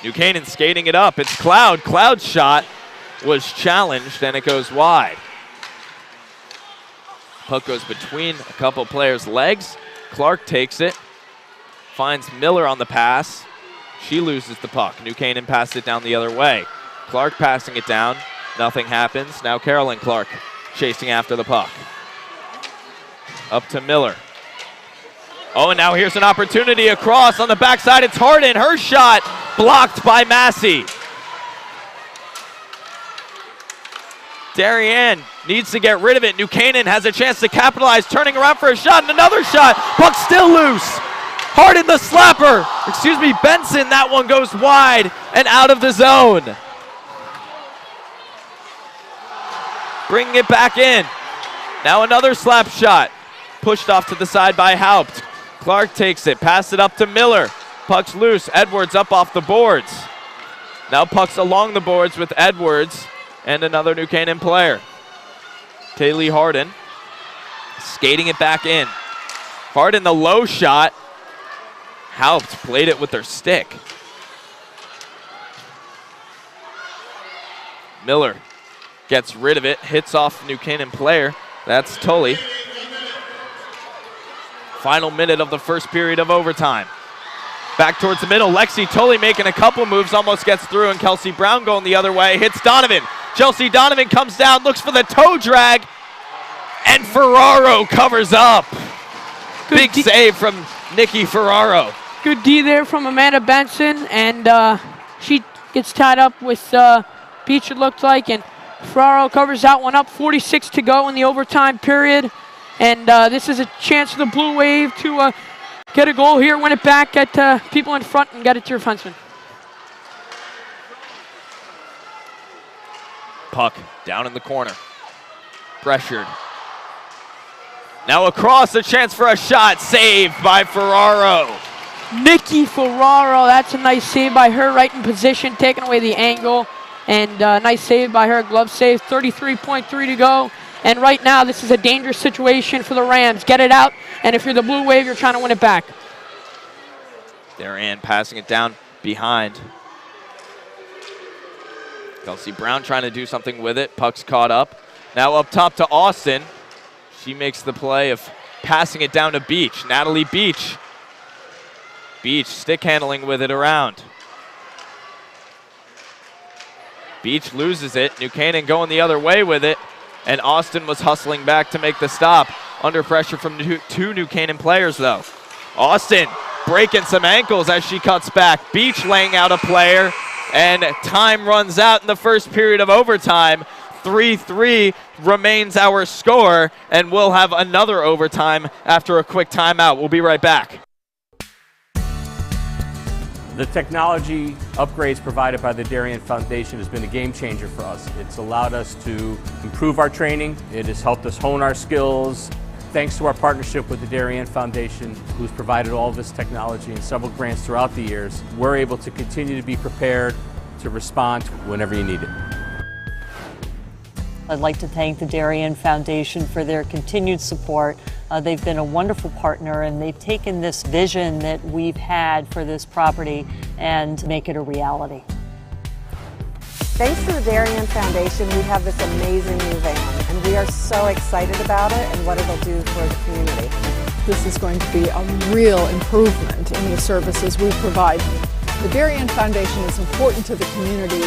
New Canaan skating it up. It's Cloud. Cloud's shot was challenged and it goes wide. Puck goes between a couple players' legs. Clark takes it. Finds Miller on the pass. She loses the puck. New Canaan passed it down the other way. Clark passing it down. Nothing happens. Now Carolyn Clark chasing after the puck. Up to Miller. Oh, and now here's an opportunity across on the backside. It's Harden. Her shot blocked by Massey. Darien needs to get rid of it. New Canaan has a chance to capitalize, turning around for a shot, and another shot. Puck still loose. Harden the slapper. Excuse me, Benson. That one goes wide and out of the zone. Bringing it back in. Now another slap shot. Pushed off to the side by Haupt. Clark takes it. Pass it up to Miller. Puck's loose. Edwards up off the boards. Now puck's along the boards with Edwards and another New Canaan player. Kaylee Harden skating it back in. Harden the low shot. Haupt played it with her stick. Miller gets rid of it, hits off New Canaan player. That's Tully. Final minute of the first period of overtime. Back towards the middle, Lexi Tully making a couple moves, almost gets through, and Kelsey Brown going the other way, hits Donovan. Chelsea Donovan comes down, looks for the toe drag, and Ferraro covers up. Big save from Nikki Ferraro. Good D there from Amanda Benson, and she gets tied up with Beach, it looked like, and Ferraro covers that one up. 46 to go in the overtime period. And this is a chance for the Blue Wave to get a goal here, win it back, get people in front, and get it to your defenseman. Puck down in the corner. Pressured. Now across, a chance for a shot. Saved by Ferraro. Nikki Ferraro, that's a nice save by her, right in position, taking away the angle. And nice save by her, glove save, 33.3 to go. And right now, this is a dangerous situation for the Rams. Get it out, and if you're the Blue Wave, you're trying to win it back. Darien passing it down behind. Kelsey Brown trying to do something with it. Puck's caught up. Now up top to Austin. She makes the play of passing it down to Beach. Natalie Beach. Beach stick handling with it around. Beach loses it. New Canaan going the other way with it. And Austin was hustling back to make the stop. Under pressure from two New Canaan players, though. Austin breaking some ankles as she cuts back. Beach laying out a player, and time runs out in the first period of overtime. 3-3 remains our score, and we'll have another overtime after a quick timeout. We'll be right back. The technology upgrades provided by the Darien Foundation has been a game changer for us. It's allowed us to improve our training. It has helped us hone our skills. Thanks to our partnership with the Darien Foundation, who's provided all of this technology and several grants throughout the years, we're able to continue to be prepared to respond whenever you need it. I'd like to thank the Darien Foundation for their continued support. They've been a wonderful partner, and they've taken this vision that we've had for this property and make it a reality. Thanks to the Darien Foundation, we have this amazing new van, and we are so excited about it and what it'll do for the community. This is going to be a real improvement in the services we provide. The Darien Foundation is important to the community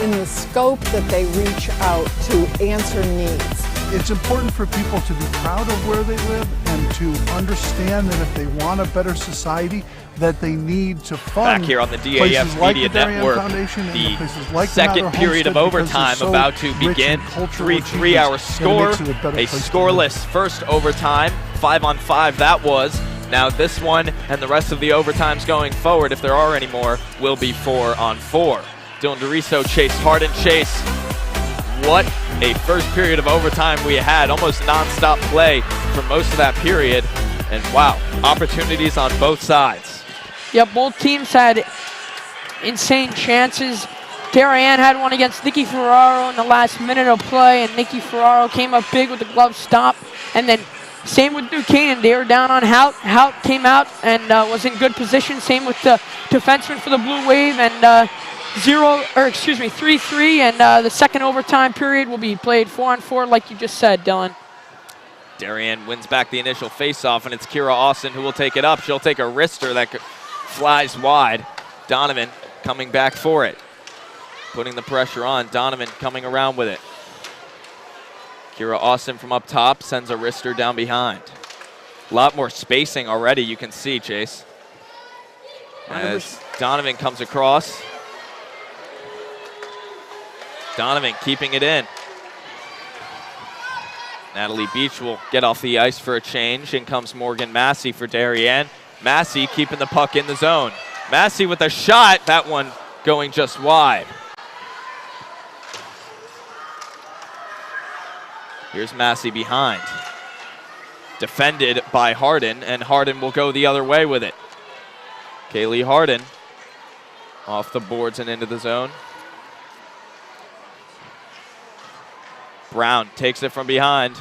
in the scope that they reach out to answer needs. It's important for people to be proud of where they live and to understand that if they want a better society, that they need to fund back here on the DAF Media Network, the second period of overtime about to begin. 3-3 our score, a scoreless first overtime, 5-on-5 that was. Now this one and the rest of the overtimes going forward, if there are any more, will be 4-on-4. Dylan DeRiso chased hard and chase. What a first period of overtime we had, almost non-stop play for most of that period. And wow, opportunities on both sides. Yeah, both teams had insane chances. Darien had one against Nikki Ferraro in the last minute of play, and Nikki Ferraro came up big with the glove stop. And then same with New Canaan, they were down on Hout. Hout came out and was in good position. Same with the defenseman for the Blue Wave, and 3-3, and the second overtime period will be played 4-on-4, like you just said, Dylan. Darien wins back the initial faceoff, and it's Kira Austin who will take it up. She'll take a wrister that flies wide. Donovan coming back for it, putting the pressure on. Donovan coming around with it. Kira Austin from up top sends a wrister down behind. A lot more spacing already, you can see, Chase. As Donovan comes across. Donovan keeping it in. Natalie Beach will get off the ice for a change. In comes Morgan Massey for Darien. Massey keeping the puck in the zone. Massey with a shot, that one going just wide. Here's Massey behind. Defended by Harden, and Harden will go the other way with it. Kaylee Harden off the boards and into the zone. Brown takes it from behind,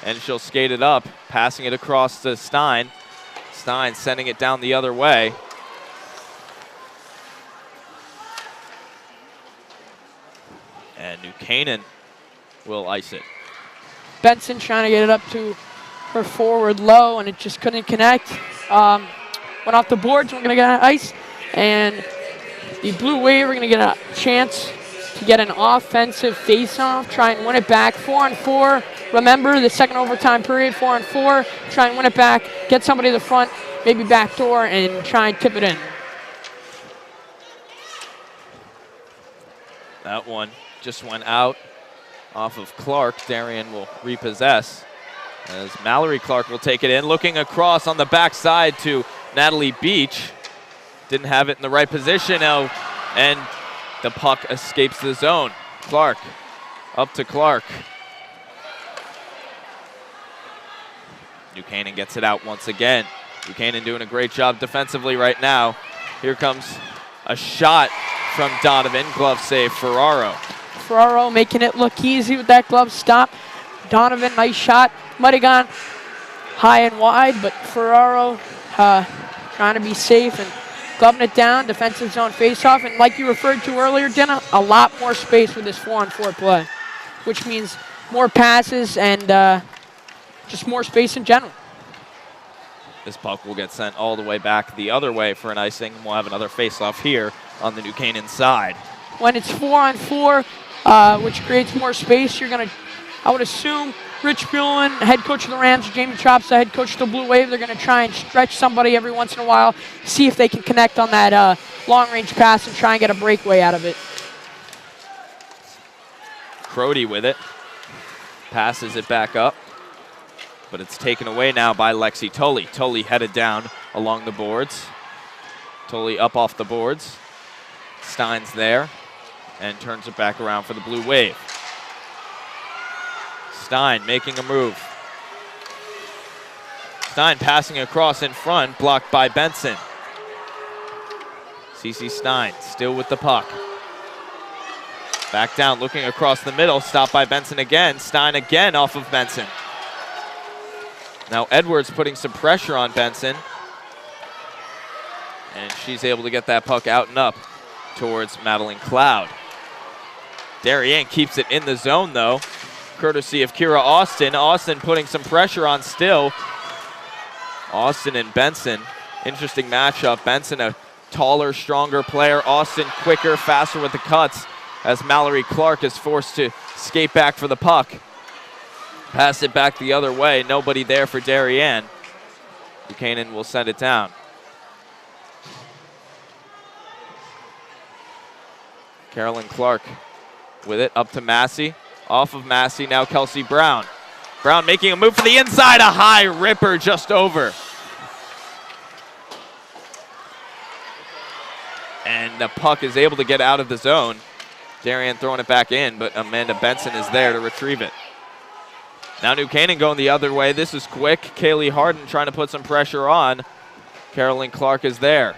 and she'll skate it up, passing it across to Stein. Stein sending it down the other way. And New Canaan will ice it. Benson trying to get it up to her forward low, and it just couldn't connect. Went off the boards, we're going to get on ice, and the Blue Wave are going to get a chance to get an offensive face-off, try and win it back. 4-on-4. Remember, the second overtime period, 4-on-4. Try and win it back, get somebody to the front, maybe backdoor, and try and tip it in. That one just went out off of Clark. Darien will repossess as Mallory Clark will take it in. Looking across on the backside to Natalie Beach. Didn't have it in the right position now, and the puck escapes the zone. Clark, up to Clark. New Canaan gets it out once again. New Canaan doing a great job defensively right now. Here comes a shot from Donovan. Glove save, Ferraro. Ferraro making it look easy with that glove stop. Donovan, nice shot. Might have gone high and wide, but Ferraro trying to be safe and gloving it down. Defensive zone faceoff, and like you referred to earlier, Jenna, a lot more space with this 4-on-4 play, which means more passes and just more space in general. This puck will get sent all the way back the other way for an icing. We'll have another faceoff here on the New Canaan side. When it's 4-on-4, which creates more space, you're going to, I would assume, Rich Mullin, head coach of the Rams, Jamie Chops, the head coach of the Blue Wave. They're going to try and stretch somebody every once in a while, see if they can connect on that long-range pass and try and get a breakaway out of it. Crody with it. Passes it back up. But it's taken away now by Lexi Tully. Tully headed down along the boards. Tully up off the boards. Stein's there and turns it back around for the Blue Wave. Stein making a move. Stein passing across in front, blocked by Benson. CC Stein still with the puck. Back down, looking across the middle, stopped by Benson again. Stein again off of Benson. Now Edwards putting some pressure on Benson. And she's able to get that puck out and up towards Madeline Cloud. Darien keeps it in the zone though, courtesy of Kira Austin. Austin putting some pressure on still. Austin and Benson, interesting matchup. Benson a taller, stronger player. Austin quicker, faster with the cuts as Mallory Clark is forced to skate back for the puck. Pass it back the other way. Nobody there for Darien. Buchanan will send it down. Carolyn Clark with it up to Massey. Off of Massey, now Kelsey Brown. Brown making a move for the inside, a high ripper just over. And the puck is able to get out of the zone. Darien throwing it back in, but Amanda Benson is there to retrieve it. Now New Canaan going the other way. This is quick. Kaylee Harden trying to put some pressure on. Carolyn Clark is there.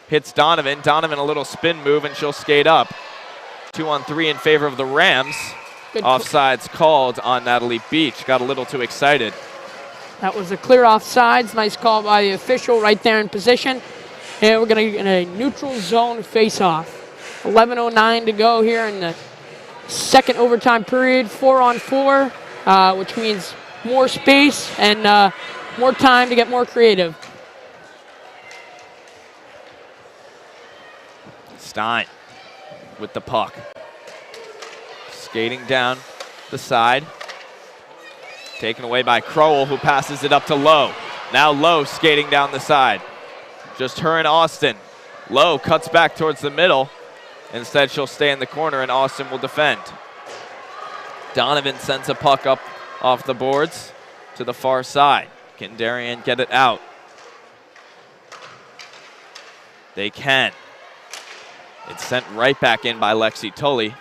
Hits Donovan. Donovan a little spin move, and she'll skate up. 2-on-3 in favor of the Rams. Offsides called on Natalie Beach. Got a little too excited. That was a clear offsides. Nice call by the official right there in position. And we're going to get a neutral zone face-off. 11:09 to go here in the second overtime period. 4-on-4, which means more space and more time to get more creative. Stein with the puck. Skating down the side. Taken away by Crowell, who passes it up to Lowe. Now Lowe skating down the side. Just her and Austin. Lowe cuts back towards the middle. Instead, she'll stay in the corner, and Austin will defend. Donovan sends a puck up off the boards to the far side. Can Darien get it out? They can. It's sent right back in by Lexi Tully.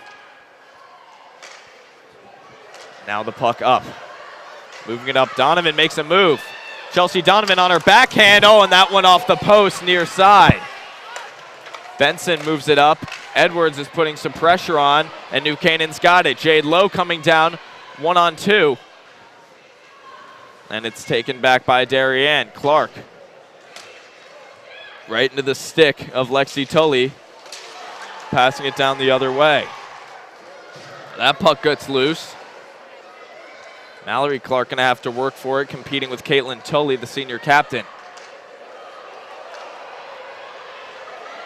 Now the puck up. Moving it up, Donovan makes a move. Chelsea Donovan on her backhand. Oh, and that one off the post near side. Benson moves it up. Edwards is putting some pressure on, and New Canaan's got it. Jade Lowe coming down, 1-on-2. And it's taken back by Darien. Clark. Right into the stick of Lexi Tully. Passing it down the other way. That puck gets loose. Mallory Clark going to have to work for it, competing with Caitlin Tully, the senior captain.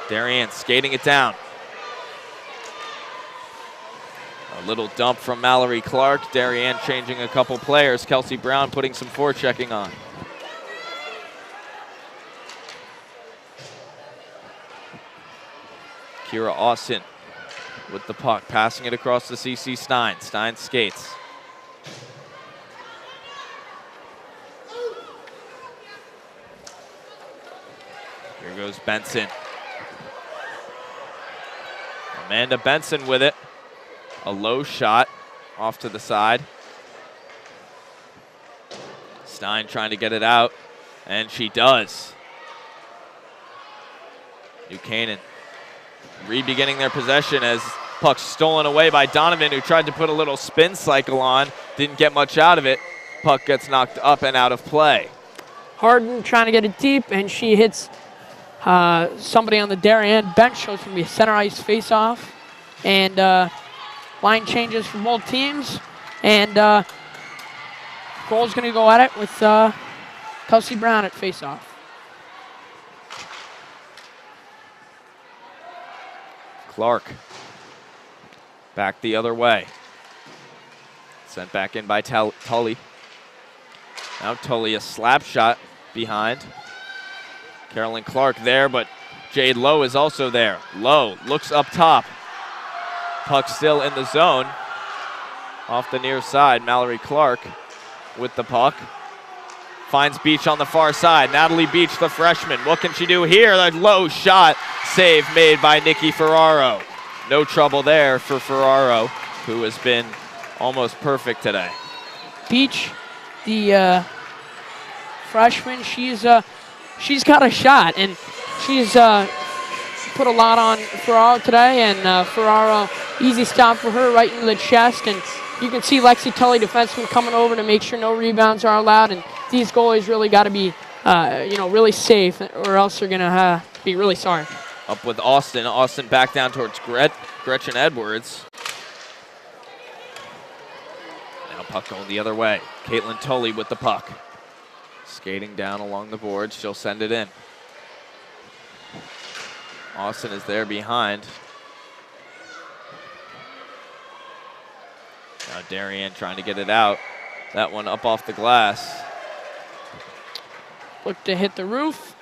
Darien skating it down. A little dump from Mallory Clark. Darien changing a couple players. Kelsey Brown putting some forechecking on. Kira Austin with the puck, passing it across to CC Stein. Stein skates. Here goes Benson. Amanda Benson with it. A low shot off to the side. Stein trying to get it out, and she does. New Canaan re-beginning their possession as puck stolen away by Donovan, who tried to put a little spin cycle on. Didn't get much out of it. Puck gets knocked up and out of play. Harden trying to get it deep, and she hits somebody on the Darien bench. So it's going to be a center ice face-off. And line changes for both teams. And Cole's going to go at it with Kelsey Brown at face-off. Clark back the other way. Sent back in by Tully. Now Tully a slap shot behind. Carolyn Clark there, but Jade Lowe is also there. Lowe looks up top. Puck still in the zone. Off the near side, Mallory Clark with the puck. Finds Beach on the far side. Natalie Beach, the freshman. What can she do here? A low shot. Save made by Nikki Ferraro. No trouble there for Ferraro, who has been almost perfect today. Beach, the freshman, she's got a shot, and she's put a lot on Ferraro today, and Ferraro, easy stop for her right into the chest, and you can see Lexi Tully, defenseman, coming over to make sure no rebounds are allowed, and these goalies really got to be, really safe, or else they're going to be really sorry. Up with Austin. Austin back down towards Gretchen Edwards. Now puck going the other way. Caitlin Tully with the puck. Skating down along the boards. She'll send it in. Austin is there behind. Now Darien trying to get it out. That one up off the glass. Looked to hit the roof.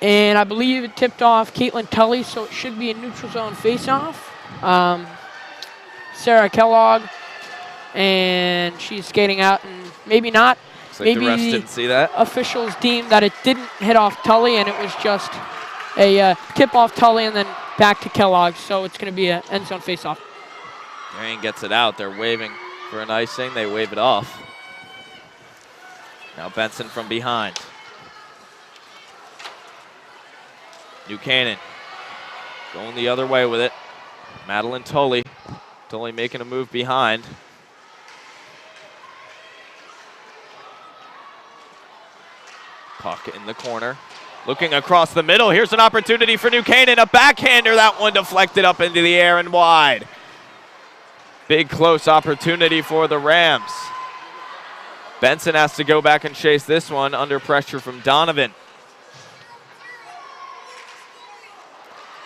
And I believe it tipped off Caitlin Tully, so it should be a neutral zone faceoff. Sarah Kellogg, and she's skating out, and maybe not. Looks like the refs didn't see that. Officials deemed that it didn't hit off Tully, and it was just a tip off Tully and then back to Kellogg, so it's going to be an end zone faceoff. Darien gets it out. They're waving for an icing. They wave it off. Now Benson from behind. New Canaan going the other way with it. Madeline Tully. Tully making a move behind. Puck in the corner. Looking across the middle. Here's an opportunity for New Canaan. A backhander. That one deflected up into the air and wide. Big close opportunity for the Rams. Benson has to go back and chase this one under pressure from Donovan.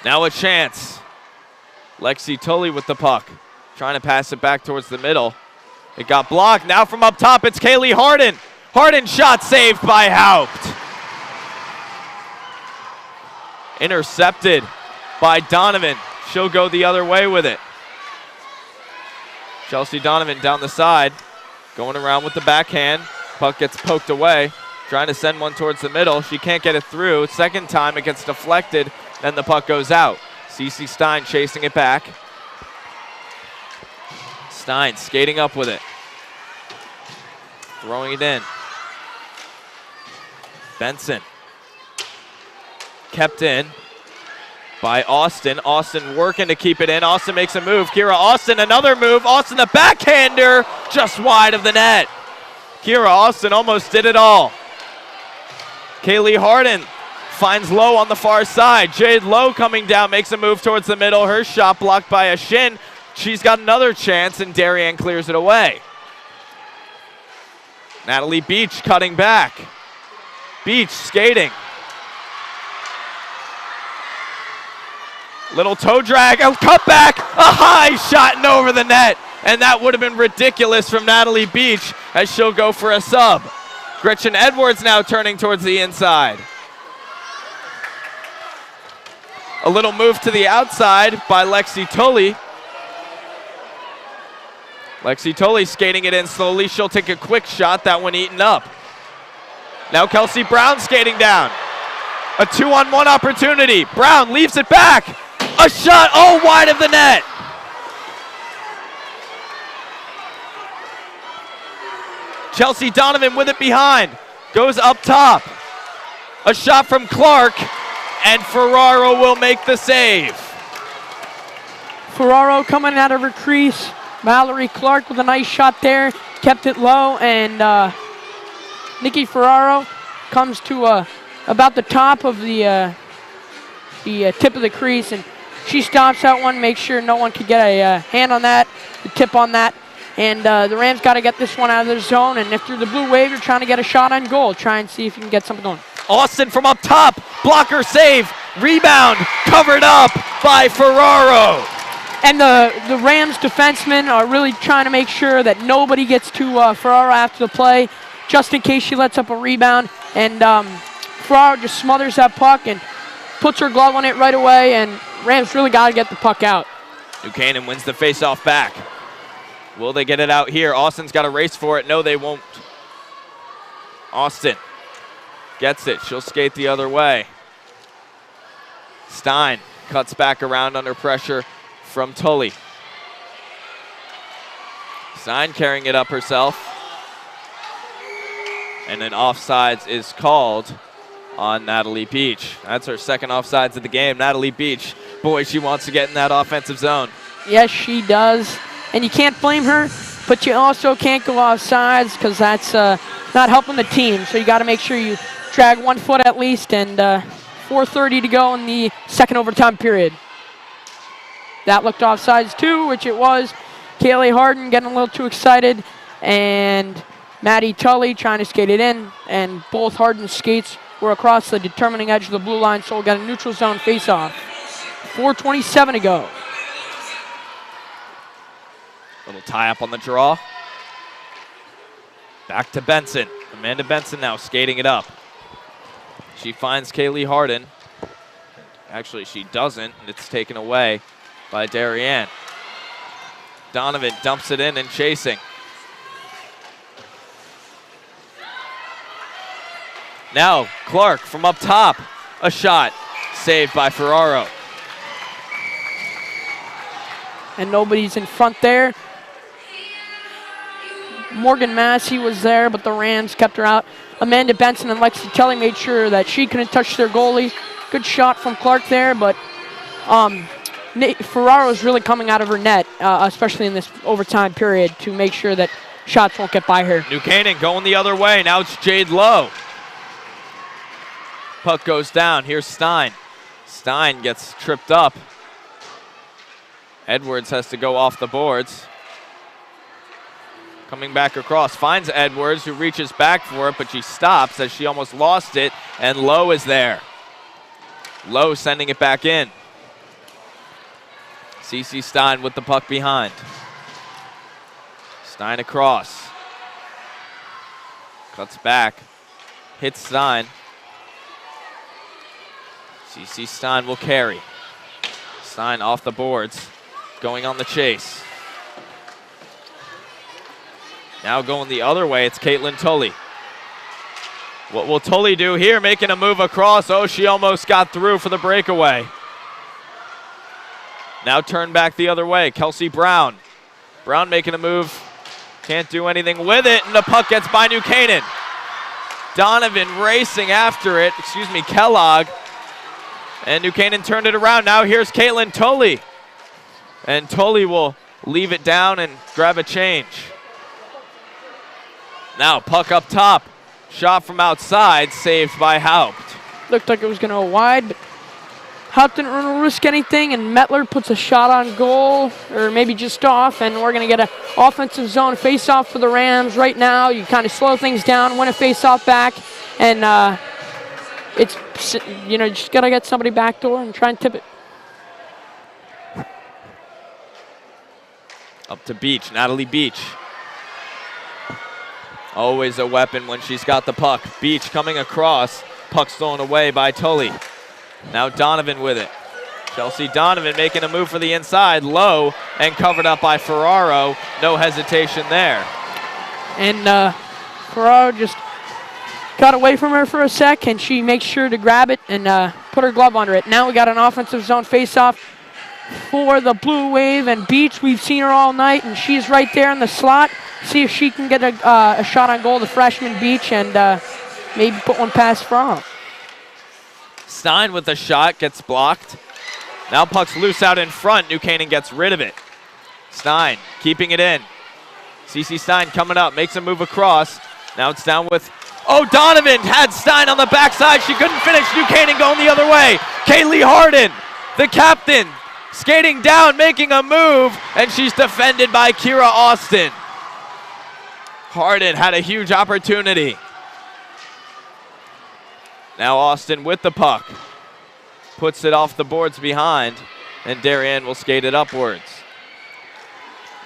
Now a chance. Lexi Tully with the puck. Trying to pass it back towards the middle. It got blocked. Now from up top, it's Kaylee Harden. Harden shot saved by Haupt. Intercepted by Donovan. She'll go the other way with it. Chelsea Donovan down the side. Going around with the backhand. Puck gets poked away. Trying to send one towards the middle. She can't get it through. Second time it gets deflected. Then the puck goes out. Cece Stein chasing it back. Stein skating up with it. Throwing it in. Benson. Kept in by Austin. Austin working to keep it in. Austin makes a move. Kira Austin, another move. Austin, the backhander, just wide of the net. Kira Austin almost did it all. Kaylee Harden finds Lowe on the far side. Jade Lowe coming down, makes a move towards the middle. Her shot blocked by a shin. She's got another chance, and Darien clears it away. Natalie Beach cutting back. Beach skating. Little toe drag, a cutback, a high shot and over the net. And that would have been ridiculous from Natalie Beach as she'll go for a sub. Gretchen Edwards now turning towards the inside. A little move to the outside by Lexi Tully. Lexi Tully skating it in slowly. She'll take a quick shot, that one eaten up. Now Kelsey Brown skating down. A 2-on-1 opportunity. Brown leaves it back. A shot, oh, wide of the net. Chelsea Donovan with it behind. Goes up top. A shot from Clark, and Ferraro will make the save. Ferraro coming out of her crease. Mallory Clark with a nice shot there. Kept it low, and Nikki Ferraro comes to about the top of the tip of the crease, and she stops that one, makes sure no one can get a hand on that, the tip on that. And the Rams got to get this one out of their zone, and if they're the blue wave, you're trying to get a shot on goal. Try and see if you can get something going. Austin from up top, blocker save, rebound, covered up by Ferraro. And the Rams defensemen are really trying to make sure that nobody gets to Ferraro after the play, just in case she lets up a rebound. And Ferraro just smothers that puck and puts her glove on it right away, and Rams really got to get the puck out. New Canaan wins the faceoff back. Will they get it out here? Austin's got to race for it. No, they won't. Austin gets it. She'll skate the other way. Stein cuts back around under pressure from Tully. Stein carrying it up herself. And an offsides is called on Natalie Beach. That's her second offsides of the game. Natalie Beach, boy, she wants to get in that offensive zone. Yes, she does. And you can't blame her, but you also can't go offsides because that's not helping the team. So you got to make sure you drag 1 foot at least, and 4:30 to go in the second overtime period. That looked offsides too, which it was. Kaylee Harden getting a little too excited, and Maddie Tully trying to skate it in, and both Harden's skates were across the determining edge of the blue line, so we'll get a neutral zone face-off. 4:27 to go. Little tie-up on the draw. Back to Benson. Amanda Benson now skating it up. She finds Kaylee Harden. Actually, she doesn't, and it's taken away by Darien. Donovan dumps it in and chasing. Now Clark from up top. A shot saved by Ferraro. And nobody's in front there. Morgan Massey was there, but the Rams kept her out. Amanda Benson and Lexi Tully made sure that she couldn't touch their goalie. Good shot from Clark there, but Ferraro is really coming out of her net, especially in this overtime period, to make sure that shots won't get by her. New Canaan going the other way. Now it's Jade Lowe. Puck goes down. Here's Stein. Stein gets tripped up. Edwards has to go off the boards. Coming back across, finds Edwards, who reaches back for it, but she stops as she almost lost it, and Lowe is there. Lowe sending it back in. CeCe Stein with the puck behind. Stein across. Cuts back. Hits Stein. CeCe Stein will carry. Stein off the boards. Going on the chase. Now going the other way, it's Caitlin Tully. What will Tully do here? Making a move across. Oh, she almost got through for the breakaway. Now turn back the other way. Kelsey Brown. Brown making a move. Can't do anything with it, and the puck gets by New Canaan. Donovan racing after it. Kellogg. And New Canaan turned it around. Now here's Caitlin Tully. And Tully will leave it down and grab a change. Now puck up top. Shot from outside, saved by Haupt. Looked like it was going to go wide, but Haupt didn't want to risk anything, and Mettler puts a shot on goal, or maybe just off, and we're going to get an offensive zone face-off for the Rams. Right now, you kind of slow things down, win a face-off back, and it's, just got to get somebody backdoor and try and tip it. Up to Beach, Natalie Beach. Always a weapon when she's got the puck. Beach coming across. Puck stolen away by Tully. Now Donovan with it. Chelsea Donovan making a move for the inside. Low and covered up by Ferraro. No hesitation there. And Ferraro just got away from her for a sec, and she makes sure to grab it and put her glove under it. Now we got an offensive zone face-off for the Blue Wave, and Beach, we've seen her all night, and she's right there in the slot. See if she can get a shot on goal, the freshman Beach, and maybe put one past Ferraro. Stein with the shot, gets blocked. Now puck's loose out in front. New Canaan gets rid of it. Stein keeping it in. CeCe Stein coming up, makes a move across. Now it's down with, Donovan had Stein on the backside. She couldn't finish. New Canaan going the other way. Kaylee Harden, the captain, skating down, making a move, and she's defended by Kira Austin. Harden had a huge opportunity. Now Austin with the puck. Puts it off the boards behind and Darien will skate it upwards.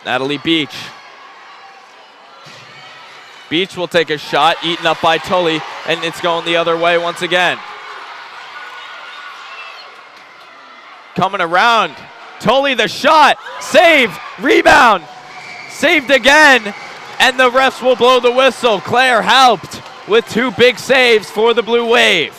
Natalie Beach. Beach will take a shot, eaten up by Tully, and it's going the other way once again. Coming around, Tully the shot, save, rebound, saved again, and the refs will blow the whistle. Claire helped with 2 big saves for the Blue Wave.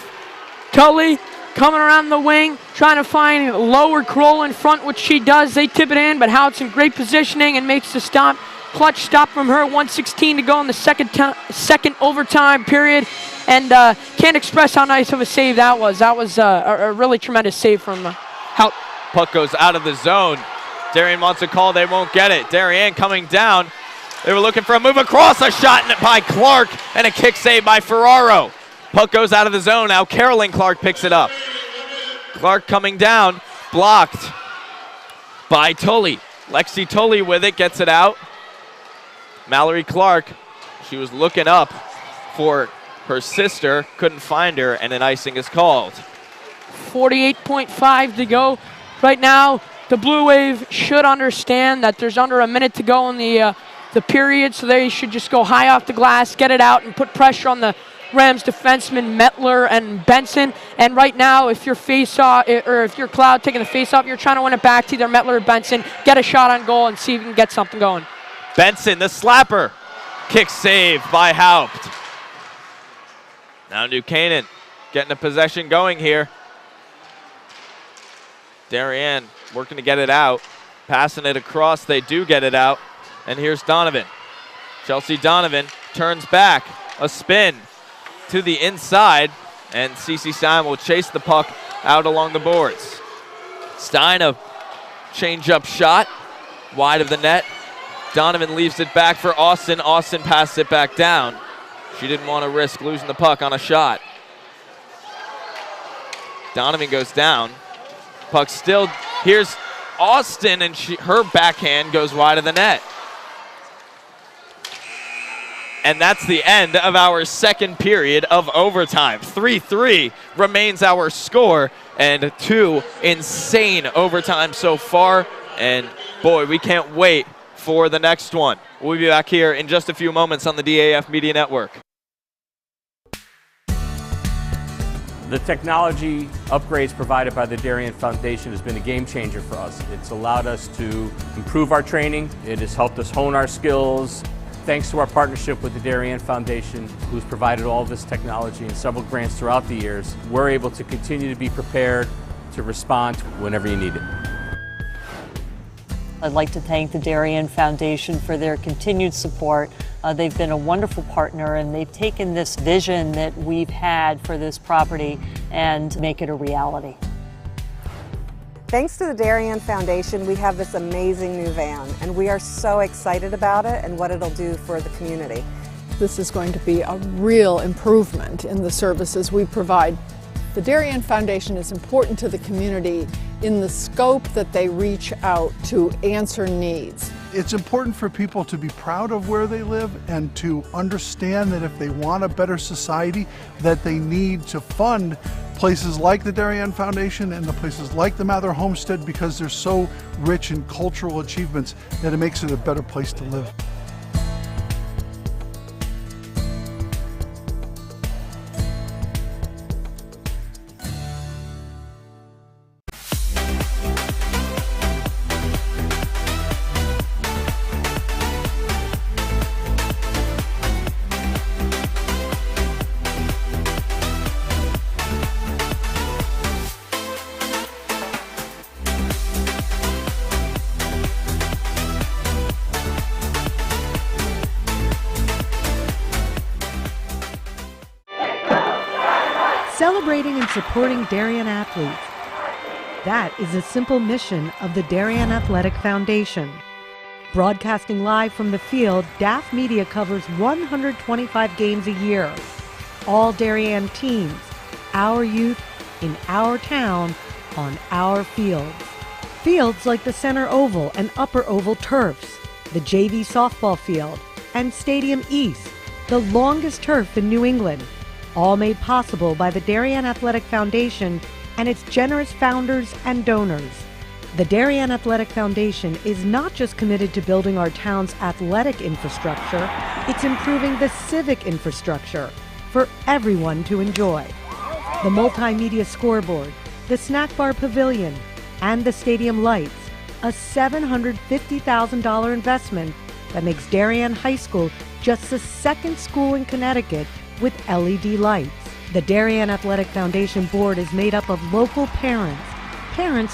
Tully coming around the wing, trying to find lower Kroll in front, which she does. They tip it in, but Hout's in great positioning and makes the stop. Clutch stop from her, 1:16 to go in the second overtime period. And can't express how nice of a save that was. That was a really tremendous save from Hout. Puck goes out of the zone. Darien wants a call, they won't get it. Darien coming down. They were looking for a move across, a shot by Clark, and a kick save by Ferraro. Puck goes out of the zone, now Carolyn Clark picks it up. Clark coming down, blocked by Tully. Lexi Tully with it, gets it out. Mallory Clark, she was looking up for her sister, couldn't find her, and an icing is called. 48.5 to go. Right now, the Blue Wave should understand that there's under a minute to go in the period, so they should just go high off the glass, get it out, and put pressure on the Rams defensemen Mettler and Benson. And right now, if you're face-off, or if you're Cloud taking the face-off, you're trying to win it back to either Mettler or Benson, get a shot on goal and see if you can get something going. Benson, the slapper. Kick save by Haupt. Now New Canaan getting the possession going here. Darien working to get it out. Passing it across, they do get it out. And here's Donovan. Chelsea Donovan turns back. A spin to the inside. And CC Stein will chase the puck out along the boards. Stein, a change-up shot. Wide of the net. Donovan leaves it back for Austin. Austin passes it back down. She didn't want to risk losing the puck on a shot. Donovan goes down. Puck still, here's Austin, and her backhand goes wide of the net. And that's the end of our second period of overtime. 3-3 remains our score, and 2 insane overtime so far. And boy, we can't wait for the next one. We'll be back here in just a few moments on the DAF Media Network. The technology upgrades provided by the Darien Foundation has been a game changer for us. It's allowed us to improve our training. It has helped us hone our skills. Thanks to our partnership with the Darien Foundation, who's provided all of this technology and several grants throughout the years, we're able to continue to be prepared to respond whenever you need it. I'd like to thank the Darien Foundation for their continued support. They've been a wonderful partner, and they've taken this vision that we've had for this property and make it a reality. Thanks to the Darien Foundation, we have this amazing new van, and we are so excited about it and what it'll do for the community. This is going to be a real improvement in the services we provide. The Darien Foundation is important to the community in the scope that they reach out to answer needs. It's important for people to be proud of where they live and to understand that if they want a better society, that they need to fund places like the Darien Foundation and the places like the Mather Homestead, because they're so rich in cultural achievements that it makes it a better place to live. Celebrating and supporting Darien athletes. That is a simple mission of the Darien Athletic Foundation. Broadcasting live from the field, DAF Media covers 125 games a year. All Darien teams, our youth, in our town, on our fields. Fields like the Center Oval and Upper Oval turfs, the JV softball field, and Stadium East, the longest turf in New England. All made possible by the Darien Athletic Foundation and its generous founders and donors. The Darien Athletic Foundation is not just committed to building our town's athletic infrastructure, it's improving the civic infrastructure for everyone to enjoy. The multimedia scoreboard, the snack bar pavilion, and the stadium lights, a $750,000 investment that makes Darien High School just the second school in Connecticut with LED lights. The Darien Athletic Foundation board is made up of local parents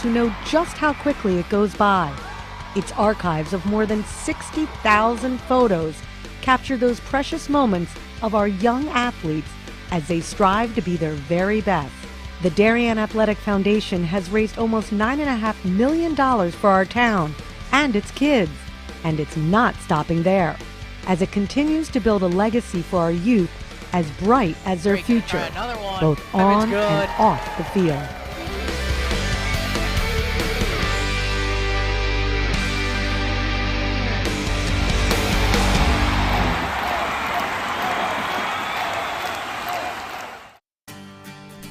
who know just how quickly it goes by. Its archives of more than 60,000 photos capture those precious moments of our young athletes as they strive to be their very best. The Darien Athletic Foundation has raised almost $9.5 million for our town and its kids, and it's not stopping there, as it continues to build a legacy for our youth as bright as their future, both on and off the field.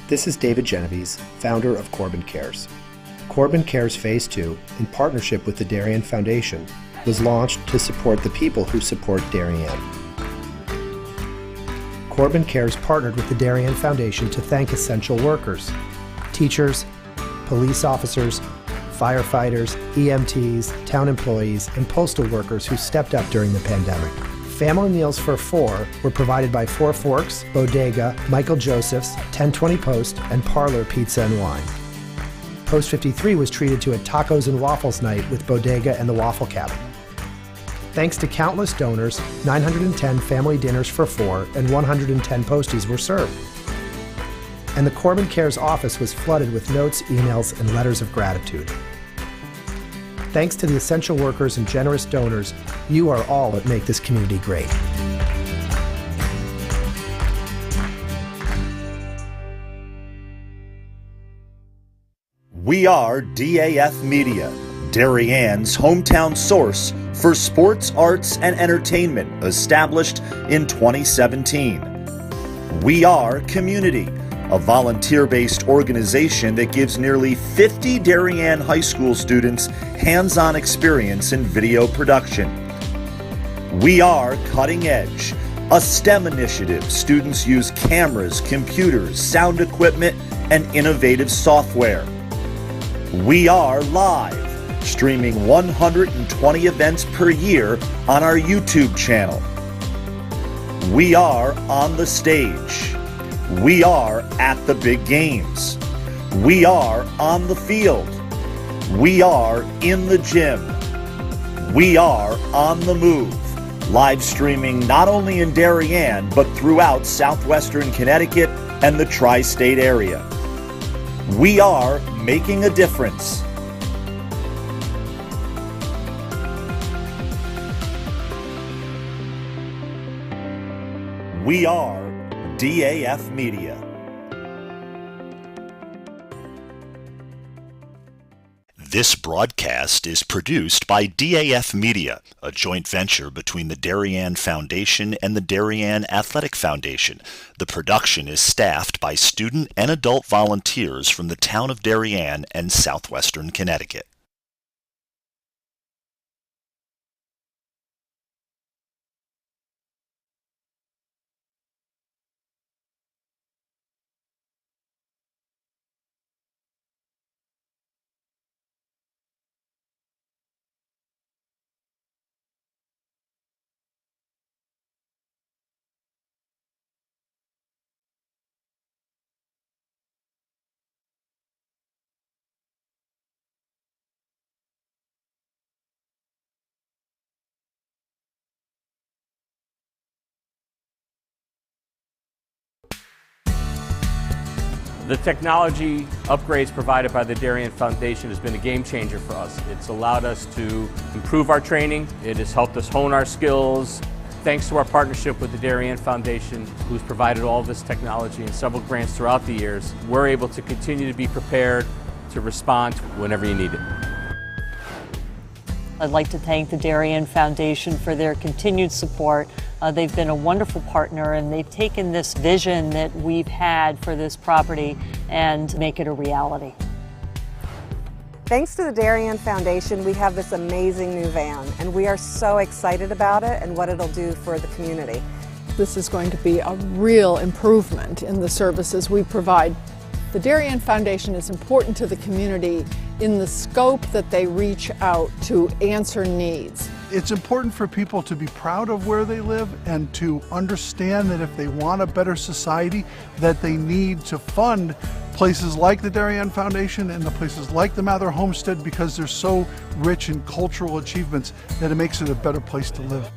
This is David Genovese, founder of Corbin Cares. Corbin Cares Phase 2, in partnership with the Darien Foundation, was launched to support the people who support Darien. Corbin Cares partnered with the Darien Foundation to thank essential workers, teachers, police officers, firefighters, EMTs, town employees, and postal workers who stepped up during the pandemic. Family meals for 4 were provided by 4 Forks, Bodega, Michael Joseph's, 1020 Post, and Parlor Pizza and Wine. Post 53 was treated to a tacos and waffles night with Bodega and the Waffle Cabin. Thanks to countless donors, 910 family dinners for 4 and 110 posties were served. And the Corbin Cares office was flooded with notes, emails, and letters of gratitude. Thanks to the essential workers and generous donors, you are all that make this community great. We are DAF Media, Darien's hometown source for sports, arts, and entertainment, established in 2017. We are Community, a volunteer-based organization that gives nearly 50 Darien High School students hands-on experience in video production. We are Cutting Edge, a STEM initiative. Students use cameras, computers, sound equipment, and innovative software. We are Live, streaming 120 events per year on our YouTube channel. We are On the Stage. We are At the Big Games. We are On the Field. We are In the Gym. We are On the Move, live streaming not only in Darien, but throughout southwestern Connecticut and the tri-state area. We are making a difference. We are DAF Media. This broadcast is produced by DAF Media, a joint venture between the Darien Foundation and the Darien Athletic Foundation. The production is staffed by student and adult volunteers from the town of Darien and southwestern Connecticut. The technology upgrades provided by the Darien Foundation has been a game changer for us. It's allowed us to improve our training. It has helped us hone our skills. Thanks to our partnership with the Darien Foundation, who's provided all of this technology and several grants throughout the years, we're able to continue to be prepared to respond whenever you need it. I'd like to thank the Darien Foundation for their continued support. They've been a wonderful partner, and they've taken this vision that we've had for this property and make it a reality. Thanks to the Darien Foundation, we have this amazing new van, and we are so excited about it and what it'll do for the community. This is going to be a real improvement in the services we provide. The Darien Foundation is important to the community in the scope that they reach out to answer needs. It's important for people to be proud of where they live and to understand that if they want a better society, that they need to fund places like the Darien Foundation and the places like the Mather Homestead, because they're so rich in cultural achievements that it makes it a better place to live.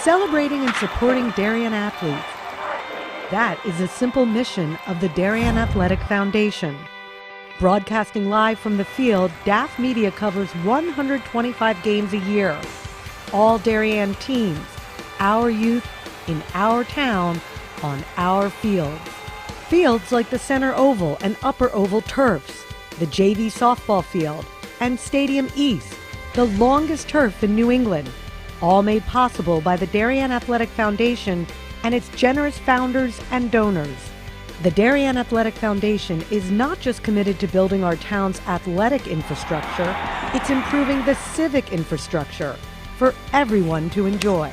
Celebrating and supporting Darien athletes. That is a simple mission of the Darien Athletic Foundation. Broadcasting live from the field, DAF Media covers 125 games a year. All Darien teams, our youth, in our town, on our fields. Fields like the Center Oval and Upper Oval turfs, the JV softball field, and Stadium East, the longest turf in New England. All made possible by the Darien Athletic Foundation and its generous founders and donors. The Darien Athletic Foundation is not just committed to building our town's athletic infrastructure, it's improving the civic infrastructure for everyone to enjoy.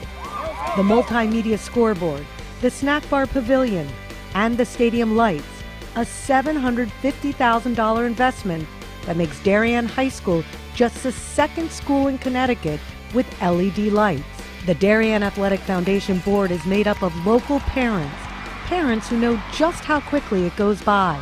The multimedia scoreboard, the snack bar pavilion, and the stadium lights, a $750,000 investment that makes Darien High School just the second school in Connecticut with LED lights. The Darien Athletic Foundation board is made up of local parents who know just how quickly it goes by.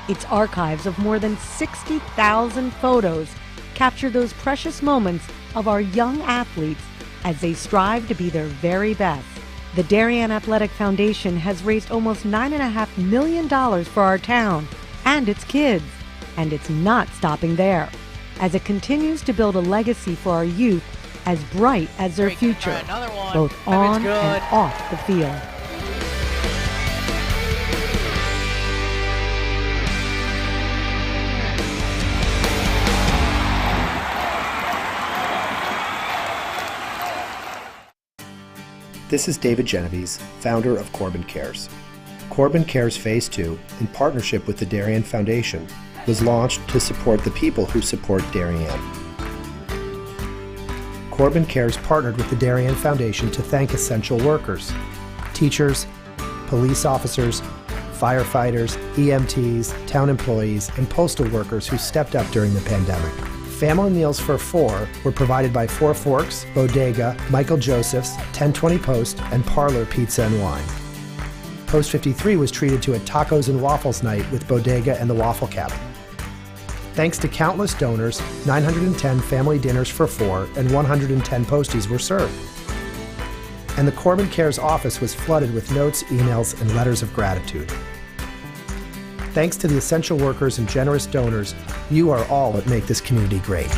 Its archives of more than 60,000 photos capture those precious moments of our young athletes as they strive to be their very best. The Darien Athletic Foundation has raised almost $9.5 million for our town and its kids, and it's not stopping there, as it continues to build a legacy for our youth as bright as their future, both on and off the field. This is David Genovese, founder of Corbin Cares. Corbin Cares Phase 2, in partnership with the Darien Foundation, was launched to support the people who support Darien. Corbin Cares partnered with the Darien Foundation to thank essential workers, teachers, police officers, firefighters, EMTs, town employees, and postal workers who stepped up during the pandemic. Family meals for four were provided by Four Forks, Bodega, Michael Joseph's, 1020 Post, and Parlor Pizza and Wine. Post 53 was treated to a tacos and waffles night with Bodega and the Waffle Cabin. Thanks to countless donors, 910 family dinners for four and 110 posties were served. And the Corbin Cares office was flooded with notes, emails, and letters of gratitude. Thanks to the essential workers and generous donors, you are all what make this community great.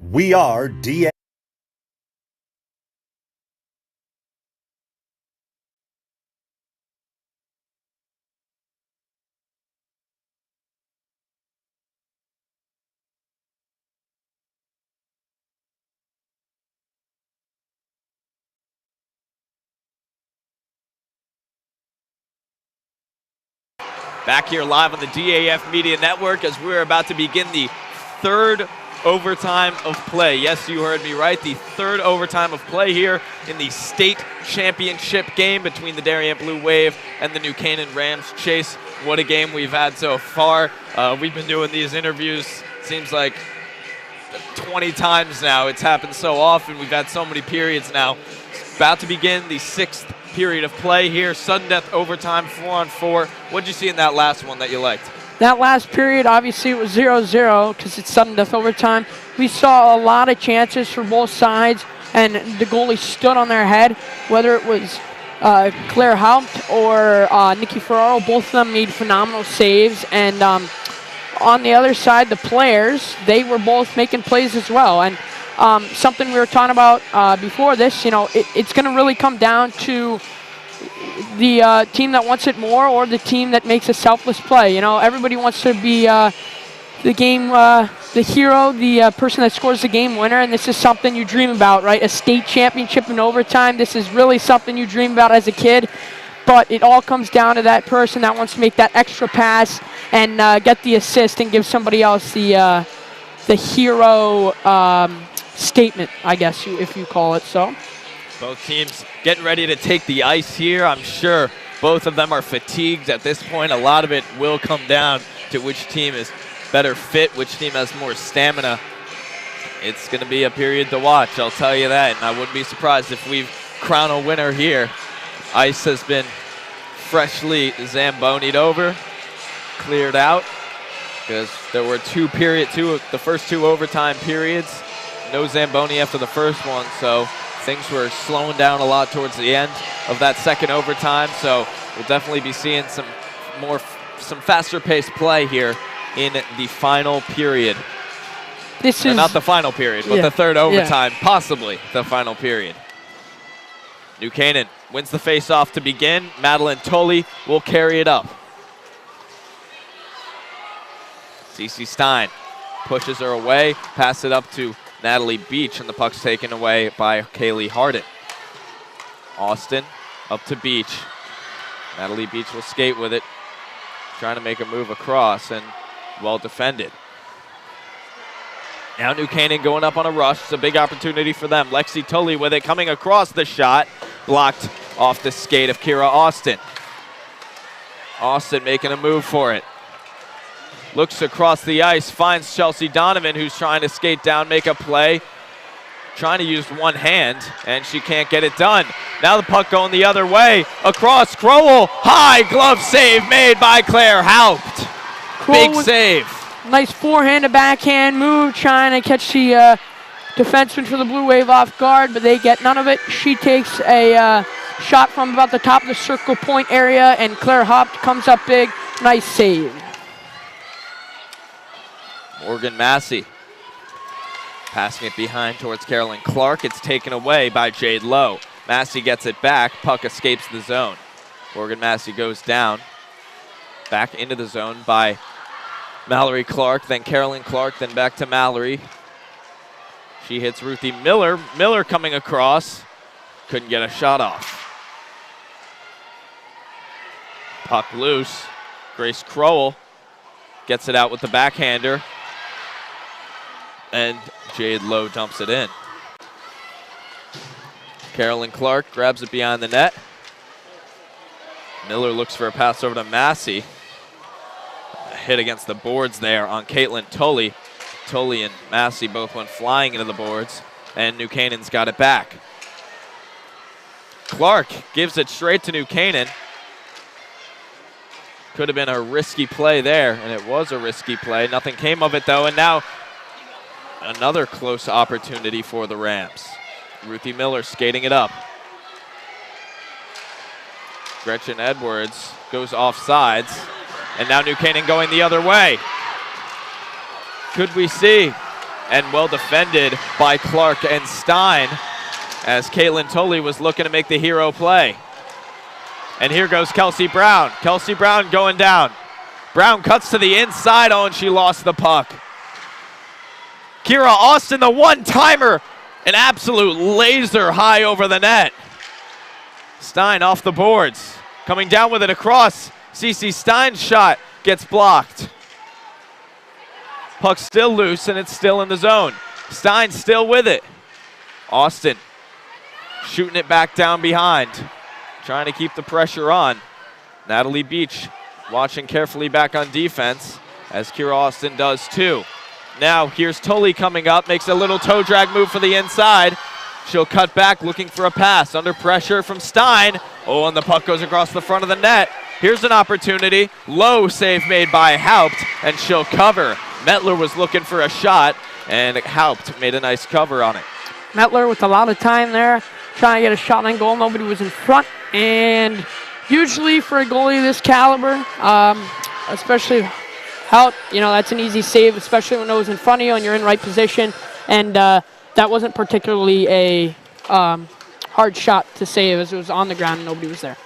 We are DAF. Back here live on the DAF Media Network as we're about to begin the third overtime of play. Yes, you heard me right. The third overtime of play here in the state championship game between the Darien Blue Wave and the New Canaan Rams. Chase, what a game we've had so far. We've been doing these interviews, seems like 20 times now. It's happened so often. We've had so many periods now. It's about to begin the sixth period of play here. Sudden death overtime, 4-on-4. What did you see in that last one that you liked? That last period, obviously, it was 0-0 because it's sudden death overtime. We saw a lot of chances for both sides, and the goalie stood on their head, whether it was Claire Haupt or Nikki Ferraro. Both of them made phenomenal saves, and on the other side, the players, they were both making plays as well. And something we were talking about before this, it's going to really come down to the team that wants it more or the team that makes a selfless play. Everybody wants to be the hero, the person that scores the game winner, and this is something you dream about, right? A state championship in overtime, this is really something you dream about as a kid, but it all comes down to that person that wants to make that extra pass and get the assist and give somebody else the hero statement, I guess, if you call it so. Both teams getting ready to take the ice here. I'm sure both of them are fatigued at this point. A lot of it will come down to which team is better fit, which team has more stamina. It's going to be a period to watch, I'll tell you that, and I wouldn't be surprised if we crown a winner here. Ice has been freshly Zambonied over, cleared out, because there were the first two overtime periods. No Zamboni after the first one, so things were slowing down a lot towards the end of that second overtime, so we'll definitely be seeing some faster-paced play here in the final period. Not the final period, but the third overtime, possibly the final period. New Canaan wins the face-off to begin. Madeline Tully will carry it up. Cece Stein pushes her away, pass it up to Natalie Beach, and the puck's taken away by Kaylee Harden. Austin up to Beach. Natalie Beach will skate with it, trying to make a move across, and well defended. Now New Canaan going up on a rush. It's a big opportunity for them. Lexi Tully with it, coming across the shot, blocked off the skate of Kira Austin. Austin making a move for it. Looks across the ice, finds Chelsea Donovan, who's trying to skate down, make a play. Trying to use one hand, and she can't get it done. Now the puck going the other way. Across, Crowell, high glove save made by Claire Haupt. Big save. Nice forehand to backhand move, trying to catch the defenseman for the Blue Wave off guard, but they get none of it. She takes a shot from about the top of the circle point area, and Claire Haupt comes up big. Nice save. Morgan Massey passing it behind towards Carolyn Clark. It's taken away by Jade Lowe. Massey gets it back. Puck escapes the zone. Morgan Massey goes down. Back into the zone by Mallory Clark, then Carolyn Clark, then back to Mallory. She hits Ruthie Miller. Miller coming across. Couldn't get a shot off. Puck loose. Grace Crowell gets it out with the backhander. And Jade Lowe dumps it in. Carolyn Clark grabs it behind the net. Miller looks for a pass over to Massey. A hit against the boards there on Caitlin Tully. Tully and Massey both went flying into the boards, and New Canaan's got it back. Clark gives it straight to New Canaan. Could have been a risky play there, and it was a risky play. Nothing came of it, though, and now another close opportunity for the Rams. Ruthie Miller skating it up. Gretchen Edwards goes off sides, and now New Canaan going the other way. Could we see? And well defended by Clark and Stein as Caitlin Tully was looking to make the hero play. And here goes Kelsey Brown. Kelsey Brown going down. Brown cuts to the inside. Oh, and she lost the puck. Kira Austin, the one-timer. An absolute laser high over the net. Stein off the boards. Coming down with it across. CC Stein's shot gets blocked. Puck still loose, and it's still in the zone. Stein still with it. Austin shooting it back down behind. Trying to keep the pressure on. Natalie Beach watching carefully back on defense, as Kira Austin does too. Now here's Tully coming up, makes a little toe drag move for the inside. She'll cut back looking for a pass. Under pressure from Stein. Oh, and the puck goes across the front of the net. Here's an opportunity. Low save made by Haupt, and she'll cover. Mettler was looking for a shot, and Haupt made a nice cover on it. Mettler with a lot of time there, trying to get a shot on goal. Nobody was in front, and usually for a goalie of this caliber, especially Haupt, that's an easy save, especially when it was in front of you and you're in right position. And that wasn't particularly a hard shot to save, as it was on the ground and nobody was there.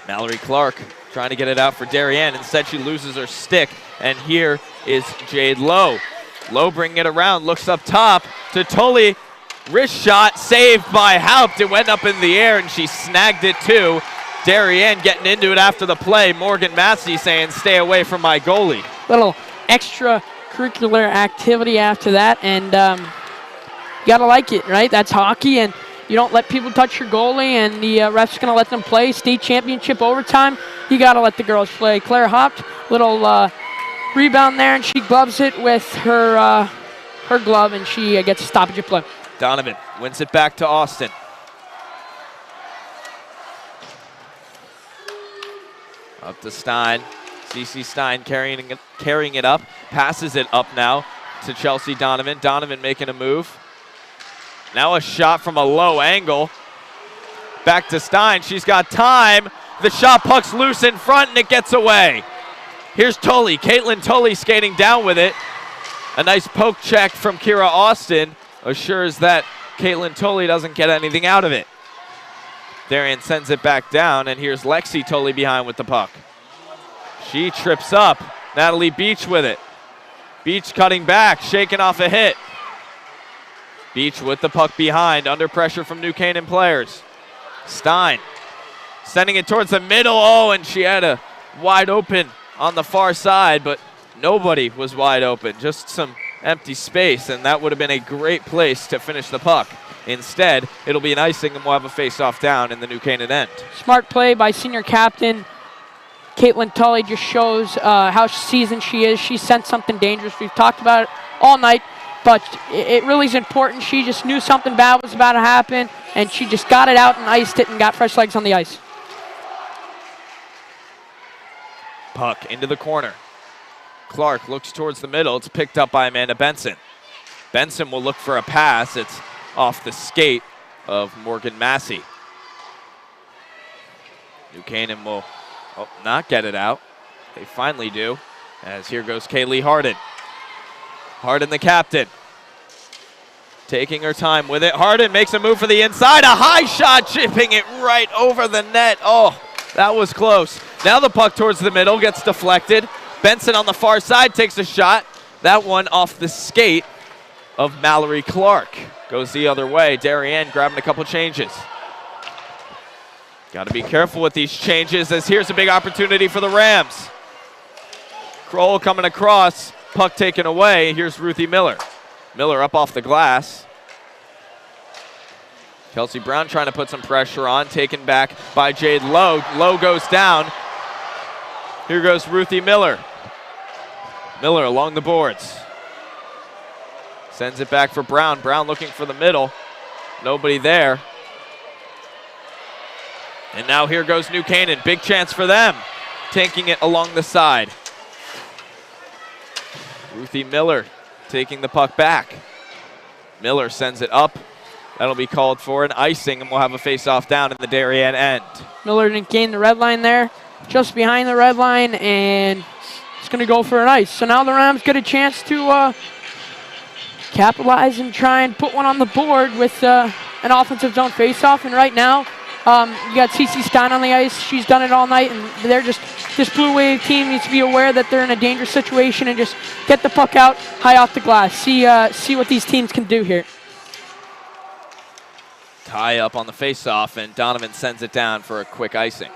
Mallory Clark trying to get it out for Darien. Instead, she loses her stick, and here is Jade Lowe. Lowe bringing it around, looks up top to Tully. Wrist shot, saved by Haupt. It went up in the air, and she snagged it too. Darien getting into it after the play. Morgan Massey saying, stay away from my goalie. Little extracurricular activity after that, and you gotta like it, right? That's hockey, and you don't let people touch your goalie, and the ref's going to let them play. State championship overtime, you got to let the girls play. Claire Haupt, little rebound there, and she gloves it with her glove, and she gets a stoppage of play. Donovan wins it back to Austin. Up to Stein. CC Stein carrying it up. Passes it up now to Chelsea Donovan. Donovan making a move. Now a shot from a low angle. Back to Stein. She's got time. The shot puck's loose in front, and it gets away. Here's Tully. Caitlin Tully skating down with it. A nice poke check from Kira Austin assures that Caitlin Tully doesn't get anything out of it. Darien sends it back down, and here's Lexi Tully behind with the puck. She trips up. Natalie Beach with it. Beach cutting back, shaking off a hit. Beach with the puck behind, under pressure from New Canaan players. Stein sending it towards the middle. Oh, and she had a wide open on the far side, but nobody was wide open. Just some empty space, and that would have been a great place to finish the puck. Instead, it'll be an icing, and we'll have a face-off down in the New Canaan end. Smart play by senior captain Caitlin Tully. Just shows how seasoned she is. She sensed something dangerous. We've talked about it all night, but it really is important. She just knew something bad was about to happen, and she just got it out and iced it and got fresh legs on the ice. Puck into the corner. Clark looks towards the middle. It's picked up by Amanda Benson. Benson will look for a pass. It's off the skate of Morgan Massey. New Canaan will not get it out. They finally do, as here goes Kaylee Harden. Harden, the captain, taking her time with it. Harden makes a move for the inside. A high shot, chipping it right over the net. Oh, that was close. Now the puck towards the middle gets deflected. Benson on the far side takes a shot. That one off the skate of Mallory Clark. Goes the other way. Darien grabbing a couple changes. Got to be careful with these changes, as here's a big opportunity for the Rams. Kroll coming across. Puck taken away. Here's Ruthie Miller. Miller up off the glass. Kelsey Brown trying to put some pressure on. Taken back by Jade Lowe. Lowe goes down. Here goes Ruthie Miller. Miller along the boards. Sends it back for Brown. Brown looking for the middle. Nobody there. And now here goes New Canaan. Big chance for them. Tanking it along the side. Ruthie Miller taking the puck back. Miller sends it up. That'll be called for an icing, and we'll have a face-off down in the Darien end. Miller didn't gain the red line there, just behind the red line, and it's going to go for an ice. So now the Rams get a chance to capitalize and try and put one on the board with an offensive zone face-off. And right now, you got CC Stein on the ice. She's done it all night, and they're just, this Blue Wave team needs to be aware that they're in a dangerous situation and just get the puck out high off the glass. See what these teams can do here. Tie up on the face-off, and Donovan sends it down for a quick icing.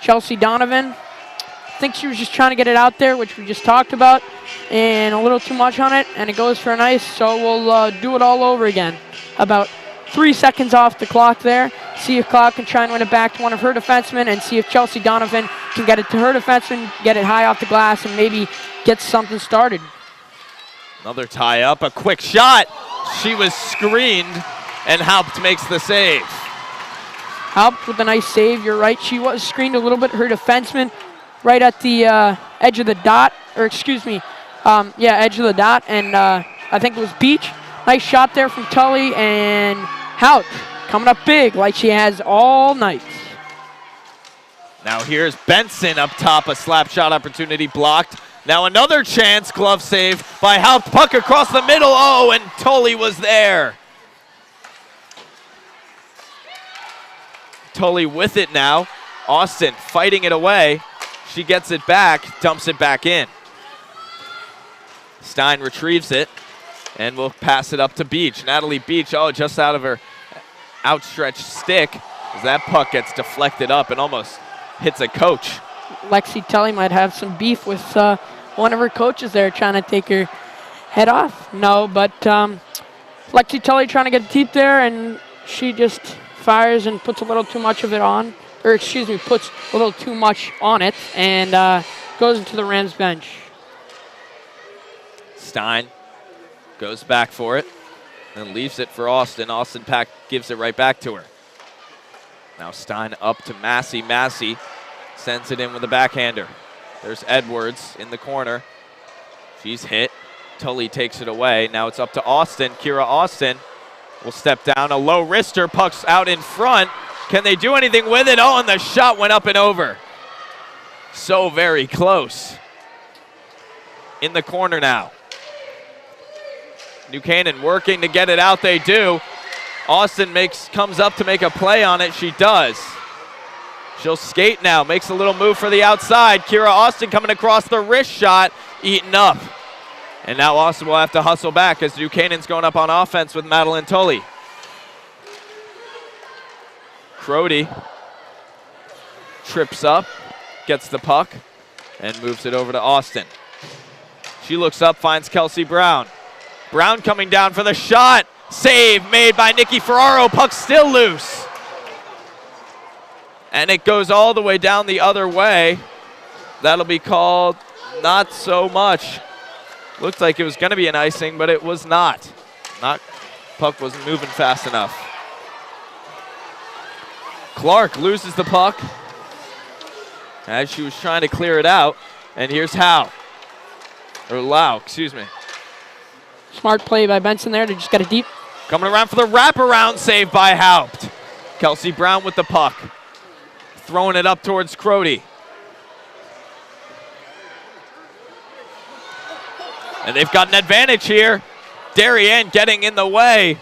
Chelsea Donovan, I think she was just trying to get it out there, which we just talked about, and a little too much on it, and it goes for an ice, so we'll do it all over again. About 3 seconds off the clock there. See if Clark can try and win it back to one of her defensemen, and see if Chelsea Donovan can get it to her defenseman, get it high off the glass, and maybe get something started. Another tie up, a quick shot. She was screened and Haupt makes the save. Haupt with a nice save. You're right. She was screened a little bit. Her defenseman right at the edge of the dot, or excuse me, edge of the dot, and I think it was Beach. Nice shot there from Tully, and Haupt coming up big like she has all night. Now here's Benson up top, a slap shot opportunity blocked. Now another chance, glove save by Haupt, puck across the middle, oh, and Tully was there. Tully with it now. Austin fighting it away. She gets it back, dumps it back in. Stein retrieves it, and will pass it up to Beach. Natalie Beach, oh, just out of her outstretched stick, as that puck gets deflected up and almost hits a coach. Lexi Tully might have some beef with one of her coaches there trying to take her head off. No, but Lexi Tully trying to get deep there, and she just fires and puts a little too much of it on, or excuse me, puts a little too much on it, and goes into the Rams bench. Stein goes back for it and leaves it for Austin. Austin gives it right back to her. Now Stein up to Massey. Massey sends it in with a backhander. There's Edwards in the corner. She's hit. Tully takes it away. Now it's up to Austin. Kira Austin will step down. A low wrister. Puck's out in front. Can they do anything with it? Oh, and the shot went up and over. So very close. In the corner now. New Canaan working to get it out. They do. Austin comes up to make a play on it. She does. She'll skate now. Makes a little move for the outside. Kira Austin coming across the wrist shot. Eaten up. And now Austin will have to hustle back as New Canaan's going up on offense with Madeline Tully. Crody trips up, gets the puck, and moves it over to Austin. She looks up, finds Kelsey Brown. Brown coming down for the shot. Save made by Nikki Ferraro. Puck still loose. And it goes all the way down the other way. That'll be called not so much. Looked like it was going to be an icing, but it was not. Puck wasn't moving fast enough. Clark loses the puck as she was trying to clear it out. And here's Lau, excuse me. Smart play by Benson there to just get it deep. Coming around for the wraparound save by Haupt. Kelsey Brown with the puck. Throwing it up towards Crody. And they've got an advantage here. Darien getting in the way.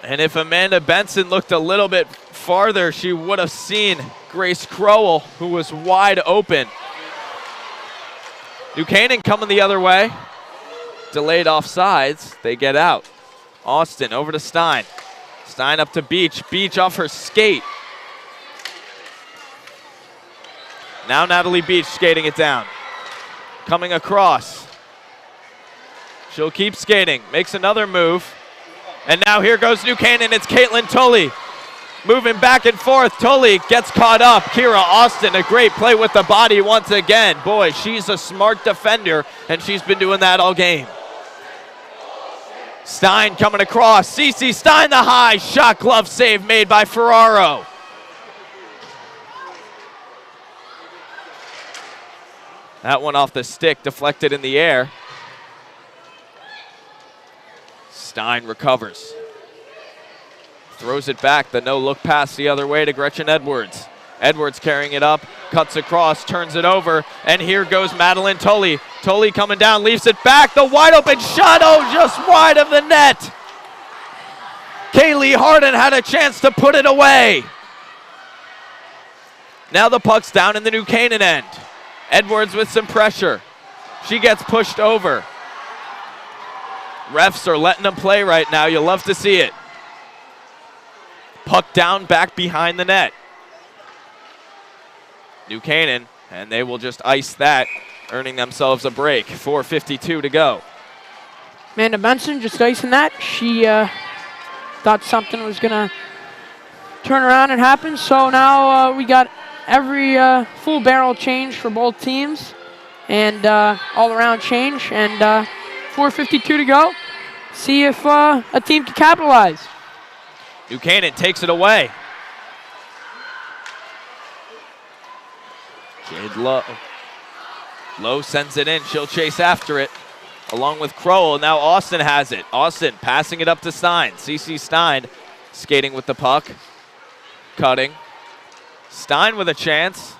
And if Amanda Benson looked a little bit farther, she would have seen Grace Crowell, who was wide open. New Canaan coming the other way. Delayed offsides. They get out. Austin over to Stein. Stein up to Beach. Beach off her skate. Now Natalie Beach skating it down. Coming across. She'll keep skating. Makes another move. And now here goes New Canaan. It's Caitlin Tully. Moving back and forth. Tully gets caught up. Kira Austin, a great play with the body once again. Boy, she's a smart defender, and she's been doing that all game. Stein coming across. Cece Stein the high shot, glove save made by Ferraro. That one off the stick, deflected in the air. Stein recovers. Throws it back, the no-look pass the other way to Gretchen Edwards. Edwards carrying it up, cuts across, turns it over, and here goes Madeline Tully. Tully coming down, leaves it back, the wide open shot, oh, just wide of the net. Kaylee Harden had a chance to put it away. Now the puck's down in the New Canaan end. Edwards with some pressure. She gets pushed over. Refs are letting them play right now. You'll love to see it. Puck down back behind the net. New Canaan, and they will just ice that, earning themselves a break. 4:52 to go. Amanda Benson just icing that. She thought something was going to turn around and happen. So now we got every full barrel change for both teams and all around change. And 4:52 to go. see if a team can capitalize. New Canaan takes it away. Jade Lowe sends it in. She'll chase after it along with Crowell. Now Austin has it. Austin passing it up to Stein. CC Stein skating with the puck. Cutting. Stein with a chance.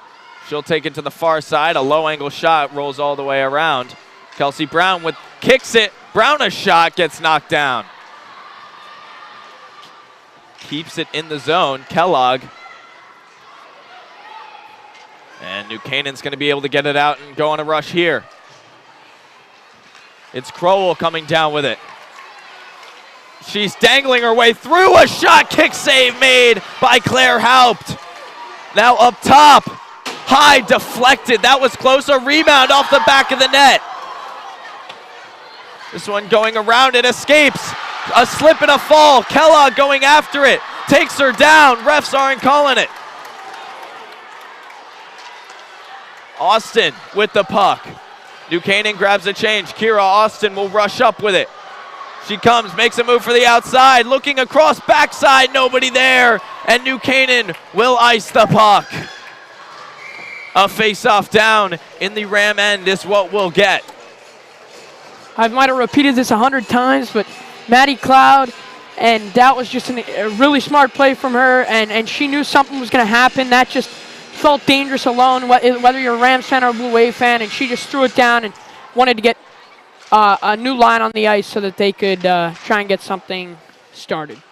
She'll take it to the far side. A low angle shot rolls all the way around. Kelsey Brown kicks it. Brown a shot, gets knocked down. Keeps it in the zone. Kellogg. And New Canaan's going to be able to get it out and go on a rush here. It's Crowell coming down with it. She's dangling her way through. A shot, kick save made by Claire Haupt. Now up top. High, deflected. That was close. A rebound off the back of the net. This one going around. It escapes. A slip and a fall. Kellogg going after it. Takes her down. Refs aren't calling it. Austin with the puck. New Canaan grabs a change. Kira Austin will rush up with it. She comes, makes a move for the outside, looking across backside, nobody there, and New Canaan will ice the puck. A face-off down in the Ram end is what we'll get. I might have repeated this 100 times, but Maddie Cloud, and that was just a really smart play from her, and she knew something was going to happen. That just felt dangerous alone, whether you're a Rams fan or a Blue Wave fan, and she just threw it down and wanted to get a new line on the ice so that they could try and get something started.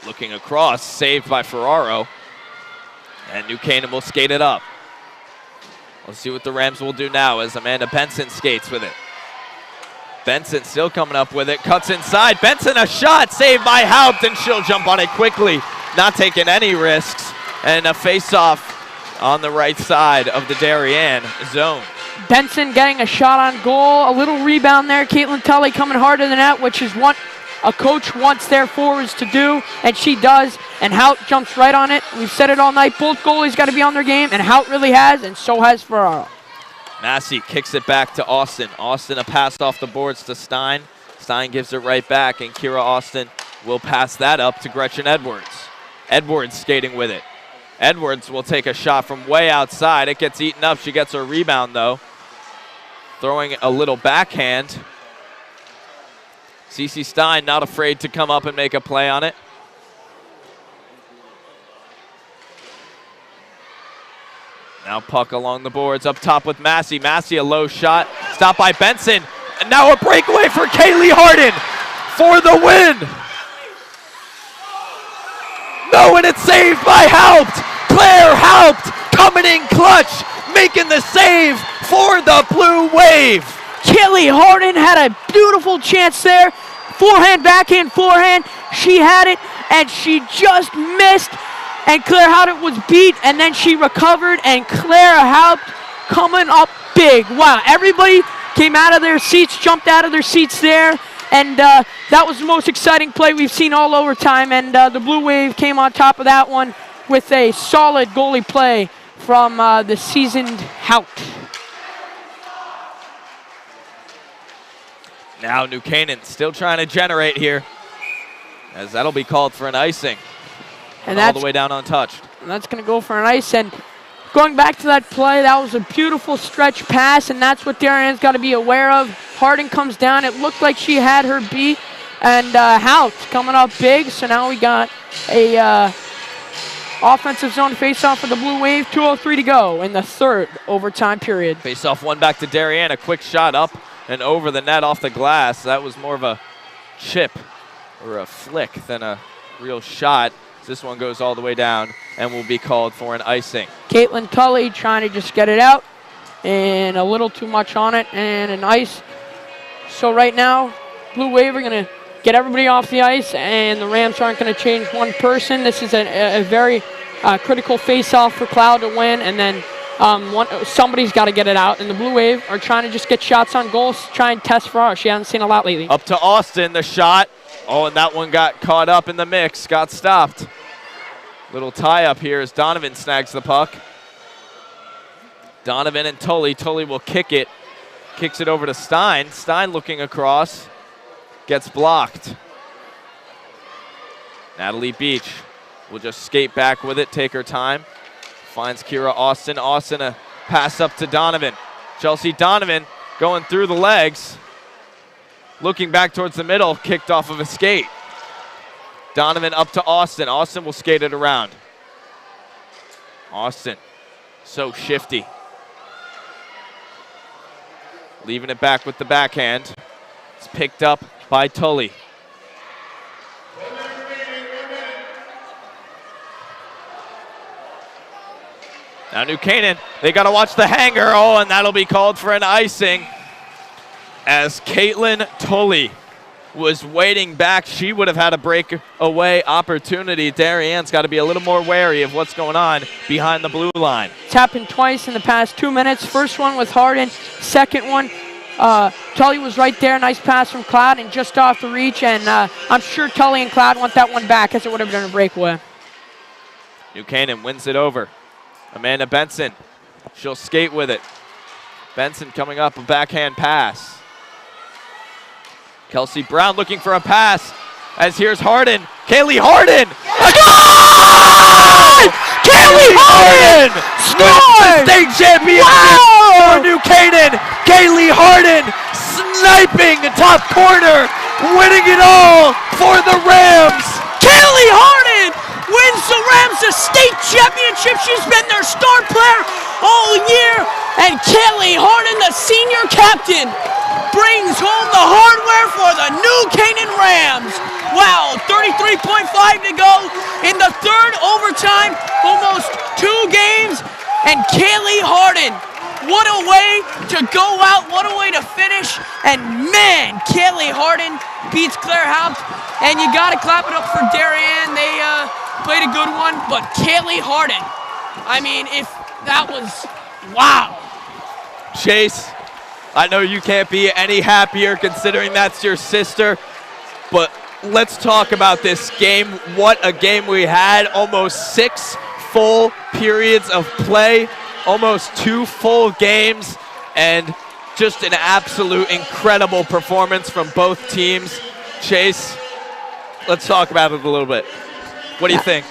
Looking across, saved by Ferraro, and New Canaan will skate it up. Let's see what the Rams will do now as Amanda Benson skates with it. Benson still coming up with it, cuts inside. Benson a shot, saved by Haupt, and she'll jump on it quickly, not taking any risks. And a face-off on the right side of the Darien zone. Benson getting a shot on goal, a little rebound there. Caitlin Tully coming hard to the net, which is what a coach wants their forwards to do, and she does, and Haupt jumps right on it. We've said it all night, both goalies got to be on their game, and Haupt really has, and so has Ferraro. Massey kicks it back to Austin. Austin a pass off the boards to Stein. Stein gives it right back, and Kira Austin will pass that up to Gretchen Edwards. Edwards skating with it. Edwards will take a shot from way outside. It gets eaten up. She gets her rebound, though. Throwing a little backhand. CC Stein not afraid to come up and make a play on it. Now puck along the boards up top with Massey. Massey a low shot. Stopped by Benson. And now a breakaway for Kaylee Harden for the win. No, and it's saved by Haupt. Claire Haupt coming in clutch, making the save for the Blue Wave. Kaylee Harden had a beautiful chance there. Forehand, backhand, forehand. She had it, and she just missed. And Claire Haupt was beat, and then she recovered, and Claire Haupt coming up big. Wow, everybody came out of their seats, jumped out of their seats there, and that was the most exciting play we've seen all overtime, and the Blue Wave came on top of that one with a solid goalie play from the seasoned Haupt. Now New Canaan still trying to generate here, as that'll be called for an icing. And all the way down untouched. And that's going to go for an ice. And going back to that play, that was a beautiful stretch pass, and that's what Darien's got to be aware of. Harding comes down. It looked like she had her beat, and Haupt coming up big. So now we got a offensive zone face-off for the Blue Wave. 2:03 to go in the third overtime period. Face-off one back to Darien. A quick shot up and over the net off the glass. That was more of a chip or a flick than a real shot. This one goes all the way down and will be called for an icing. Caitlin Tully trying to just get it out, and a little too much on it, and an ice. So right now, Blue Wave are going to get everybody off the ice, and the Rams aren't going to change one person. This is a very critical face-off for Cloud to win, and then somebody's got to get it out. And the Blue Wave are trying to just get shots on goals, try and test Ferraro. She hasn't seen a lot lately. Up to Austin, the shot. Oh, and that one got caught up in the mix, got stopped. Little tie-up here as Donovan snags the puck. Donovan and Tully. Tully will kick it. Kicks it over to Stein. Stein looking across. Gets blocked. Natalie Beach will just skate back with it, take her time. Finds Kira Austin. Austin a pass up to Donovan. Chelsea Donovan going through the legs. Looking back towards the middle, kicked off of a skate. Donovan up to Austin. Austin will skate it around. Austin, so shifty. Leaving it back with the backhand. It's picked up by Tully. Now New Canaan, they got to watch the hanger. Oh, and that'll be called for an icing. As Caitlin Tully was waiting back, she would have had a breakaway opportunity. Darienne's got to be a little more wary of what's going on behind the blue line. It's happened twice in the past 2 minutes. First one with Harden. Second one, Tully was right there. Nice pass from Cloud and just off the reach. And I'm sure Tully and Cloud want that one back, as it would have been a breakaway. New Canaan wins it over. Amanda Benson, she'll skate with it. Benson coming up, a backhand pass. Kelsey Brown looking for a pass, as here's Harden. Kaylee Harden! A goal! Kaylee Harden! Wins the state championship for New Canaan. Kaylee Harden sniping the top corner, winning it all for the Rams. Kaylee Harden wins the Rams the state championship. She's been their star player all year. And Kaylee Harden, the senior captain, brings home the hardware for the New Canaan Rams. Wow, 33.5 to go in the third overtime, almost 2 games. And Kaylee Harden, what a way to go out, what a way to finish. And man, Kaylee Harden beats Claire Haupt. And you got to clap it up for Darien. They played a good one, but Kaylee Harden, I mean, if that was, wow. Chase, I know you can't be any happier considering that's your sister, but let's talk about this game. What a game we had. Almost 6 full periods of play, almost 2 full games, and just an absolute incredible performance from both teams. Chase, let's talk about it a little bit. What do you think?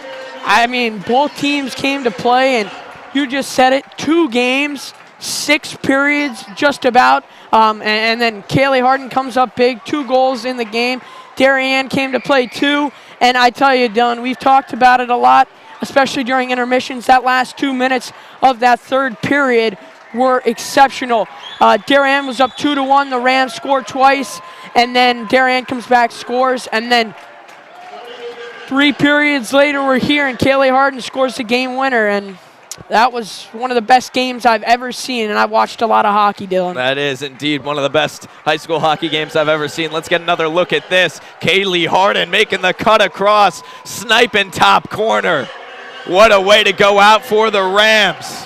I mean, both teams came to play, and you just said it, 2 games, 6 periods, just about. And then Kaylee Harden comes up big, 2 goals in the game. Darien came to play too. And I tell you, Dylan, we've talked about it a lot, especially during intermissions. That last 2 minutes of that third period were exceptional. Darien was up 2-1. The Rams scored twice. And then Darien comes back, scores. And then 3 periods later, we're here, and Kaylee Harden scores the game winner. And that was one of the best games I've ever seen, and I've watched a lot of hockey, Dylan. That is indeed one of the best high school hockey games I've ever seen. Let's get another look at this. Kaylee Harden making the cut across, sniping top corner. What a way to go out for the Rams.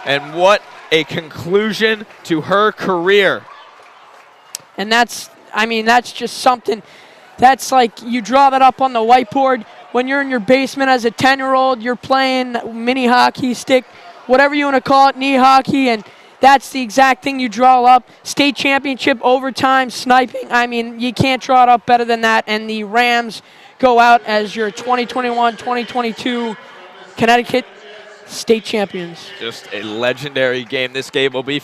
And what a conclusion to her career. And that's just something. That's like you draw that up on the whiteboard. When you're in your basement as a 10-year-old, you're playing mini hockey, stick, whatever you want to call it, knee hockey, and that's the exact thing you draw up. State championship, overtime, sniping. I mean, you can't draw it up better than that. And the Rams go out as your 2021-2022 Connecticut state champions. Just a legendary game. This game will be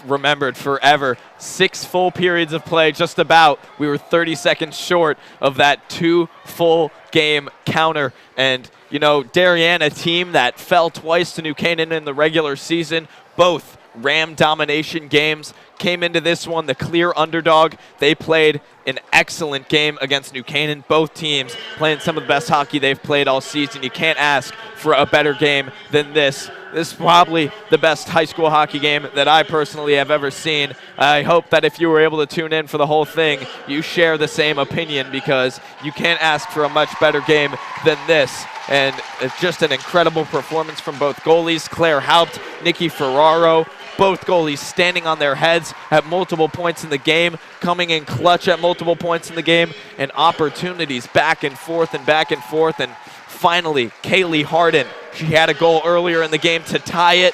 remembered forever. 6 full periods of play, just about. We were 30 seconds short of that 2 full game counter. And, you know, Darien, a team that fell twice to New Canaan in the regular season, both Ram domination games, came into this one the clear underdog. They played an excellent game against New Canaan. Both teams playing some of the best hockey they've played all season. You can't ask for a better game than this. This is probably the best high school hockey game that I personally have ever seen. I hope that if you were able to tune in for the whole thing, you share the same opinion, because you can't ask for a much better game than this. And it's just an incredible performance from both goalies. Claire Haupt, Nikki Ferraro, both goalies standing on their heads at multiple points in the game, coming in clutch at multiple points in the game, and opportunities back and forth and back and forth. And finally, Kaylee Harden, she had a goal earlier in the game to tie it.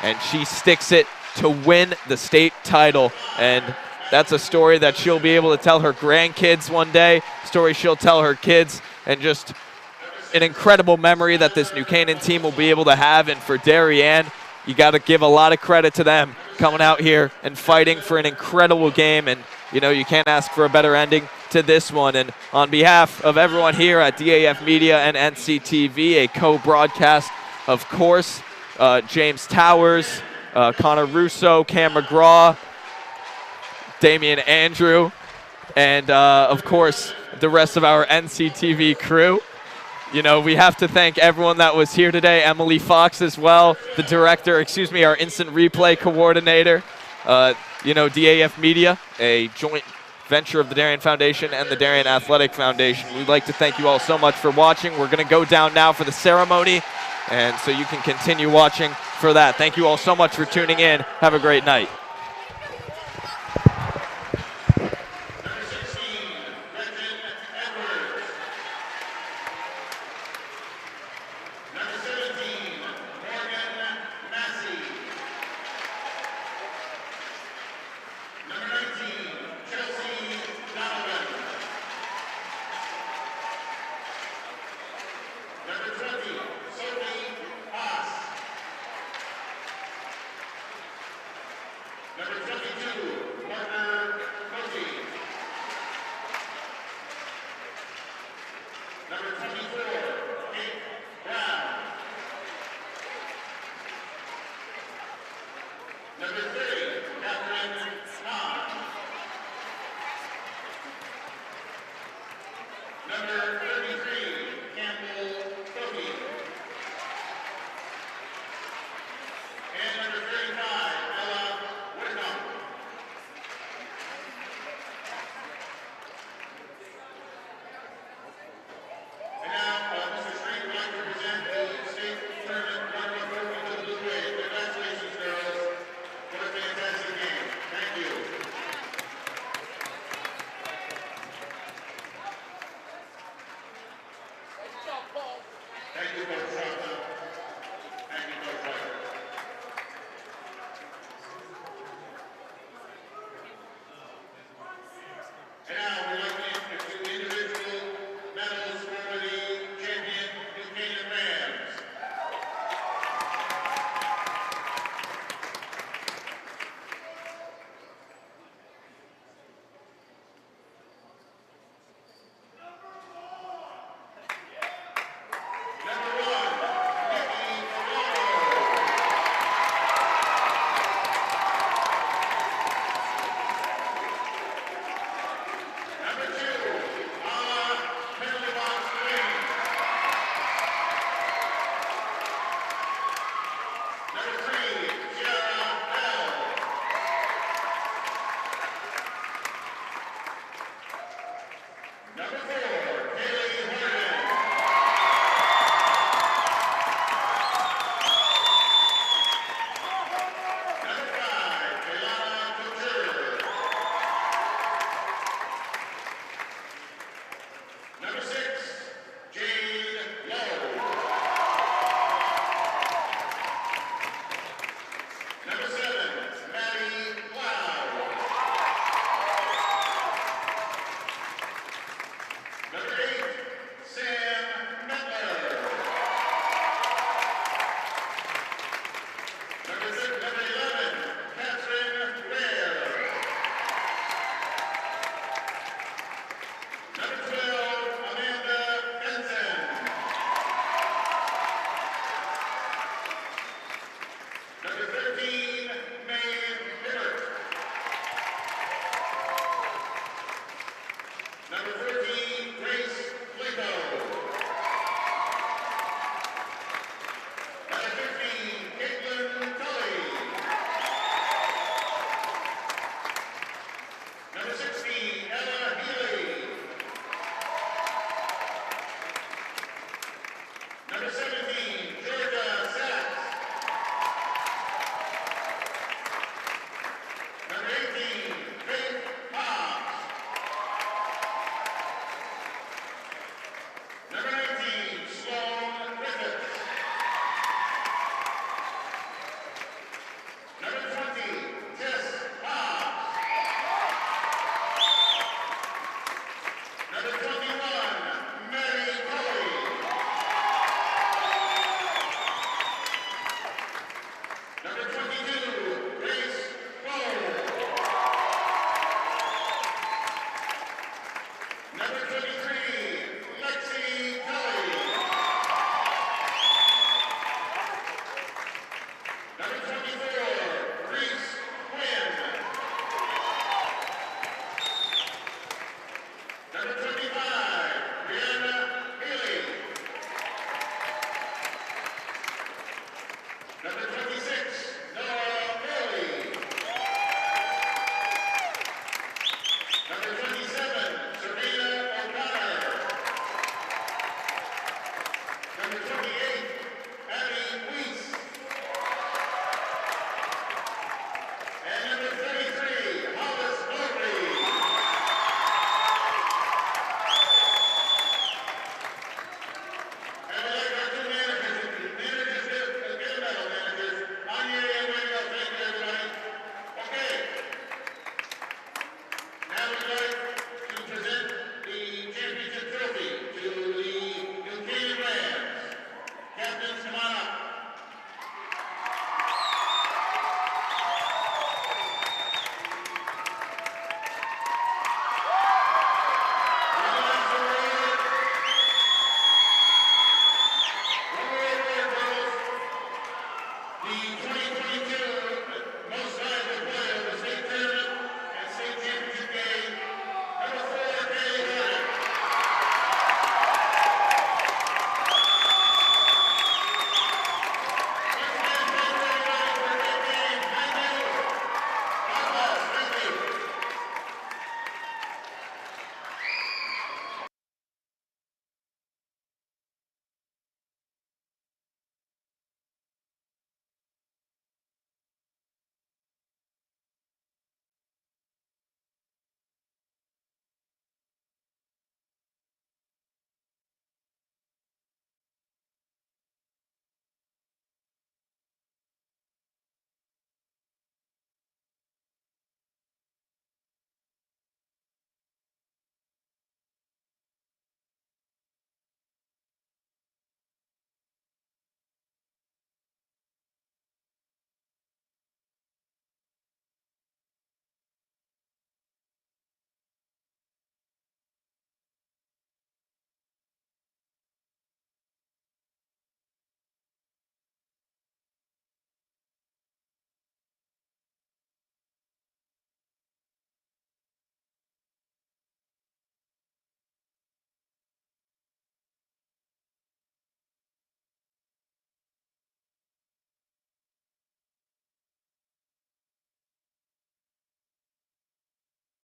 and she sticks it to win the state title. And that's a story that she'll be able to tell her grandkids one day, story she'll tell her kids, and just an incredible memory that this New Canaan team will be able to have. And for Darien, you got to give a lot of credit to them coming out here and fighting for an incredible game. And, you know, you can't ask for a better ending to this one. And on behalf of everyone here at DAF Media and NCTV, a co-broadcast, of course, James Towers, Connor Russo, Cam McGraw, Damian Andrew, and, of course, the rest of our NCTV crew. You know, we have to thank everyone that was here today. Emily Fox as well, the director, our instant replay coordinator. You know, DAF Media, a joint venture of the Darien Foundation and the Darien Athletic Foundation. We'd like to thank you all so much for watching. We're going to go down now for the ceremony, and so you can continue watching for that. Thank you all so much for tuning in. Have a great night.